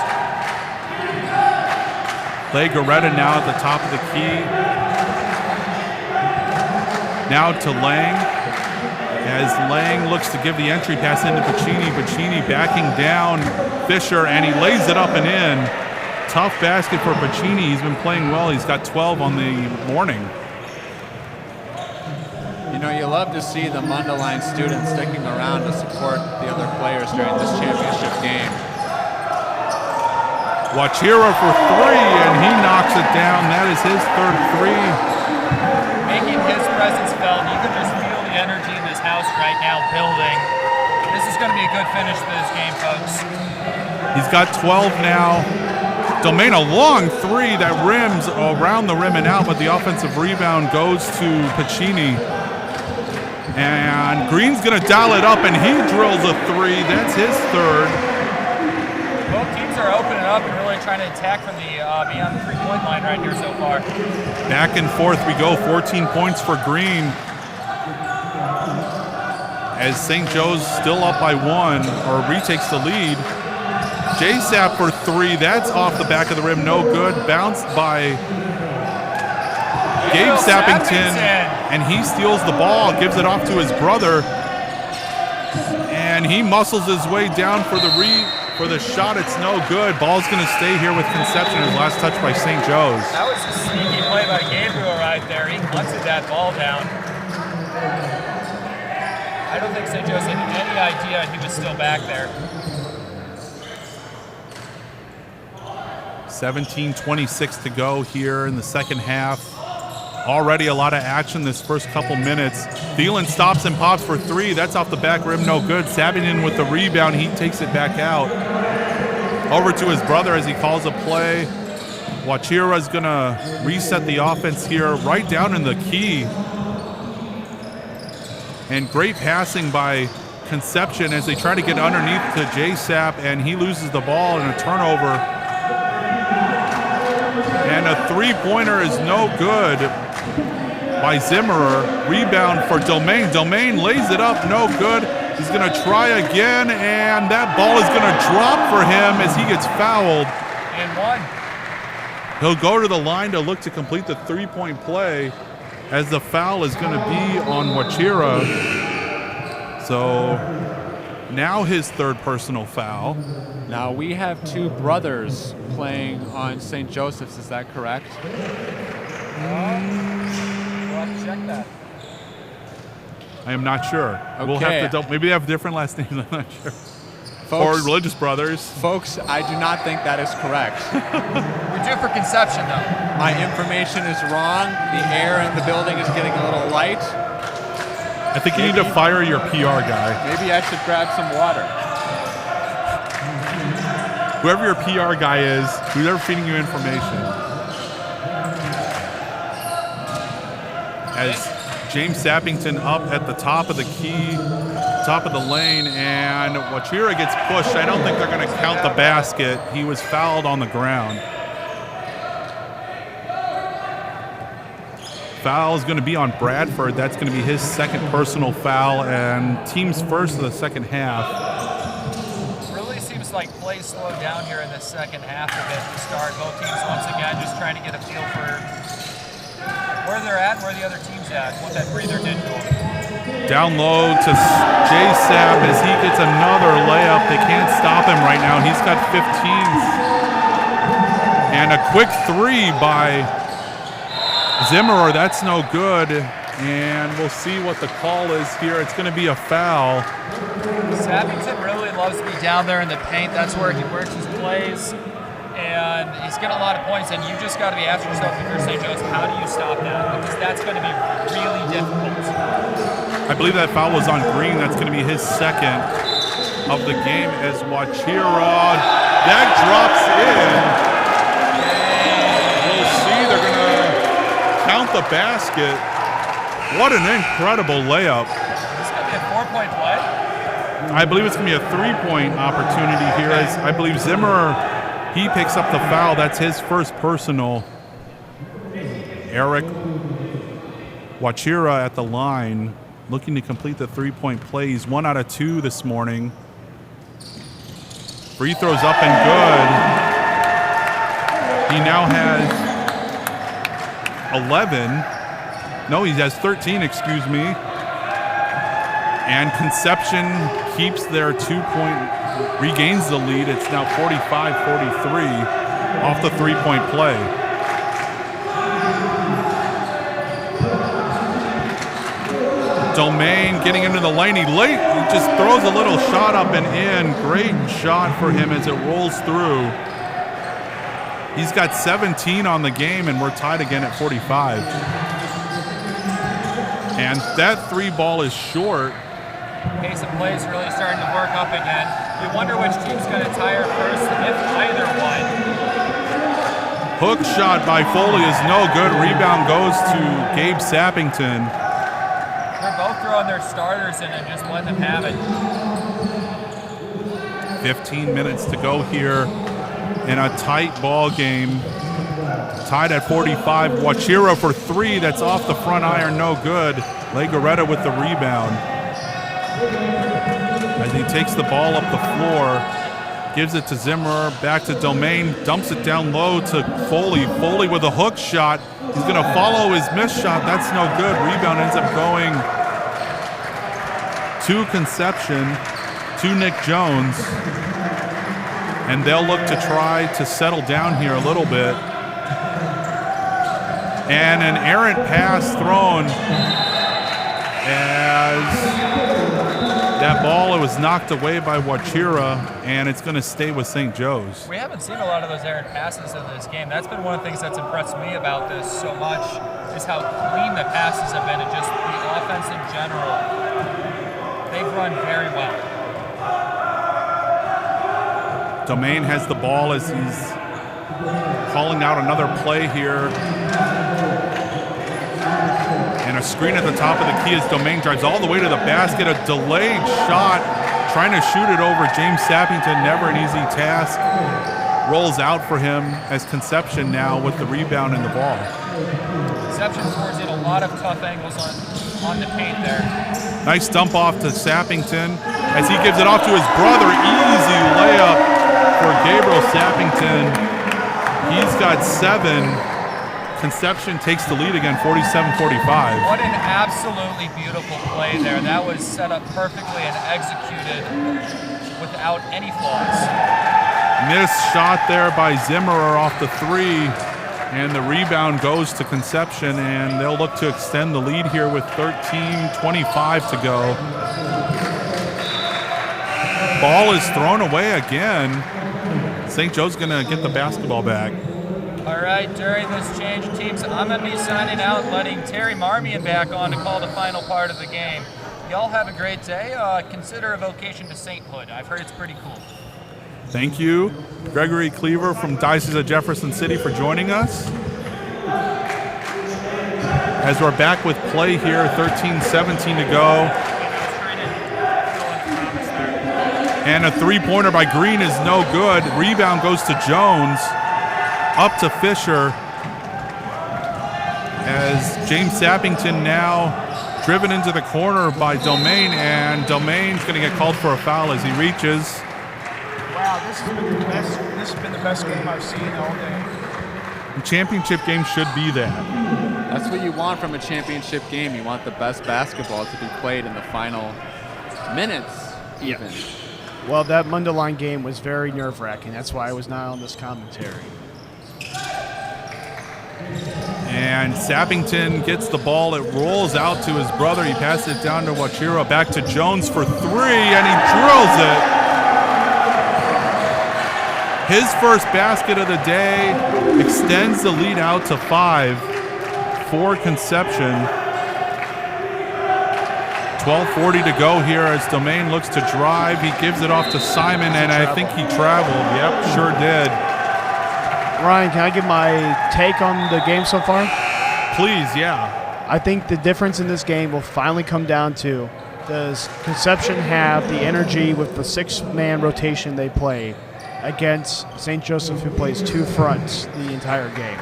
Clay Goretta now at the top of the key. Now to Lang. As Lang looks to give the entry pass into Pacini. Pacini backing down Fisher, and he lays it up and in. Tough basket for Pacini. He's been playing well. He's got 12 on the morning. You know, you love to see the Mundelein students sticking around to support the other players during this championship game. Wachira for 3, and he knocks it down. That is his third 3. Making his presence felt. You can just feel the energy in this house right now building. This is going to be a good finish for this game, folks. He's got 12 now. Domain, a long 3 that rims around the rim and out, but the offensive rebound goes to Pacini. And Green's going to dial it up, and he drills a 3. That's his third. Both teams are opening up and really trying to attack from the beyond the three-point line right here so far. Back and forth we go. 14 points for Green. As St. Joe's still up by 1, or retakes the lead. J-Sap for 3. That's off the back of the rim. No good. Bounced by Gabe Sappington. And he steals the ball. Gives it off to his brother. And he muscles his way down for the shot. It's no good. Ball's going to stay here with Conception. His last touch by St. Joe's. That was a sneaky play by Gabriel right there. He hunted that ball down. I don't think St. Joe's had any idea he was still back there. 17:26 to go here in the second half. Already a lot of action this first couple minutes. Thielen stops and pops for 3. That's off the back rim, no good. Sappington with the rebound. He takes it back out. Over to his brother as he calls a play. Wachira's going to reset the offense here right down in the key. And great passing by Conception as they try to get underneath to J-Sap, and he loses the ball in a turnover. And a three-pointer is no good by Zimmerer. Rebound for Domain. Domain lays it up, no good. He's going to try again, and that ball is going to drop for him as he gets fouled. And 1. He'll go to the line to look to complete the three-point play as the foul is going to be on Wachira. So now his third personal foul. Now we have 2 brothers playing on St. Joseph's, is that correct? We'll have to check that. I am not sure. Okay. We'll have to maybe they have different last names, I'm not sure. Folks, or religious brothers. Folks, I do not think that is correct. We do for Conception, though? My information is wrong. The air in the building is getting a little light. I think you need to fire your PR guy. Maybe I should grab some water. Whoever your PR guy is, who's ever feeding you information. As James Sappington up at the top of the key, top of the lane, and Wachira gets pushed. I don't think they're going to count the basket. He was fouled on the ground. Foul is going to be on Bradford. That's going to be his second personal foul, and team's first of the second half. Really seems like play slowed down here in the second half of it to start. Both teams once again just trying to get a feel for where they're at and where the other team's at, what that breather did to them. Down low to Jay Sapp as he gets another layup. They can't stop him right now. He's got 15s. And a quick three by Zimmerer. That's no good. And we'll see what the call is here. It's going to be a foul. Sappington really loves to be down there in the paint. That's where he works his plays. And he's getting a lot of points. And you just got to be asking yourself, if you're St. Joe's, how do you stop that? Because that's going to be really difficult. I believe that foul was on Green. That's going to be his second of the game as Wachira. That drops in. We'll see. They're going to count the basket. What an incredible layup. This is going to be a 4-point play. I believe it's going to be a 3-point opportunity here as I believe Zimmer, he picks up the foul. That's his first personal. Eric Wachira at the line, looking to complete the 3-point play. He's 1 out of 2 this morning. Free throws up and good. He now has 11. No, he has 13, excuse me. And Conception keeps their 2-point, regains the lead. It's now 45-43 off the 3-point play. Domain getting into the lane. He just throws a little shot up and in. Great shot for him as it rolls through. He's got 17 on the game, and we're tied again at 45. And that 3 ball is short. Pace of play is really starting to work up again. You wonder which team's going to tire first, if either one. Hook shot by Foley is no good. Rebound goes to Gabe Sappington. They're both throwing their starters in and just letting them have it. 15 minutes to go here in a tight ball game. Tied at 45. Wachira for 3. That's off the front iron. No good. Legaretta with the rebound. As he takes the ball up the floor. Gives it to Zimmer. Back to Domain. Dumps it down low to Foley. Foley with a hook shot. He's going to follow his missed shot. That's no good. Rebound ends up going to Conception, to Nick Jones. And they'll look to try to settle down here a little bit. And an errant pass thrown as that ball was knocked away by Wachira, and it's going to stay with St. Joe's. We haven't seen a lot of those errant passes in this game. That's been one of the things that's impressed me about this so much, is how clean the passes have been and just the offense in general. They've run very well. Domain has the ball as he's calling out another play here. And a screen at the top of the key as Domain drives all the way to the basket. A delayed shot, trying to shoot it over James Sappington. Never an easy task. Rolls out for him as Conception now with the rebound and the ball. Conception scores in a lot of tough angles on the paint there. Nice dump off to Sappington as he gives it off to his brother. Easy layup for Gabriel Sappington. He's got 7. Conception takes the lead again, 47-45. What an absolutely beautiful play there. That was set up perfectly and executed without any flaws. Missed shot there by Zimmerer off the 3, and the rebound goes to Conception, and they'll look to extend the lead here with 13:25 to go. Ball is thrown away again. St. Joe's going to get the basketball back. All right, during this change of teams, I'm going to be signing out, letting Terry Marmion back on to call the final part of the game. Y'all have a great day. Consider a vocation to sainthood. I've heard it's pretty cool. Thank you, Gregory Cleaver from Diocese of Jefferson City, for joining us. As we're back with play here, 13-17 to go. And a three-pointer by Green is no good. Rebound goes to Jones. Up to Fisher. As James Sappington now driven into the corner by Domain, and Domain's going to get called for a foul as he reaches. Wow, this has been the best. This has been the best game I've seen all day. The championship game should be that. That's what you want from a championship game. You want the best basketball to be played in the final minutes, even. Well, that Mundelein game was very nerve-wracking. That's why I was not on this commentary. And Sappington gets the ball. It rolls out to his brother. He passes it down to Wachira. Back to Jones for three, and he drills it. His first basket of the day extends the lead out to 5 for Conception. 12:40 to go here as Domain looks to drive. He gives it off to Simon, and I think he traveled. Yep, sure did. Ryan, can I give my take on the game so far? Please, yeah. I think the difference in this game will finally come down to, does Conception have the energy with the 6-man rotation they play against St. Joseph, who plays 2 fronts the entire game?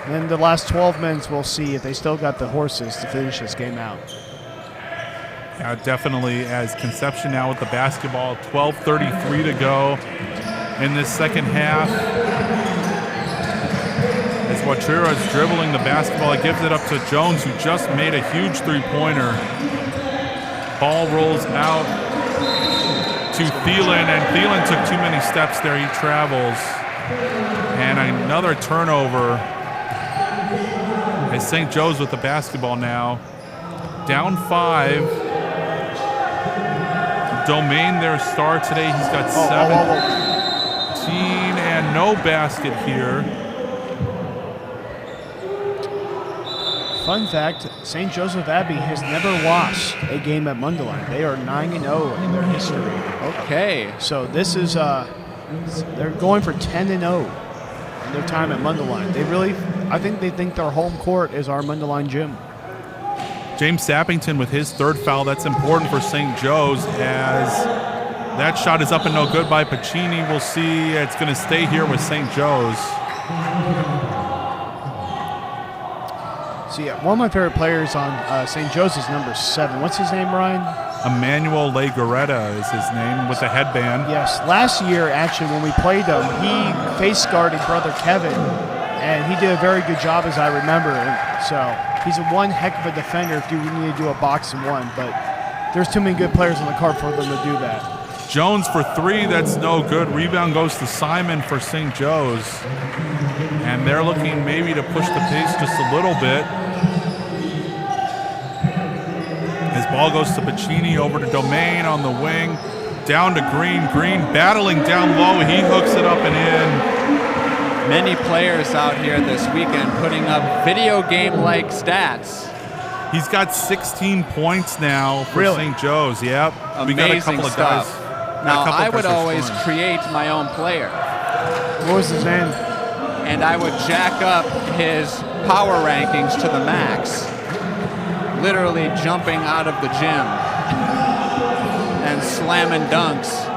And then the last 12 minutes, we'll see if they still got the horses to finish this game out. Yeah, definitely, as Conception now with the basketball. 12:33 to go in this second half. As Wachira is dribbling the basketball, he gives it up to Jones, who just made a huge three-pointer. Ball rolls out to Thielen, and Thielen took too many steps there. He travels. And another turnover as St. Joe's with the basketball now. Down 5. Domain, their star today. He's got 17 and no basket here. Fun fact, St. Joseph Abbey has never lost a game at Mundelein. They are 9-0 in their history. Okay. So this is, they're going for 10-0 in their time at Mundelein. I think they think their home court is our Mundelein gym. James Sappington with his 3rd foul. That's important for St. Joe's, as that shot is up and no good by Pacini. We'll see. It's going to stay here with St. Joe's. See, one of my favorite players on St. Joe's is number 7. What's his name, Ryan? Emmanuel Legoretta is his name, with the headband. Yes. Last year, actually, when we played him, he face guarded brother Kevin, and he did a very good job, as I remember. And so he's one heck of a defender if you need to do a box and one, but there's too many good players on the court for them to do that. Jones for 3, that's no good. Rebound goes to Simon for St. Joe's. And they're looking maybe to push the pace just a little bit. His ball goes to Pacini, over to Domain on the wing. Down to Green. Green battling down low. He hooks it up and in. Many players out here this weekend putting up video game-like stats. He's got 16 points now for St. Joe's. Yep. Amazing we got a couple of stuff. guys. Now, I would always create my own player. What was his name? And I would jack up his power rankings to the max. Literally jumping out of the gym and slamming dunks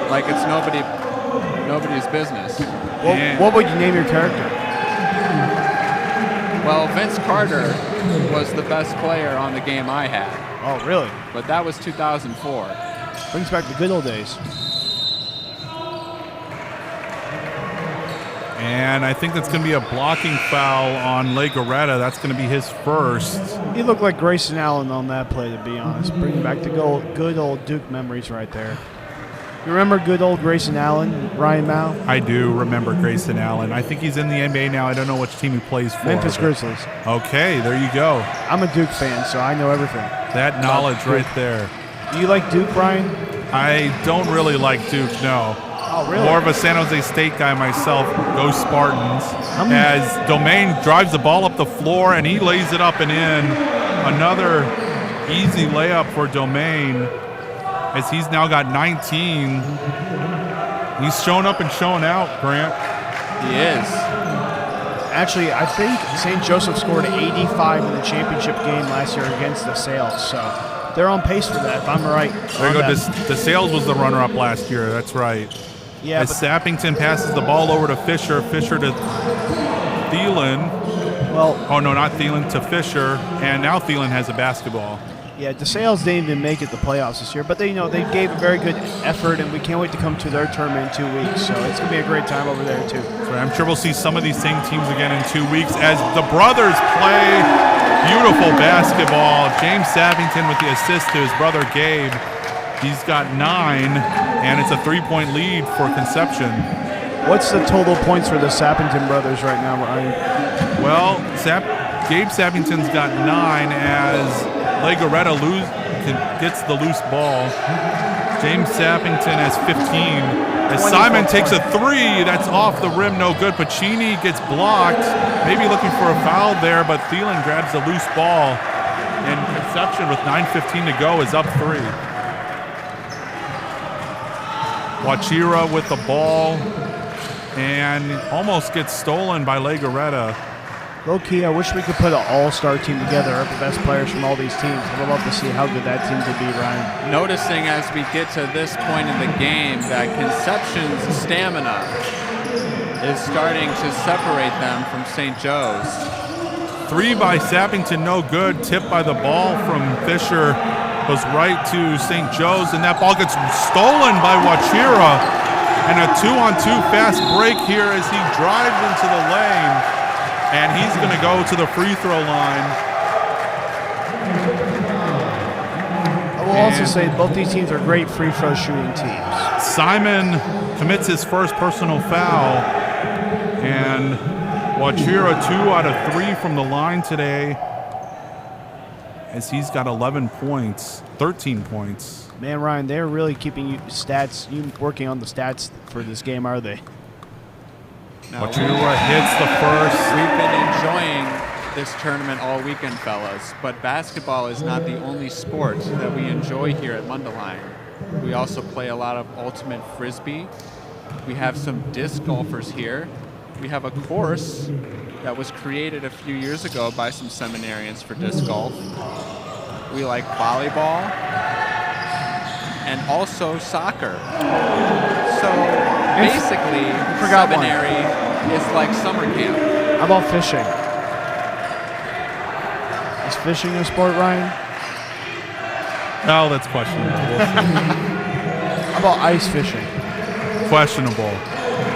like it's nobody's business. What would you name your character? Well, Vince Carter was the best player on the game I had. Oh, really? But that was 2004. Brings back the good old days. And I think that's going to be a blocking foul on Legoretta. That's going to be his first. He looked like Grayson Allen on that play, to be honest. Bringing back the good old Duke memories right there. You remember good old Grayson Allen, Ryan Mao? I do remember Grayson Allen. I think he's in the NBA now. I don't know which team he plays for. Memphis Grizzlies. Okay, there you go. I'm a Duke fan, so I know everything. That knowledge right there. Do you like Duke, Ryan? I don't really like Duke, no. Oh, really? More of a San Jose State guy myself. Go Spartans. As Domain drives the ball up the floor and he lays it up and in. Another easy layup for Domain as he's now got 19. He's showing up and showing out, Grant. He is. Actually, I think St. Joseph scored 85 in the championship game last year against the Sales, so they're on pace for that, if I'm right. There you go. The Sales was the runner-up last year. That's right. Yeah, as Sappington passes the ball over to Fisher, Fisher to Thielen. Well, oh, no, not Thielen, to Fisher, and now Thielen has a basketball. Yeah, DeSales didn't even make it the playoffs this year, but they gave a very good effort, and we can't wait to come to their tournament in 2 weeks. So it's going to be a great time over there, too. So I'm sure we'll see some of these same teams again in 2 weeks as the brothers play beautiful basketball. James Sappington with the assist to his brother Gabe. He's got 9, and it's a 3-point lead for Conception. What's the total points for the Sappington brothers right now, Ryan? Well, Gabe Sappington's got 9 as Legoretta gets the loose ball. James Sappington has 15. As Simon takes a 3, that's off the rim, no good. Pacini gets blocked, maybe looking for a foul there, but Thielen grabs the loose ball. And Conception with 9:15 to go is up 3. Wachira with the ball and almost gets stolen by Legoretta. Low key, I wish we could put an all-star team together of the best players from all these teams. I would love to see how good that team could be, Ryan. Noticing as we get to this point in the game that Conception's stamina is starting to separate them from St. Joe's. 3 by Sappington, no good. Tipped by the ball from Fisher. Goes right to St. Joe's, and that ball gets stolen by Wachira. And a 2-on-2 fast break here as he drives into the lane. And he's going to go to the free throw line. I will also say both these teams are great free throw shooting teams. Simon commits his first personal foul. And Wachira 2 out of 3 from the line today as he's got 11 points, 13 points. Man, Ryan, they're really keeping you working on the stats for this game, are they? Wachira hits the first. We've been enjoying this tournament all weekend, fellas, but basketball is not the only sport that we enjoy here at Mundelein. We also play a lot of ultimate frisbee. We have some disc golfers here. We have a course that was created a few years ago by some seminarians for disc golf. We like volleyball and also soccer. So basically, seminary is like summer camp. How about fishing? Is fishing a sport, Ryan? No, that's questionable. How about ice fishing? Questionable.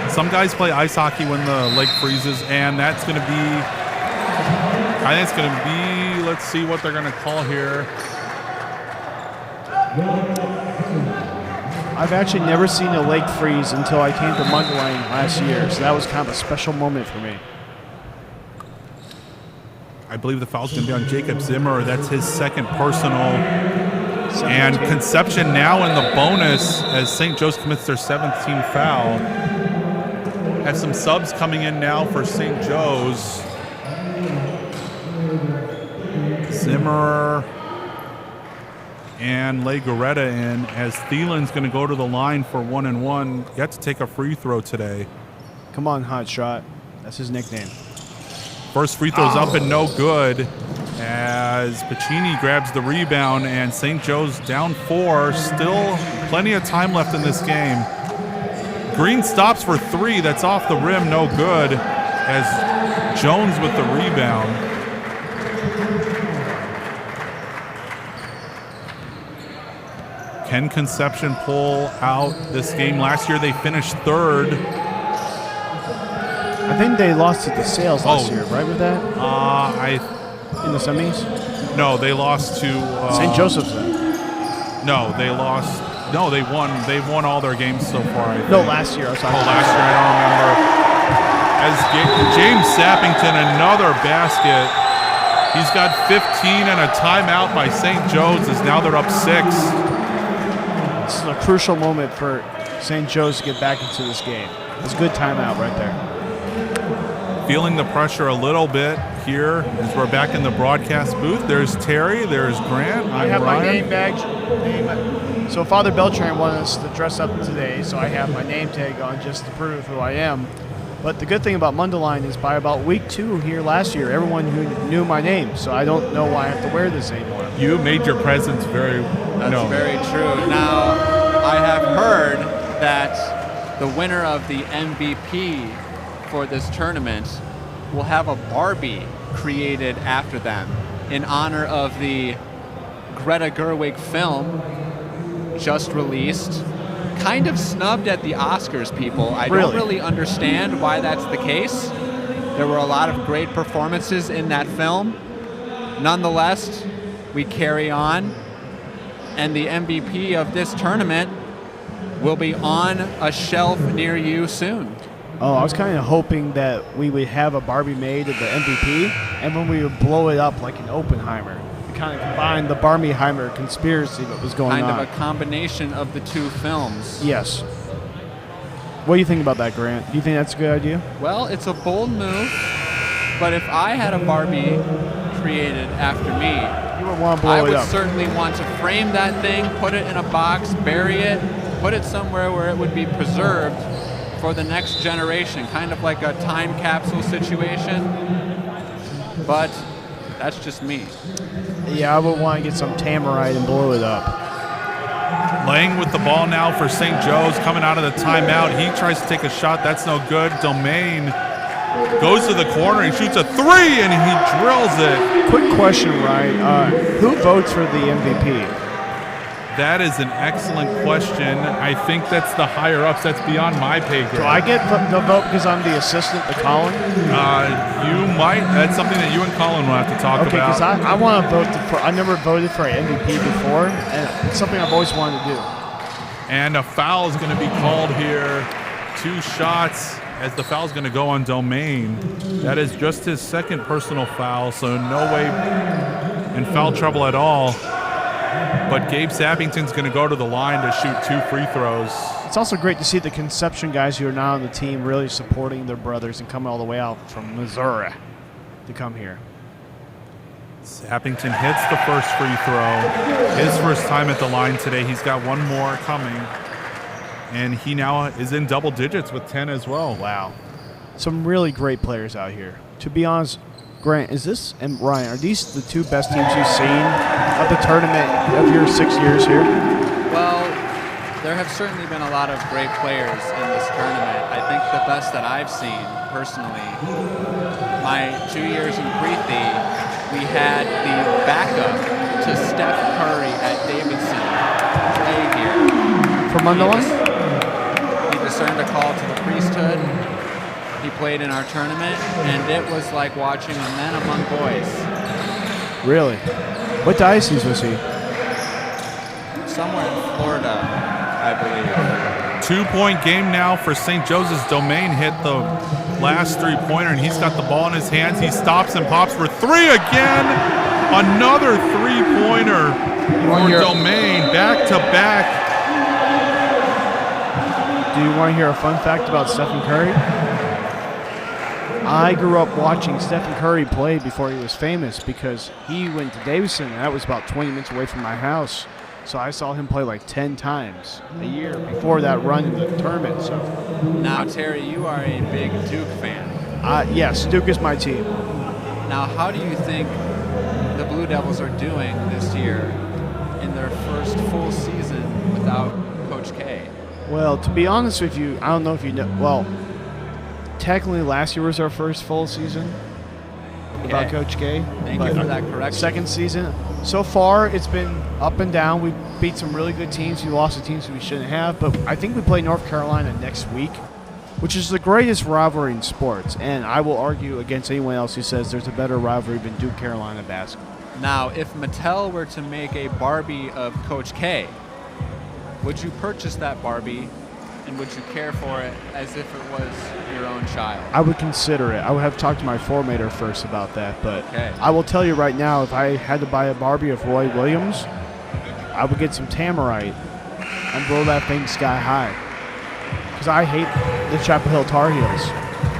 Some guys play ice hockey when the lake freezes, and that's going to be, I think it's going to be, let's see what they're going to call here. I've actually never seen a lake freeze until I came to Mundelein last year, so that was kind of a special moment for me. I believe the foul's going to be on Jacob Zimmer. That's his second personal. And Conception now in the bonus as St. Joe's commits their 7th team foul. Have some subs coming in now for St. Joe's. Zimmer and Legoretta in as Thielen's going to go to the line for 1-and-1. Yet to take a free throw today. Come on, hot shot. That's his nickname. First free throw's up and no good as Pacini grabs the rebound and St. Joe's down 4. Still plenty of time left in this game. Green stops for 3. That's off the rim, no good as Jones with the rebound. Can Conception pull out this game? Last year they finished 3rd. I think they lost to the Sales last year, right with that? In the semis? No, they lost to St. Joseph's then. No, they lost. No, they won. They've won all their games so far. I think. No, last year. I was talking about last year. I don't remember. As James Sappington, another basket. He's got 15 and a timeout by St. Joe's as now they're up 6. This is a crucial moment for St. Joe's to get back into this game. It's a good timeout right there. Feeling the pressure a little bit here as we're back in the broadcast booth. There's Terry, there's Grant. I have my Ryan. name badge. So Father Beltran wanted us to dress up today, so I have my name tag on just to prove who I am. But the good thing about Mundelein is by about week 2 here last year, everyone knew my name, so I don't know why I have to wear this anymore. You made your presence very known. Very true. Now, I have heard that the winner of the MVP for this tournament will have a Barbie created after them in honor of the Greta Gerwig film just released. Kind of snubbed at the Oscars, people. I don't really understand why that's the case. There were a lot of great performances in that film. Nonetheless, we carry on, and the MVP of this tournament will be on a shelf near you soon. Oh, I was kind of hoping that we would have a Barbie made of the MVP, and when we would blow it up like an Oppenheimer. Kind of combine the Barbieheimer conspiracy that was going on. Kind of a combination of the two films. Yes. What do you think about that, Grant? Do you think that's a good idea? Well, it's a bold move, but if I had a Barbie created after me, you would want to blow I it would up. certainly want to frame that thing, put it in a box, bury it, put it somewhere where it would be preserved for the next generation, kind of like a time capsule situation. But that's just me. Yeah, I would want to get some Tamarite and blow it up. Laying with the ball now for St. Joe's, coming out of the timeout. He tries to take a shot. That's no good. Domain goes to the corner. He shoots a 3, and he drills it. Quick question, Ryan. Who votes for the MVP? That is an excellent question. I think that's the higher-ups. That's beyond my pay grade. Do I get the vote because I'm the assistant to Colin? You might. That's something that you and Colin will have to talk Okay, about. because I want to vote for. I never voted for an MVP before, and it's something I've always wanted to do. And a foul is going to be called here. 2 shots as the foul is going to go on Domain. That is just his second personal foul, so no way in foul trouble at all. But Gabe Sappington's going to go to the line to shoot 2 free throws. It's also great to see the Conception guys who are now on the team really supporting their brothers and coming all the way out from Missouri to come here. Sappington hits the first free throw. His first time at the line today. He's got 1 more coming. And he now is in double digits with 10 as well. Wow. Some really great players out here. To be honest, Grant, is this and Ryan, are these the 2 best teams you've seen of the tournament of your 6 years here? Well, there have certainly been a lot of great players in this tournament. I think the best that I've seen, personally, my 2 years in Preethy, we had the backup to Steph Curry at Davidson play here. For Mundelein? He discerned a call to the priesthood. He played in our tournament, and it was like watching a men among boys. Really? What diocese was he? Somewhere in Florida, I believe. 2-point game now for St. Joseph's. Domain hit the last 3-pointer, and he's got the ball in his hands. He stops and pops for 3 again. Another 3-pointer for Domain, back to back. Do you want to hear a fun fact about Stephen Curry? I grew up watching Stephen Curry play before he was famous because he went to Davidson, and that was about 20 minutes away from my house. So I saw him play like 10 times a year before that run in the tournament. So Now, Terry, you are a big Duke fan. yes, Duke is my team. Now, how do you think the Blue Devils are doing this year in their first full season without Coach K? Well, to be honest with you, I don't know if you know. Well, technically last year was our first full season without Coach K. Thank you for that correction. Second season. So far, it's been up and down. We beat some really good teams. We lost to teams we shouldn't have. But I think we play North Carolina next week, which is the greatest rivalry in sports. And I will argue against anyone else who says there's a better rivalry than Duke-Carolina basketball. Now, if Mattel were to make a Barbie of Coach K, would you purchase that Barbie, and would you care for it as if it was your own child? I would consider it. I would have talked to my formator first about that. But Okay. I will tell you right now, if I had to buy a Barbie of Roy Williams, I would get some Tamarite and blow that thing sky high. because I hate the Chapel Hill Tar Heels.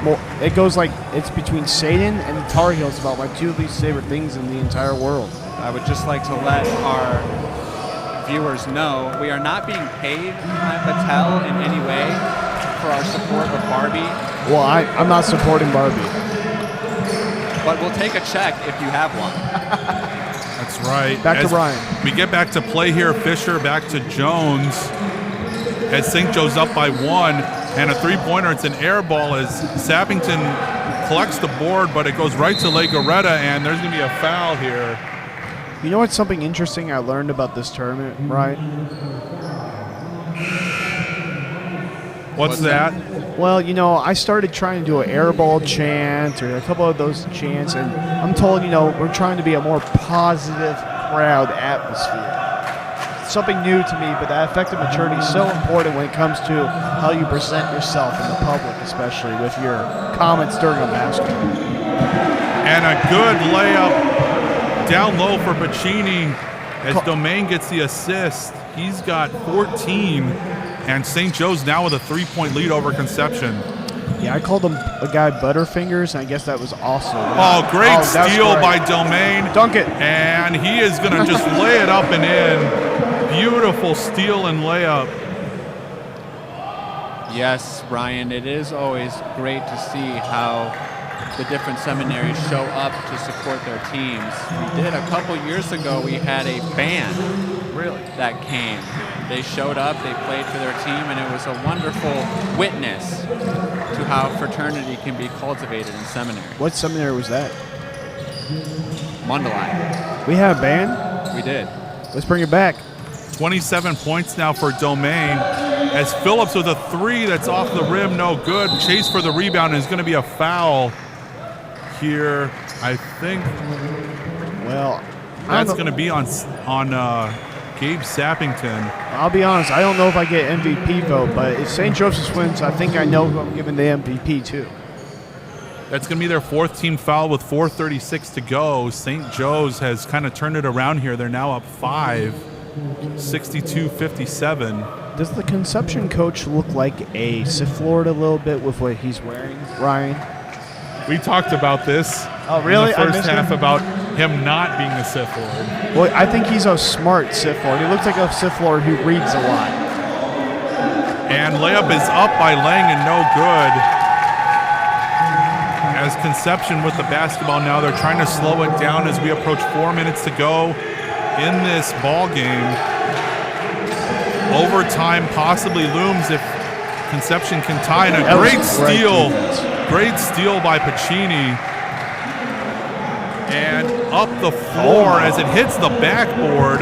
Well, it goes like it's between Satan and the Tar Heels about my two least favorite things in the entire world. I would just like to let our viewers know we are not being paid by Mattel in any way for our support of Barbie, Well, I'm not supporting Barbie. but we'll take a check if you have one. That's right. Back to As Ryan. We get back to play here. Fisher back to Jones. As St. Joe's up by 1, and a three-pointer. It's an air ball as Sappington collects the board, but it goes right to Legoretta, and there's going to be a foul here. You know what's something interesting I learned about this tournament, Ryan? What's that? Well, you know, I started trying to do an airball chant or a couple of those chants, and I'm told, you know, we're trying to be a more positive, proud atmosphere. Something new to me, but that effective maturity is so important when it comes to how you present yourself in the public, especially with your comments during a basketball. And a good layup down low for Pacini as Domain gets the assist. He's got 14, and St. Joe's now with a 3-point lead over Conception. Yeah, I called him a guy Butterfingers, and I guess that was also. Oh, great steal by Domain. Dunk it. And he is going to just lay it up and in. Beautiful steal and layup. Yes, Ryan, it is always great to see how the different seminaries show up to support their teams. We did a couple years ago, we had a band that came. They showed up, they played for their team, and it was a wonderful witness to how fraternity can be cultivated in seminary. What seminary was that? Mundelein. We have a band? We did. Let's bring it back. 27 points now for Domain as Phillips with a 3 that's off the rim, no good. Chase for the rebound, and is going to be a foul here, I think. Well, that's going to be on Gabe Sappington. I'll be honest, I don't know if I get MVP vote, but if St. Joseph's wins, I think I know who I'm giving the MVP to. That's going to be their 4th team foul with 4:36 to go. St. Joe's has kind of turned it around here. They're now up 5, 62-57. Does the Conception coach look like a Sith Lord a little bit with what he's wearing, Ryan? We talked about this Oh, really? in the first half about him not being a Sith Lord. Well, I think he's a smart Sith Lord. He looks like a Sith Lord who reads a lot. And layup is up by Lang and no good. As Conception with the basketball now, they're trying to slow it down as we approach 4 minutes to go in this ball game. Overtime possibly looms if Conception can tie, and a great steal. Great steal by Pacini. And up the floor as it hits the backboard.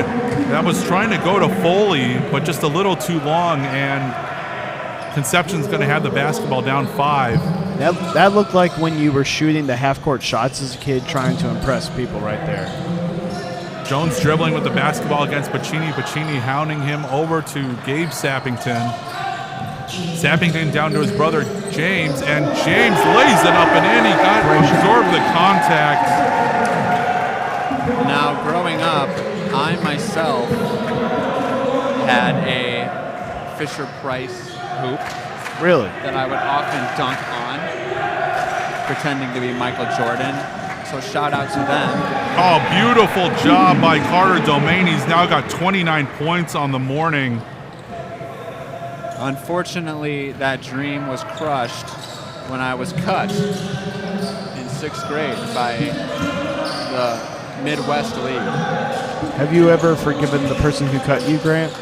That was trying to go to Foley, but just a little too long, and Conception's going to have the basketball down 5. That looked like when you were shooting the half-court shots as a kid trying to impress people right there. Jones dribbling with the basketball against Pacini. Pacini hounding him over to Gabe Sappington. Sappington down to his brother James, and James lays it up and in. He got absorbed the contact. Now, growing up, I myself had a Fisher-Price hoop. Really? That I would often dunk on, pretending to be Michael Jordan. So shout out to them. Oh, beautiful job by Carter Domain. He's now got 29 points on the morning. Unfortunately, that dream was crushed when I was cut in 6th grade by the Midwest League. Have you ever forgiven the person who cut you, Grant?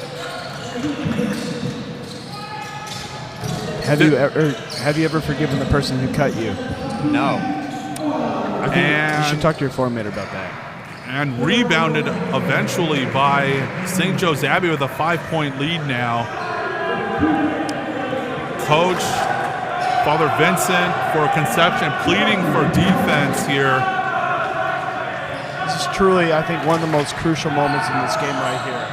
Have you ever forgiven the person who cut you? No. I think you should talk to your formator about that. And rebounded eventually by St. Joe's Abbey with a 5-point lead now. Coach Father Vincent for Conception pleading for defense here. This is truly, I think, one of the most crucial moments in this game right here.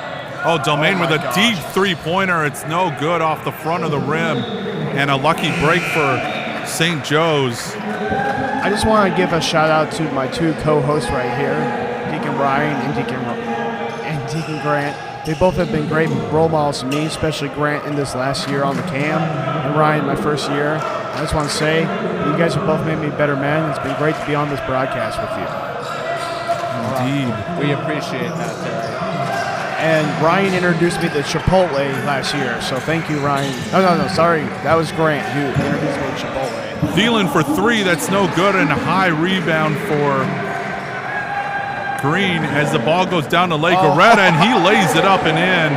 Oh, Domain with a deep three-pointer. It's no good off the front of the rim. And a lucky break for St. Joe's. I just want to give a shout-out to my two co-hosts right here, Deacon Ryan and Deacon Grant. They both have been great role models to me, especially Grant in this last year on the cam. And and Ryan my first year. I just want to say you guys have both made me a better man. It's been great to be on this broadcast with you. Indeed. We appreciate that, Terry. And Ryan introduced me to Chipotle last year, so thank you, Ryan. No, sorry. That was Grant who introduced me to Chipotle. Thielen for three. That's no good, and a high rebound for Green as the ball goes down to Legoretta, and he lays it up and in.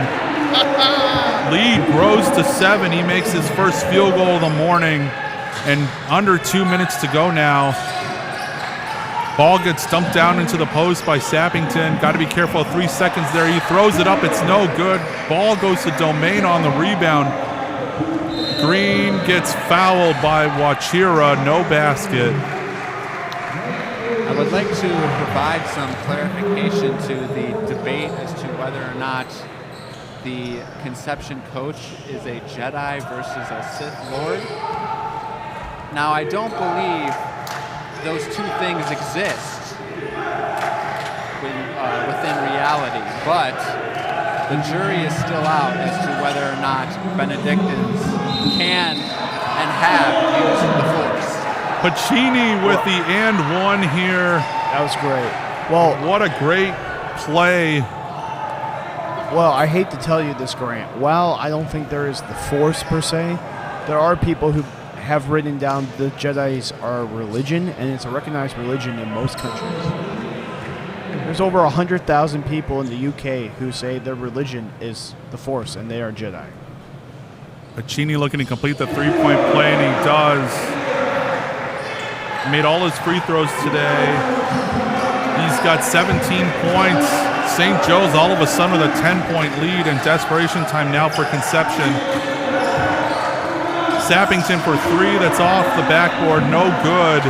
Lead grows to 7. He makes his first field goal of the morning, and under 2 minutes to go now. Ball gets dumped down into the post by Sappington. Got to be careful. 3 seconds there. He throws it up. It's no good. Ball goes to Domain on the rebound. Green gets fouled by Wachira. No basket. I would like to provide some clarification to the debate as to whether or not the Conception coach is a Jedi versus a Sith Lord. Now, I don't believe those two things exist within reality, but the jury is still out as to whether or not Benedictines can and have used the Force. Pacini with the and one here. That was great. Well, what a great play. Well, I hate to tell you this, Grant. While I don't think there is the Force per se, there are people who have written down the Jedis are religion, and it's a recognized religion in most countries. There's over 100,000 people in the UK who say their religion is the Force, and they are Jedi. Pacini looking to complete the three-point play, and he does. He made all his free throws today. He's got 17 points. St. Joe's all of a sudden with a 10-point lead, and desperation time now for Conception. Sappington for three, that's off the backboard, no good.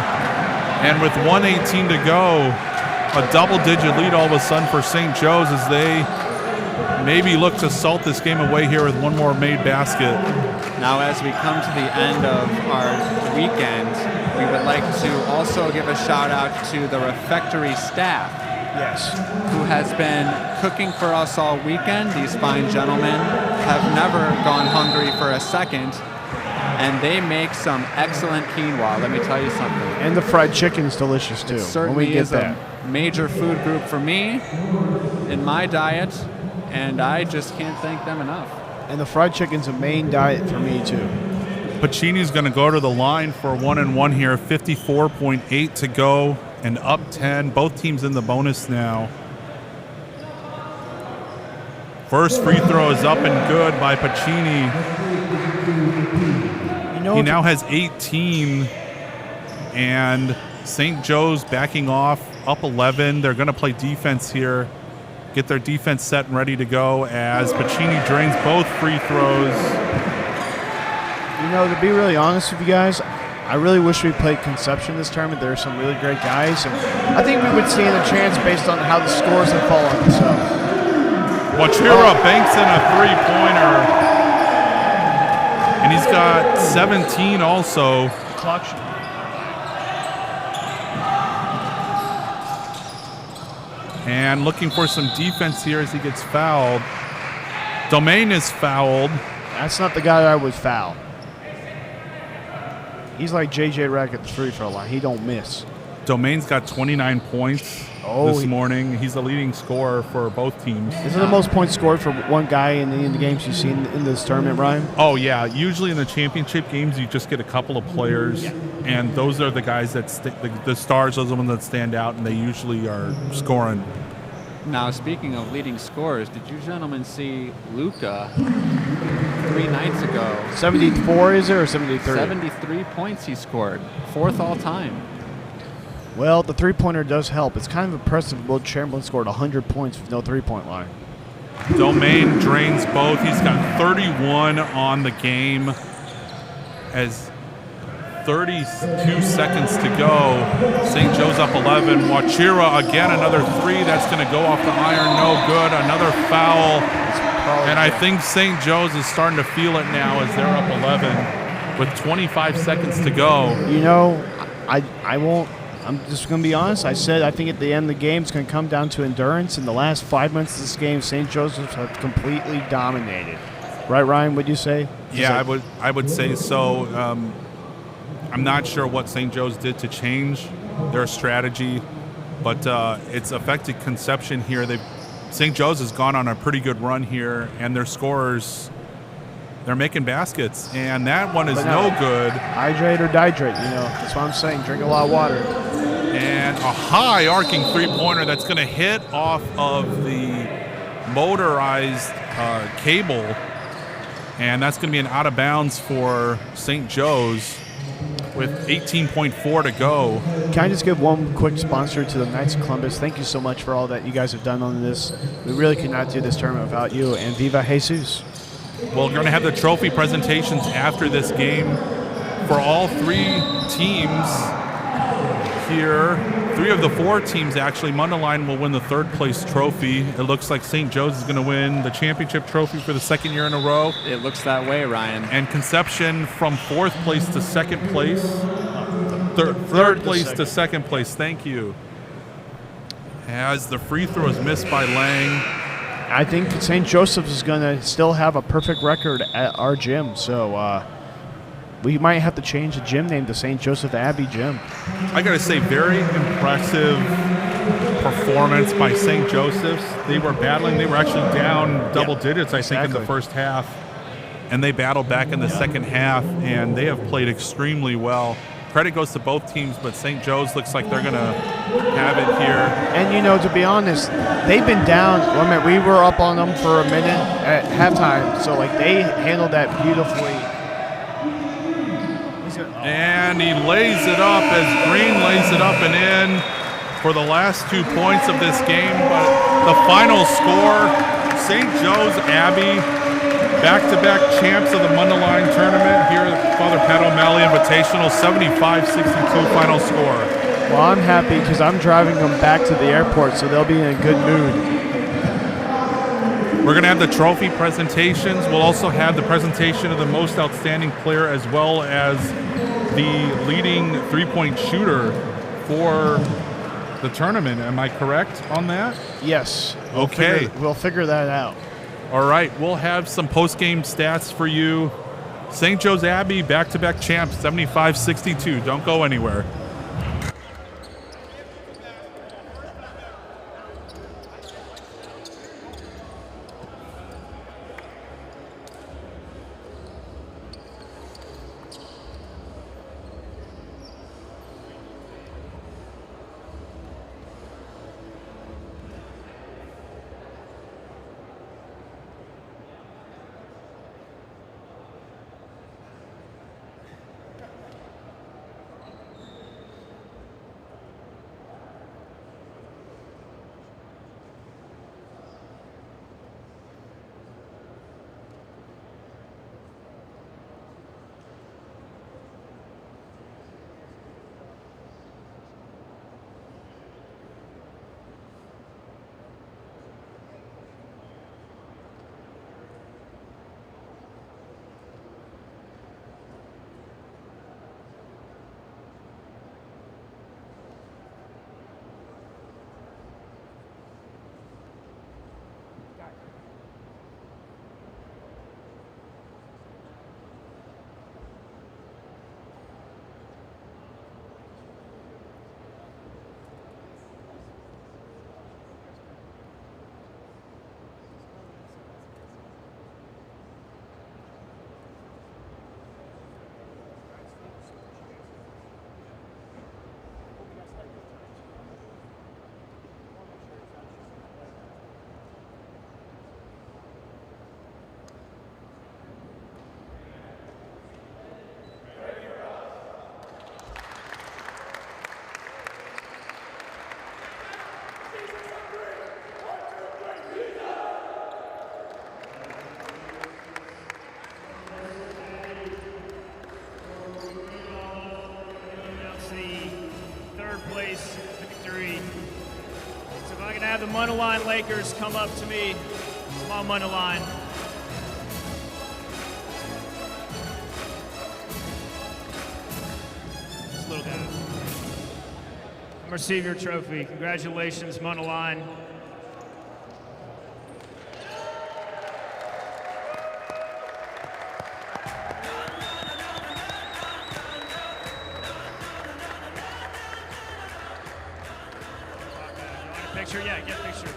And with 1:18 to go, a double-digit lead all of a sudden for St. Joe's as they maybe look to salt this game away here with one more made basket. Now, as we come to the end of our weekend, we would like to also give a shout-out to the refectory staff. Yes. Who has been cooking for us all weekend. These fine gentlemen have never gone hungry for a second. And they make some excellent quinoa, let me tell you something. And the fried chicken's delicious, too. It certainly is a major food group for me in my diet, and I just can't thank them enough. And the fried chicken's a main diet for me, too. Pacini's going to go to the line for 1-and-1 here. 54.8 to go and up 10. Both teams in the bonus now. First free throw is up and good by Pacini. He now has 18, and St. Joe's backing off, up 11. They're going to play defense here, get their defense set and ready to go as Pacini drains both free throws. You know, to be really honest with you guys, I really wish we played Conception this tournament. There are some really great guys, and I think we would stand a chance based on how the scores have fallen. So, Wachira banks in a three-pointer. And he's got 17 also. Clock should. And looking for some defense here as he gets fouled. Domain is fouled. That's not the guy I would foul. He's like J.J. Redick at the free throw line. He don't miss. Domain's got 29 points this morning. He's the leading scorer for both teams. Is it the most points scored for one guy in the games you've seen in this tournament, Ryan? Oh, yeah. Usually in the championship games, you just get a couple of players, and those are the guys that the stars, those are the ones that stand out, and they usually are scoring. Now, speaking of leading scorers, did you gentlemen see Luka 3 nights ago? 74 is it or 73? 73 points he scored, 4th all time. Well, the three-pointer does help. It's kind of impressive. Will Chamberlain scored 100 points with no three-point line. Domain drains both. He's got 31 on the game as 32 seconds to go. St. Joe's up 11. Wachira again, another three. That's going to go off the iron. No good. Another foul. And I think St. Joe's is starting to feel it now as they're up 11 with 25 seconds to go. You know, I won't. I'm just going to be honest. I said I think at the end of the game it's going to come down to endurance. In the last 5 minutes of this game, St. Joseph's have completely dominated. Right, Ryan, would you say? Yeah, I would say so. I'm not sure what St. Joe's did to change their strategy, but it's affected Conception here. St. Joe's has gone on a pretty good run here, and their scorers, they're making baskets, and that one is no good. Hydrate or dihydrate, That's what I'm saying. Drink a lot of water. And a high arcing three-pointer that's going to hit off of the motorized cable, and that's going to be an out of bounds for St. Joe's with 18.4 to go. Can I just give one quick sponsor to the Knights of Columbus? Thank you so much for all that you guys have done on this. We really could not do this tournament without you, and Viva Jesus. Well, we're going to have the trophy presentations after this game for all 3 teams here. 3 of the 4 teams, actually. Mundelein will win the 3rd place trophy. It looks like St. Joe's is going to win the championship trophy for the 2nd year in a row. It looks that way, Ryan. And Conception from 4th place to 2nd place. Third place to 2nd place. Thank you. As the free throw is missed by Lang. I think St. Joseph's is going to still have a perfect record at our gym, so we might have to change the gym name to St. Joseph Abbey Gym. I got to say, very impressive performance by St. Joseph's. They were battling. They were actually down double digits, I think, in the first half. And they battled back in the second half, and they have played extremely well. Credit goes to both teams, but St. Joe's looks like they're going to have it here. And, to be honest, they've been down. We were up on them for a minute at halftime, so, they handled that beautifully. And he lays it up as Green lays it up and in for the last 2 points of this game. But the final score, St. Joe's Abbey, back-to-back champs of the Mundelein Tournament here at Father Pat O'Malley Invitational, 75-62 final score. Well, I'm happy because I'm driving them back to the airport, so they'll be in a good mood. We're going to have the trophy presentations. We'll also have the presentation of the most outstanding player as well as the leading three-point shooter for the tournament. Am I correct on that? Yes. Okay. We'll figure that out. All right. We'll have some post-game stats for you. St. Joe's Abbey, back-to-back champs, 75-62. Don't go anywhere. Place victory. So if I can have the Mundelein Lakers come up to me. Come on, Mundelein. Just a little down. Come receive your trophy. Congratulations, Mundelein. Picture, yeah, get a picture.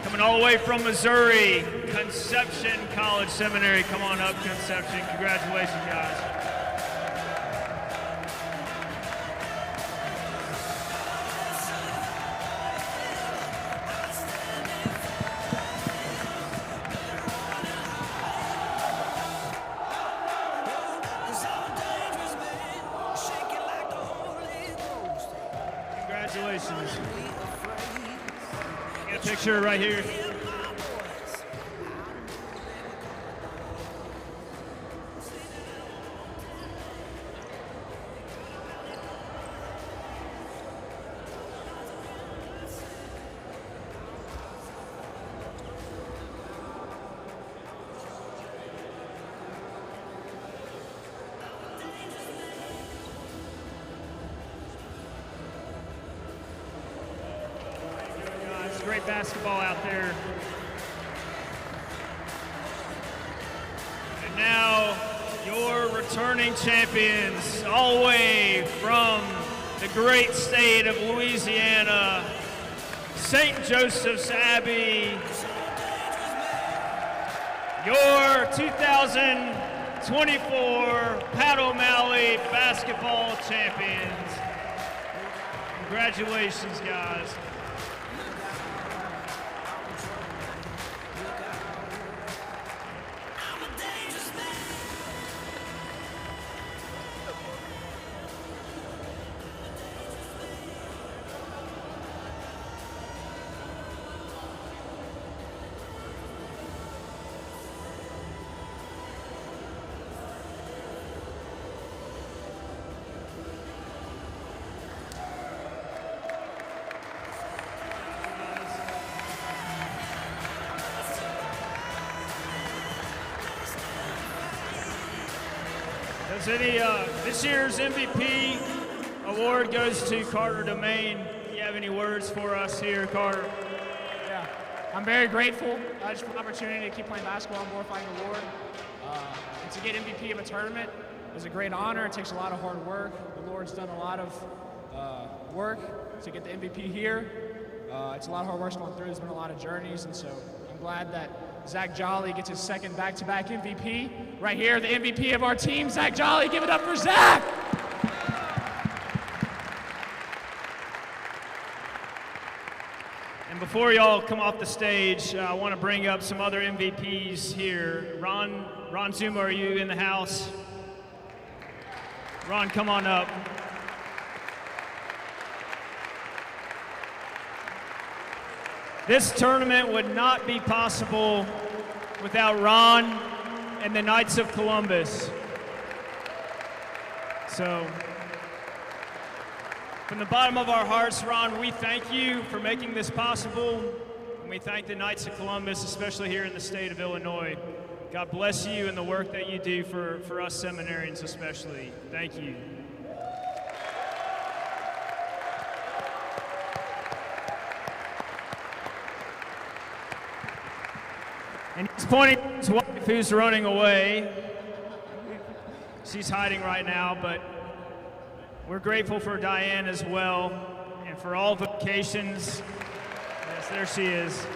Coming all the way from Missouri, Conception College Seminary. Come on up, Conception. Congratulations, guys. Congratulations. Get a picture right here. Great basketball out there. And now, your returning champions, all the way from the great state of Louisiana, St. Joseph's Abbey, your 2024 Pat O'Malley basketball champions. Congratulations, guys. This year's MVP award goes to Carter Domain. Do you have any words for us here, Carter? Yeah, I'm very grateful just for the opportunity to keep playing basketball and glorifying the Lord. And to get MVP of a tournament is a great honor. It takes a lot of hard work. The Lord's done a lot of work to get the MVP here. It's a lot of hard work going through. There's been a lot of journeys, and so I'm glad that Zach Jolly gets his second back-to-back MVP. Right here, the MVP of our team, Zach Jolly. Give it up for Zach! And before y'all come off the stage, I want to bring up some other MVPs here. Ron Zuma, are you in the house? Ron, come on up. This tournament would not be possible without Ron and the Knights of Columbus. So, from the bottom of our hearts, Ron, we thank you for making this possible, and we thank the Knights of Columbus, especially here in the state of Illinois. God bless you and the work that you do for us seminarians especially. Thank you. And he's pointing to his wife who's running away. She's hiding right now, but we're grateful for Diane as well, and for all vocations. Yes, there she is.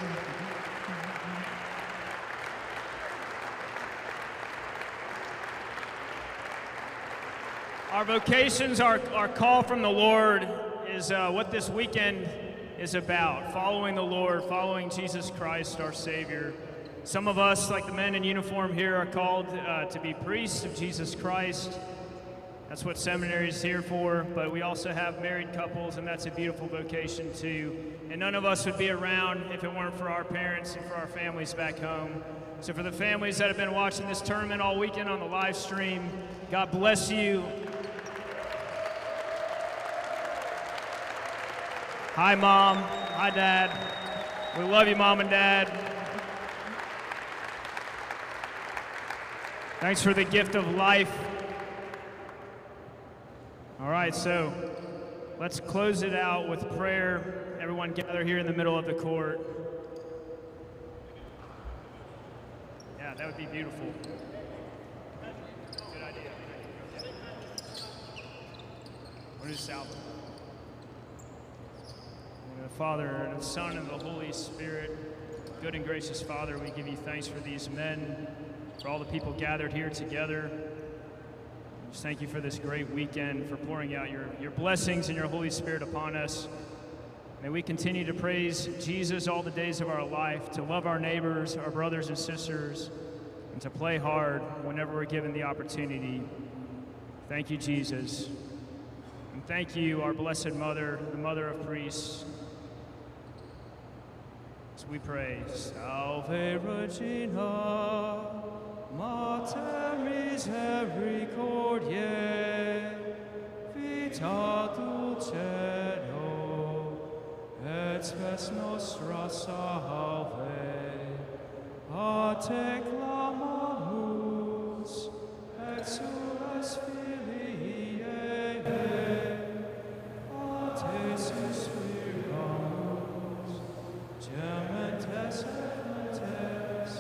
Our vocations, our call from the Lord is what this weekend is about, following the Lord, following Jesus Christ, our Savior. Some of us, like the men in uniform here, are called to be priests of Jesus Christ. That's what seminary is here for, but we also have married couples, and that's a beautiful vocation too. And none of us would be around if it weren't for our parents and for our families back home. So for the families that have been watching this tournament all weekend on the live stream, God bless you. Hi, Mom. Hi, Dad. We love you, Mom and Dad. Thanks for the gift of life. All right, so let's close it out with prayer. Everyone gather here in the middle of the court. Yeah, that would be beautiful. Good idea. What is this album? In the Father, and the Son, and the Holy Spirit, good and gracious Father, we give you thanks for these men, for all the people gathered here together. Just thank you for this great weekend, for pouring out your blessings and your Holy Spirit upon us. May we continue to praise Jesus all the days of our life, to love our neighbors, our brothers and sisters, and to play hard whenever we're given the opportunity. Thank you, Jesus. And thank you, our Blessed Mother, the Mother of Priests. As we pray, Salve Regina, Mater misericordiae, vita dulcedo, et spes nostra salve, a te clamamus, exules filii Eve, a te suspiramus, gementes et mentes,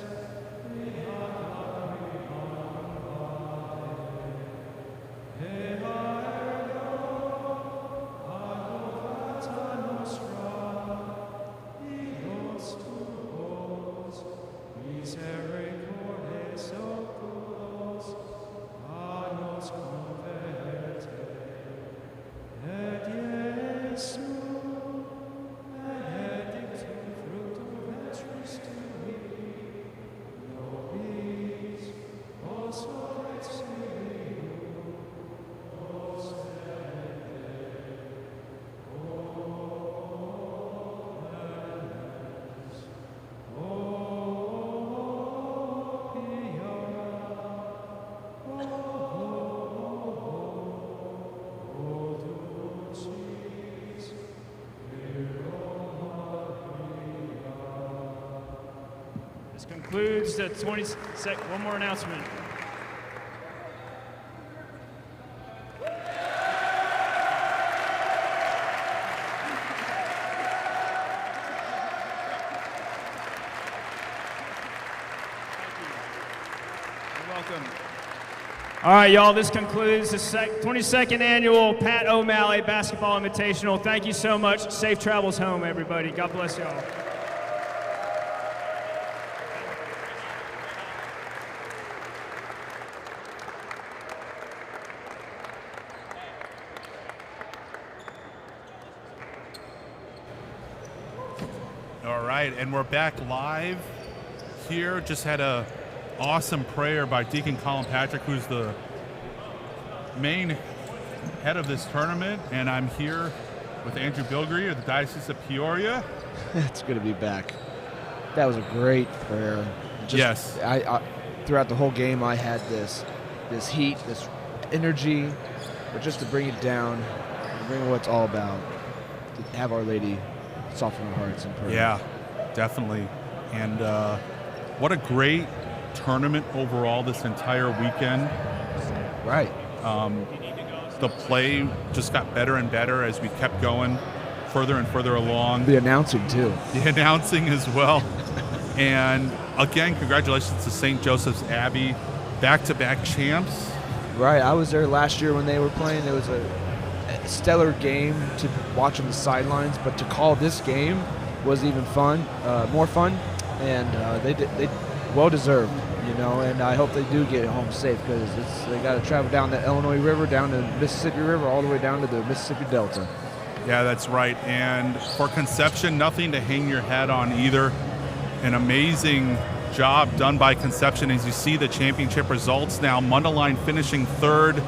via lacrimam vae, ea ergo, advocata nostra, Dios tuos, misericordes oculos, a nos converte, et Iesu, benedictum fructum ventris tui, nobis os exilium, os This concludes the 22nd. One more announcement. You're welcome. All right, y'all, this concludes the 22nd annual Pat O'Malley Basketball Invitational. Thank you so much. Safe travels home, everybody. God bless y'all. All right, and we're back live here. Just had a awesome prayer by Deacon Colin Patrick, who's the main head of this tournament, and I'm here with Andrew Bilgery of the Diocese of Peoria. It's good to be back. That was a great prayer. Yes. I throughout the whole game, I had this heat, this energy, but just to bring it down, and bring what it's all about, to have Our Lady soften our hearts in prayer. Yeah, definitely. And what a great tournament overall this entire weekend. Right. The play just got better and better as we kept going further and further along. The announcing, too. The announcing as well. And again, congratulations to St. Joseph's Abbey, back-to-back champs. Right. I was there last year when they were playing. It was a stellar game to watch on the sidelines, but to call this game was even more fun, and they well deserved, and I hope they do get home safe, because they got to travel down the Illinois River, down the Mississippi River, all the way down to the Mississippi Delta. Yeah, that's right. And for Conception, nothing to hang your head on either. An amazing job done by Conception as you see the championship results now. Mundelein finishing third,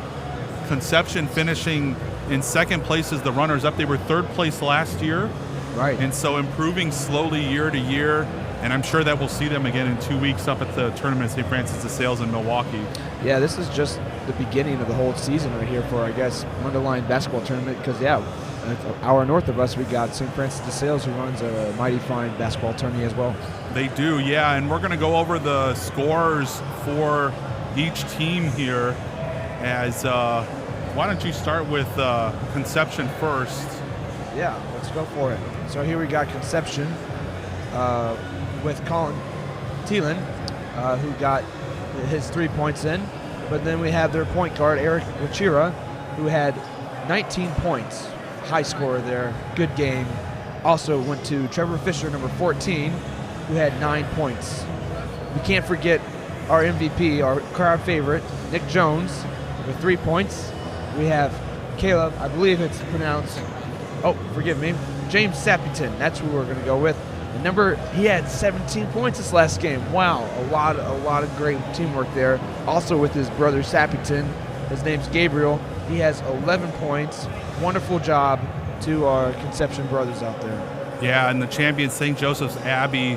Conception finishing in second place as the runners-up. They were third place last year. Right. And so improving slowly year to year. And I'm sure that we'll see them again in 2 weeks up at the tournament at St. Francis de Sales in Milwaukee. Yeah, this is just the beginning of the whole season right here for, I guess, Mundelein basketball tournament because, yeah, an hour north of us, we got St. Francis de Sales, who runs a mighty fine basketball tourney as well. They do, yeah, and we're going to go over the scores for each team here as, why don't you start with Conception first? Yeah, let's go for it. So here we got Conception with Colin Thielen, who got his 3 points in, but then we have their point guard, Eric Wachira, who had 19 points. High scorer there, good game. Also went to Trevor Fisher, number 14, who had 9 points. We can't forget our MVP, our crowd favorite, Nick Jones, with 3 points. We have Caleb, I believe it's pronounced, forgive me, James Sappington. That's who we're going to go with. He had 17 points this last game. Wow, a lot of great teamwork there. Also with his brother Sappington, his name's Gabriel. He has 11 points. Wonderful job to our Conception brothers out there. Yeah, and the champion St. Joseph's Abbey,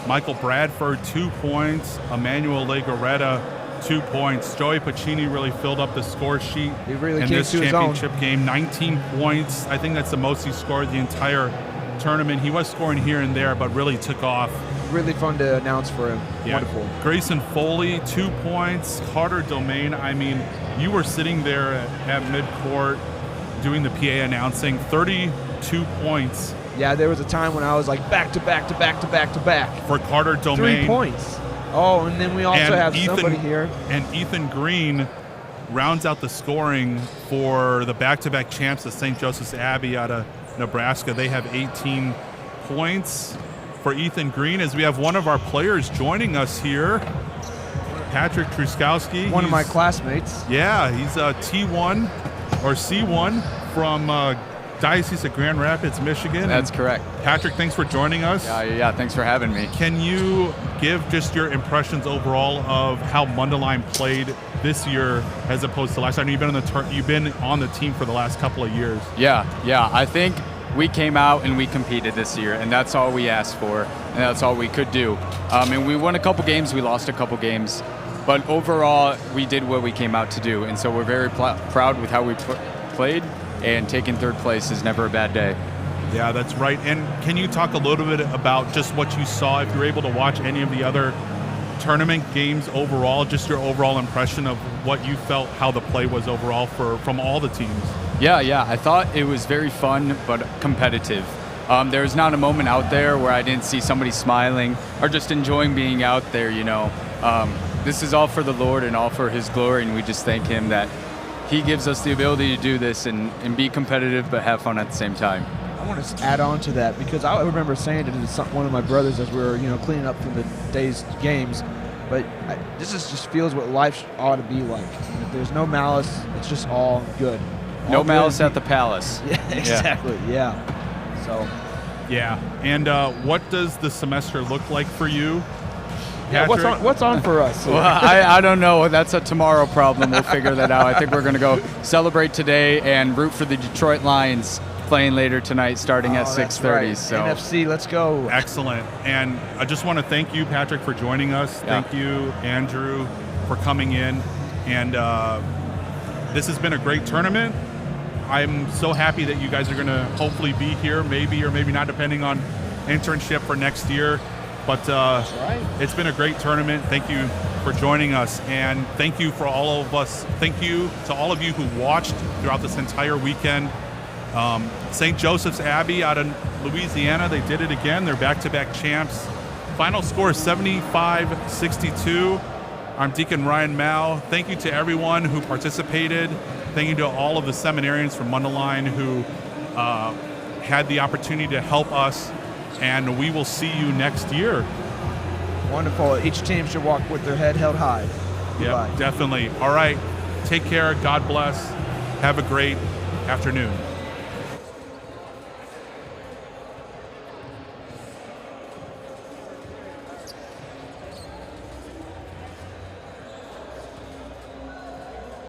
Michael Bradford, 2 points. Emmanuel Legoretta, 2 points. Joey Pacini really filled up the score sheet he really in came this to his own. championship game. 19 points. I think that's the most he scored the entire tournament. He was scoring here and there, but really took off. Really fun to announce for him. Yeah. Wonderful. Grayson Foley, 2 points. Carter Domain, I mean, you were sitting there at midcourt doing the PA announcing, 32 points. Yeah, there was a time when I was like back to back to back to back to back. For Carter Domain. 3 points. Oh, and then we also have somebody here. And Ethan Green rounds out the scoring for the back-to-back champs of St. Joseph's Abbey out of Nebraska. They have 18 points for Ethan Green as we have one of our players joining us here, Patrick Truskowski. One of my classmates. Yeah, he's a T1 or C1 from Diocese of Grand Rapids, Michigan. That's correct. Patrick, thanks for joining us. Yeah, thanks for having me. Can you give just your impressions overall of how Mundelein played this year as opposed to last time? You've been on the team for the last couple of years. Yeah. I think we came out and we competed this year, and that's all we asked for, and that's all we could do. And we won a couple games, we lost a couple games, but overall, we did what we came out to do, and so we're very proud with how we played. And taking third place is never a bad day. Yeah, that's right. And can you talk a little bit about just what you saw, if you're able to watch any of the other tournament games overall, just your overall impression of what you felt, how the play was overall from all the teams? Yeah, I thought it was very fun but competitive. There was not a moment out there where I didn't see somebody smiling or just enjoying being out there, This is all for the Lord and all for His glory, and we just thank Him that He gives us the ability to do this and be competitive but have fun at the same time. I want to add on to that because I remember saying it to one of my brothers as we were, cleaning up from the day's games. But this just feels what life ought to be like. If there's no malice, it's just all good. No malice at the palace. Yeah, exactly. Yeah. So. Yeah. And what does the semester look like for you? Yeah, what's on for us? Well, I don't know. That's a tomorrow problem. We'll figure that out. I think we're going to go celebrate today and root for the Detroit Lions playing later tonight starting at 6:30. Right. So NFC, let's go. Excellent. And I just want to thank you, Patrick, for joining us. Yeah. Thank you, Andrew, for coming in. And this has been a great tournament. I'm so happy that you guys are going to hopefully be here, maybe or maybe not, depending on internship for next year. But It's been a great tournament. Thank you for joining us, and thank you for all of us. Thank you to all of you who watched throughout this entire weekend. St. Joseph's Abbey out of Louisiana, they did it again. They're back-to-back champs. Final score is 75-62. I'm Deacon Ryan Mao. Thank you to everyone who participated. Thank you to all of the seminarians from Mundelein who had the opportunity to help us. And we will see you next year. Wonderful. Each team should walk with their head held high. Yeah, definitely. All right. Take care. God bless. Have a great afternoon.